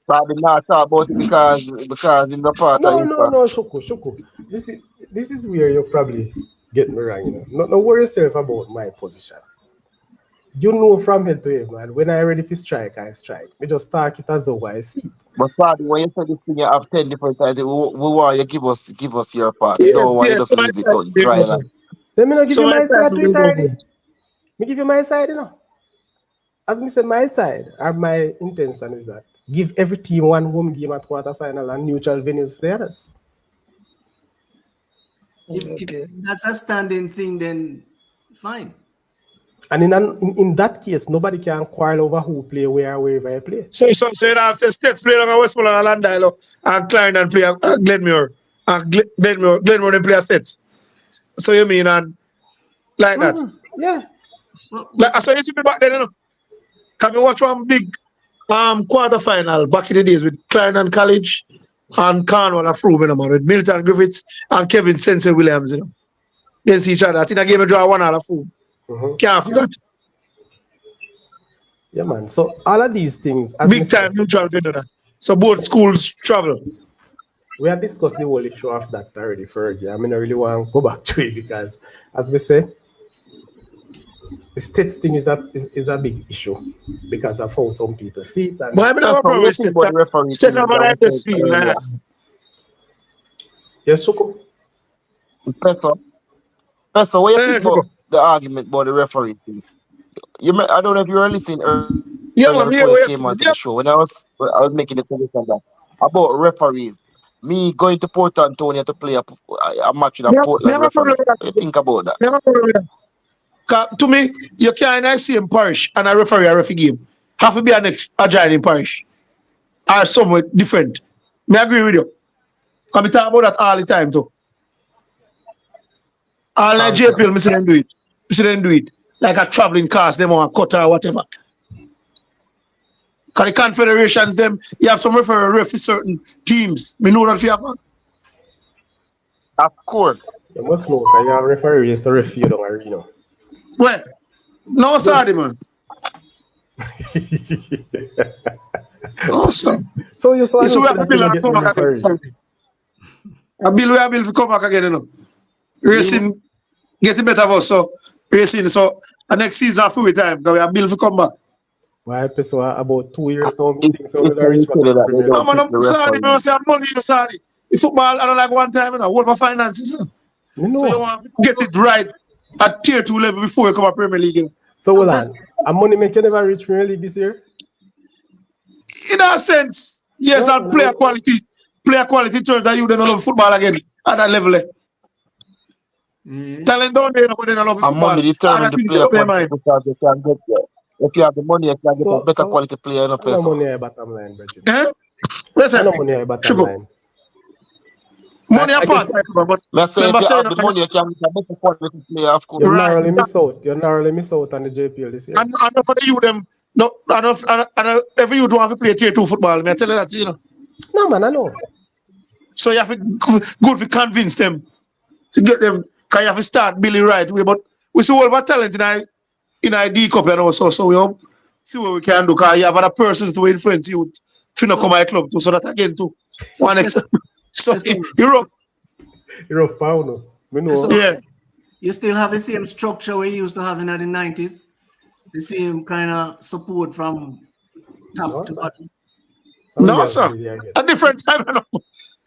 Probably not talk about it because in the part No, Shuku. This is where you probably get me wrong, No worry yourself about my position. You know from head to head, man. When I'm ready to strike, I strike. We just talk it as though I see it. But Paddy, when you say this thing, you have 10 different sides. We want you give us your part. You don't want you just leave it on dry line. Let me not give you my side to it already. Me give you my side, As me said, my side, or my intention is that give every team one home game at quarterfinal and neutral venues for the others. If that's a standing thing, then fine. And in that case, nobody can quarrel over who play where, wherever I play. So some say that say States play on Westmoreland and Landale and Clarendon play at Glenmore. And Glenmore they play at States. So you mean and like that? Yeah. Like so you see me back then, you know. Can we watch one big quarterfinal back in the days with Clarendon College and Cornwall and Froome, you know, man, with Milton Griffiths and Kevin Sensei Williams, you know. Against each other. I think I gave a draw 1-1 Froome. Can't forget. Yeah, man. So all of these things, as big time neutral, you know that. So both schools travel. We have discussed the whole issue of that already, Fergie. I mean, I really want to go back to it because, as we say, the states thing is a big issue because of how some people see it. And but I mean, I probably state over like this feel. Yes, Suko. Professor, what you think about the argument about the referee thing? I don't know if you were listening earlier before you came onto the show when I was making the suggestion that about referees. Me going to Port Antonio to play a match with a Portland referee. What do you think about that? To me, you can't see in parish and a referee game. Have to be an agile in parish. Or somewhere different. Me agree with you. Because we talk about that all the time too. All like JPL, me see them do it. Me see them do it. Like a traveling cast, them on a cutter or whatever. Because the confederations, them, you have some referee for certain teams. Me know that for you. Of course. You must know, because you have referees to ref you down arena. Well, no, sorry, man. Awesome. So you saw we have a bill to come back again. A bill to come back again, you know. Racing getting better for us, so racing. So the next season for we time, because we have a bill to come back. Why so about 2 years now, me think so we'll reach back to the Premier League. No, man, I'm sorry, man. I say money, sorry. The football, I don't like one time, you know, world for finances, you know. So you want to get it right at tier 2 level before you come to Premier League. You know? So hold on, and money make you never reach Premier League this year? In a sense, yes, and player quality turns that you don't love football again at that level. Talent down there, but they don't love football. And money determines the player quality because they can get there. If you have the money, you can get a better quality player. No money at bottom line, Bridget. Listen, no money at bottom line. Money apart, but let's say if you have the money, you can get a better quality player, of course. You narrowly miss out. You narrowly miss out on the JPL this year. And for the youth, them, no, and every youth don't have to play tier 2 football. May I tell you that, you know? No, man, I know. So you have to go to convince them to get them, because you have to start building right way. But we see all of our talent in our D Cup and also, so we hope see what we can do, because you have other persons to influence you to not come my club too, so that again too. One example. So Europe found no. So, yeah. You still have the same structure we used to have in the 90s? The same kind of support from top to bottom? No, sir. A different time.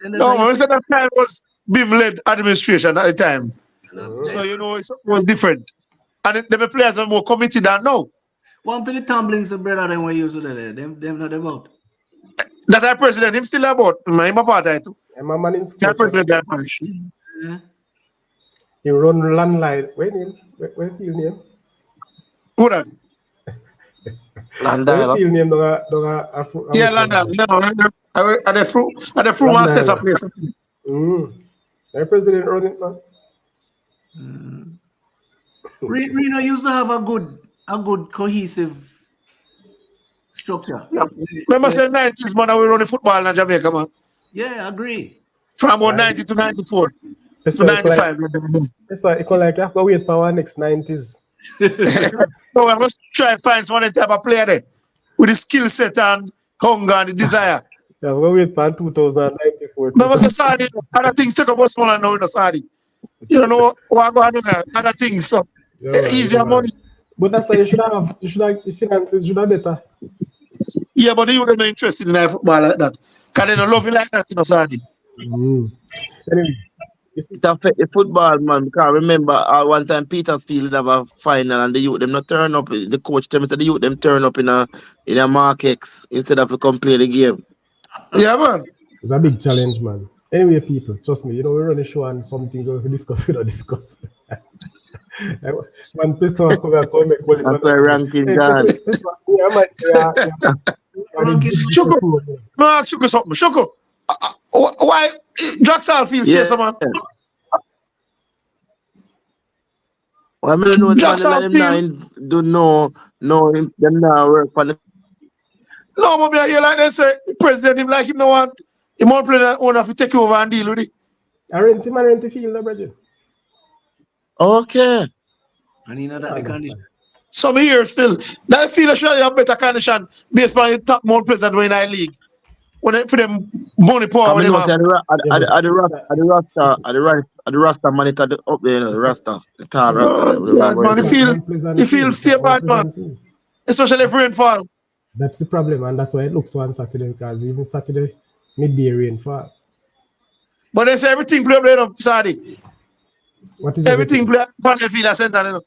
No, I said that time was BIM-led administration at the time. So, you know, it was different. And the players are more committed than now. One to the tumblings, the brother, them we used to do. Them not about. That our president, him still about. I'm a part of it too. I'm a man in school. President, he run landline. Where feel name? Who that? Landline. Where feel name? Yeah, Landline. At the fruit masters of place. The president run it, man. Reno used to have a good cohesive structure. Remember saying 90s, man, we run the football in Jamaica, man. Yeah, I agree. From about 90 to 94 to 95. It's like you have to wait for our next 90s. So I must try and find some type of player there with the skill set and hunger and the desire. Yeah, we'll wait for 2094. Remember, Sadi, other things take up us more now in the Sadi. You don't know what going on there, other things. So easier money. But that's why you should have finances should have better. Yeah, but you wouldn't be interested in football like that. Because they don't love you like that in the Sadi. Anyway, it affect the football, man. Because remember, one time Petersfield have a final and the youth them not turn up. The coach them said the youth them turn up in a market instead of come play the game. Yeah, man. It's a big challenge, man. Anyway, people, trust me, you know, we run a show and some things we discuss, we don't discuss. One person come and come make goal in That's why ranking Hey, God. yeah, man, yeah. Ranking. Shoko, no, ask Shoko something. Shoko, why Jackson feels Yeah. stay, man? Well, I don't know the man Jackson let him feel. do no him them now work for the No, but I hear like they say, president him like him no want. He want play that owner to take over and deal with it. I rent the field, Bridget. okay. And you know that the condition. So me here still. That feel should have better condition based on the top more president in the league. When they, for them money power I when mean, them no, say have. the Rasta monitor up there, the Rasta, the tall Rasta there. God, man, he feel stay bad, man. Especially if rainfall. That's the problem, and that's why it looks so on Saturday, because even Saturday, midday rainfall. But they say everything play up there, Sadi. What is everything play on the field center, you know.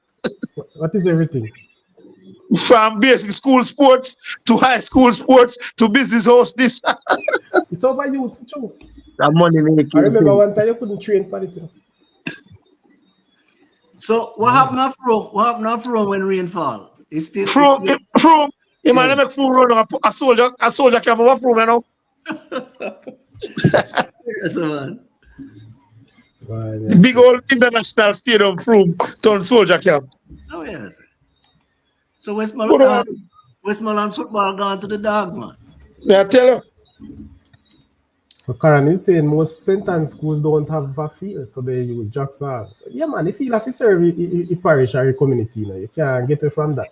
What is everything? From basic school sports to high school sports to business host this. It's overused, true. That money making. I remember one time you couldn't train for it. So what happened after Rome? What happened after Rome when rainfall? It's still from you might make full run a soldier came over from, you know. Yes, man. Big old international stadium from turn soldier camp. Oh yes. So Westmoreland football gone to the dogs, man. Yeah, tell you. So Karen is saying most sentence schools don't have a field, so they use Jackson. So yeah, man, if you have to serve a parish or a community, you can't get it from that.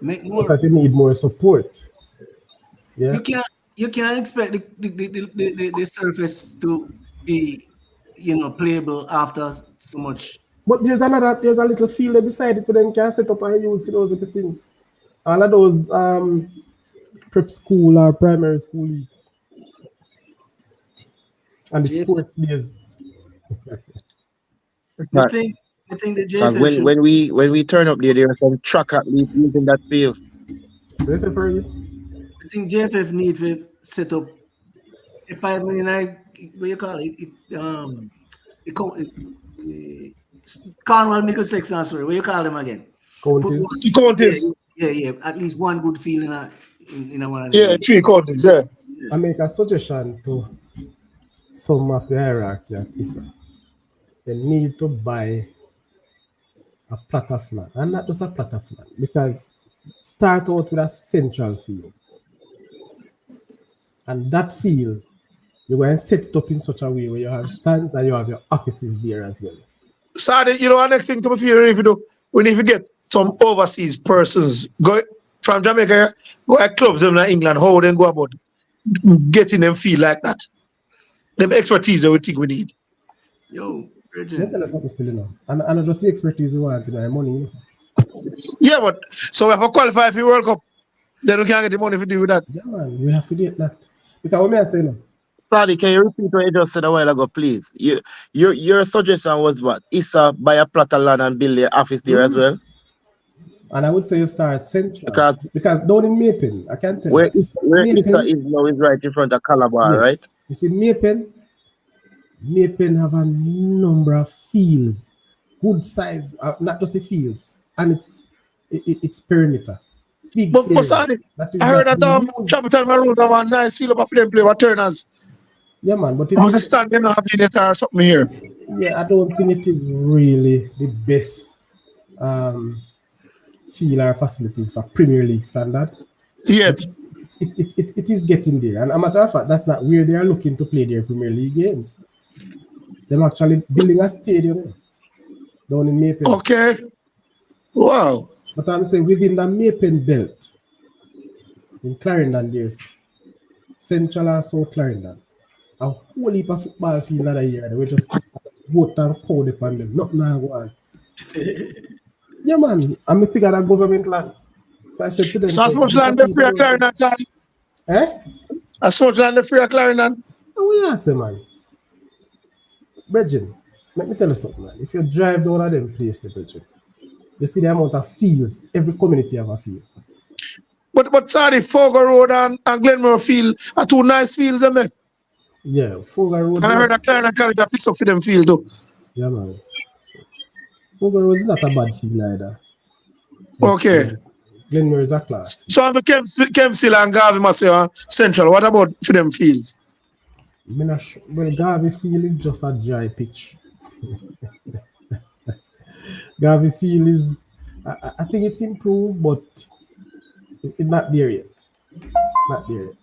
Make more. But you need more support. Yeah. You can't expect the surface to be, playable after so much. But there's a little field beside it, but then you can set up and use those little things. All of those prep school or primary school leagues. And the sports days. I think the JFF when we turn up there are some track athletes using that field. Listen for you. I think JFF need to set up a 5 million. What you call it? Cornwall Middlesex, sorry. What you call them again? Counties. Yeah. At least one good field in one of them. Yeah, 3 counties, yeah. I make a suggestion to some of the hierarchy at ISA. They need to buy a plot of land, and not just a plot of land, because start out with a central field, and that field you're going to set it up in such a way where you have stands and you have your offices there as well. Sorry, the next thing to me feel if you do, we need to get some overseas persons go from Jamaica, go at clubs in England, how they go about getting them feel like that. Them expertise that we think we need. Yo, Bridget. Let me tell you something still, And I just the expertise we want, money, Yeah, but so if we qualify for the World Cup, then we can't get the money to do with that. Yeah, man, we have to do that. Because what may I say now? Sorry, can you repeat what you just said a while ago, please? Your suggestion was what? ISA buy a plot of land and build their office there as well? And I would say you start central. Because down in Mapen, I can't tell you. ISA is now is right in front of Calabar, yes. Right? You see, Mapen have a number of fields, good size, not just the fields, and it's perimeter. Big but sorry, I heard that Capital Maroon have a nice field up for them play with Turners. Yeah, man, but was a stand in a unit or something here. Yeah, I don't think it is really the best field or facilities for Premier League standard. Yeah. It is getting there. And a matter of fact, that's not where they are looking to play their Premier League games. They're actually building a stadium down in Mapen. Okay. Wow. But I'm saying within the Mapen belt, in Clarendon, there's Central and South Clarendon. A whole heap of football field another year. They were just vote and code upon them. Nothing now go on. Yeah, man. I'm a figure that government land. So I said to them, so much land the free Clarendon, son? Eh? I saw land the free Clarendon. Oh, yes, man. Bridget, let me tell you something, man. If you drive down one of them places, Bridget, you see the amount of fields. Every community have a field. But sorry, Fogo Road and Glenmore Field are 2 nice fields, isn't they? Yeah, Fogo Road. And I heard that Clarendon College fix up for them field, though. Yeah, man. Fogo was not a bad field either. But, Okay. Glenmore is a class. So I'm the Kempsey and Garvey must say Central. What about for them fields? Well, Garvey field is just a dry pitch. Garvey field is, I think it's improved, but it's not there yet. Not there yet.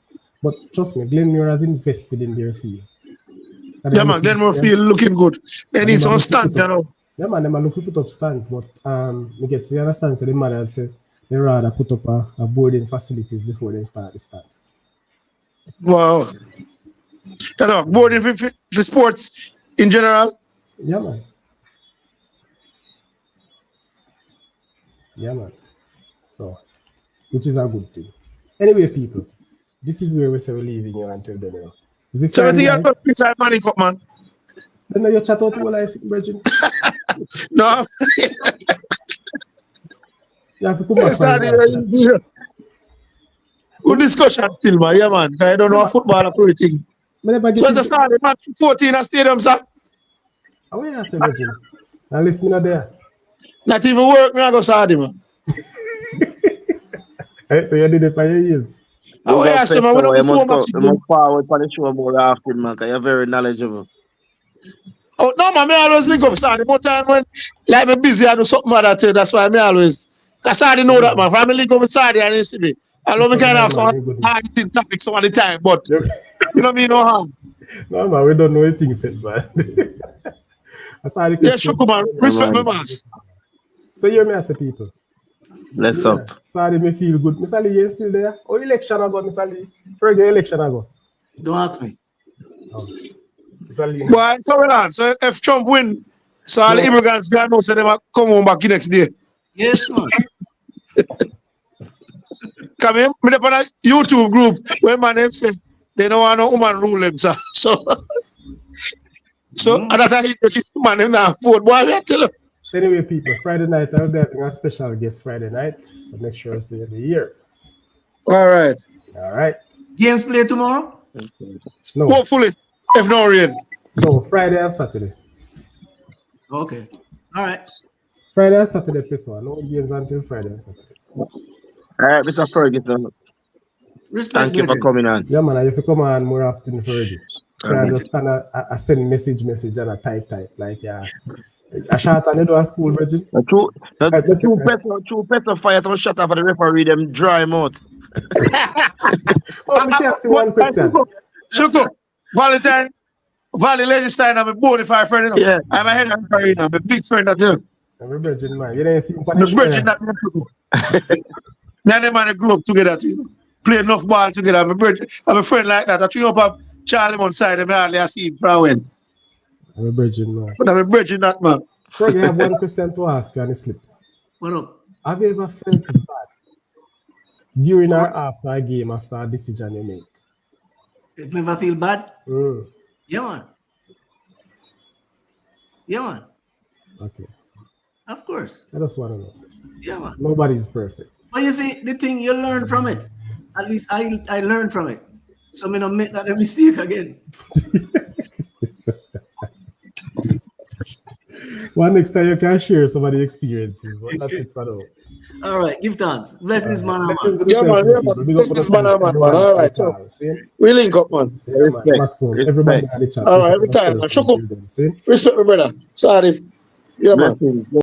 But trust me, Glenmore has invested in their field. Yeah, man, Glenmore field looking good. They need some stands, you know. Yeah, man, they might look to put up stands, but we get to understand, so the mother say they rather put up a boarding facilities before they start the stands. Wow. You know, boarding for sports in general. Yeah, man. Yeah, man. So, which is a good thing. Anyway, people, this is where we say we're leaving you until then. Is it So I think you Friday have to decide money cup, man. Then you chat out while I see Virgin. No. You have to come back Friday. Good discussion still, man. Yeah, man. I don't know a football or anything. So it's a Saturday match 14 at stadium, sir. How are you say Virgin? At least me not there. Not even work, me I go Saturday, man. So you did it for your years. How are you say, man? We don't must forward forward for the show more often, man, because you're very knowledgeable. Oh, no, man, I always link up Saturday. More time when like I'm busy, I do something other too. That's why I always, because Saturday know that, man. If I'm link up with Saturday and you see me, I love me kind of have some hard thing topics some of the time, but you know me, no harm. No, man, we don't know anything said, man. Yeah, sure, come on. Respect my boss. So hear me as a people. Bless up. Sorry, me feel good. Mr. Lee, you still there? Oh, election ago, Mr. Lee. Forget election ago. Don't ask me. Oh. Mr. Lee. Well, so well on. So if Trump win, so all the immigrants gonna know so they might come home back the next day. Yes, man. Come in, me up on a YouTube group where my name said they don't want no woman rule them, sir. So at that time, man, them not afford. Boy, I tell you. Anyway, people, Friday night, I'll be having a special guest Friday night. So make sure to see you here. All right. All right. Games play tomorrow? No. Hopefully, if no rain. No, Friday and Saturday. Okay. All right. Friday and Saturday, Pessoa. No games until Friday and Saturday. All right, Mr. Ferguson. Respect. Thank you for coming on. Yeah, man, I have to come on more often, Fergie. I just stand a send message and a type. Like, yeah. A shot and you do a school, Virgin. The two petrol fire to shut up for the referee, them dry mouth. Oh, let me ask you one question. Shuko, Valentine, Valley Lady Stein, I'm a bonafide friend. You know? Yeah. I'm a head of the I'm a big friend of you. I'm a Virgin, man. You didn't see him I'm a Virgin that now they man grew up together, you know. Play enough ball together. I'm a friend like that. I treat up a Charlie on side, I hardly see him from when. I'm a Virgin, man. But I'm a Virgin that man. Frog, I have one question to ask you on the slip. What up? Have you ever felt bad during or after a game, after a decision you make? If you ever feel bad? Mm. Yeah, man. Yeah, man. Okay. Of course. I just want to know. Yeah, man. Nobody's perfect. But you see, the thing, you learn from it. At least I learned from it. So I don't make that a mistake again. Well, next time you can share some of the experiences, but that's it for now. All right, give thanks. Blessings, man. Yeah, man. Blessings, man. All right, so we link up, man. Yeah, man. Maximum. Everybody in the chat. All right, every time, man. Respect, my brother. Sorry. Yeah, man.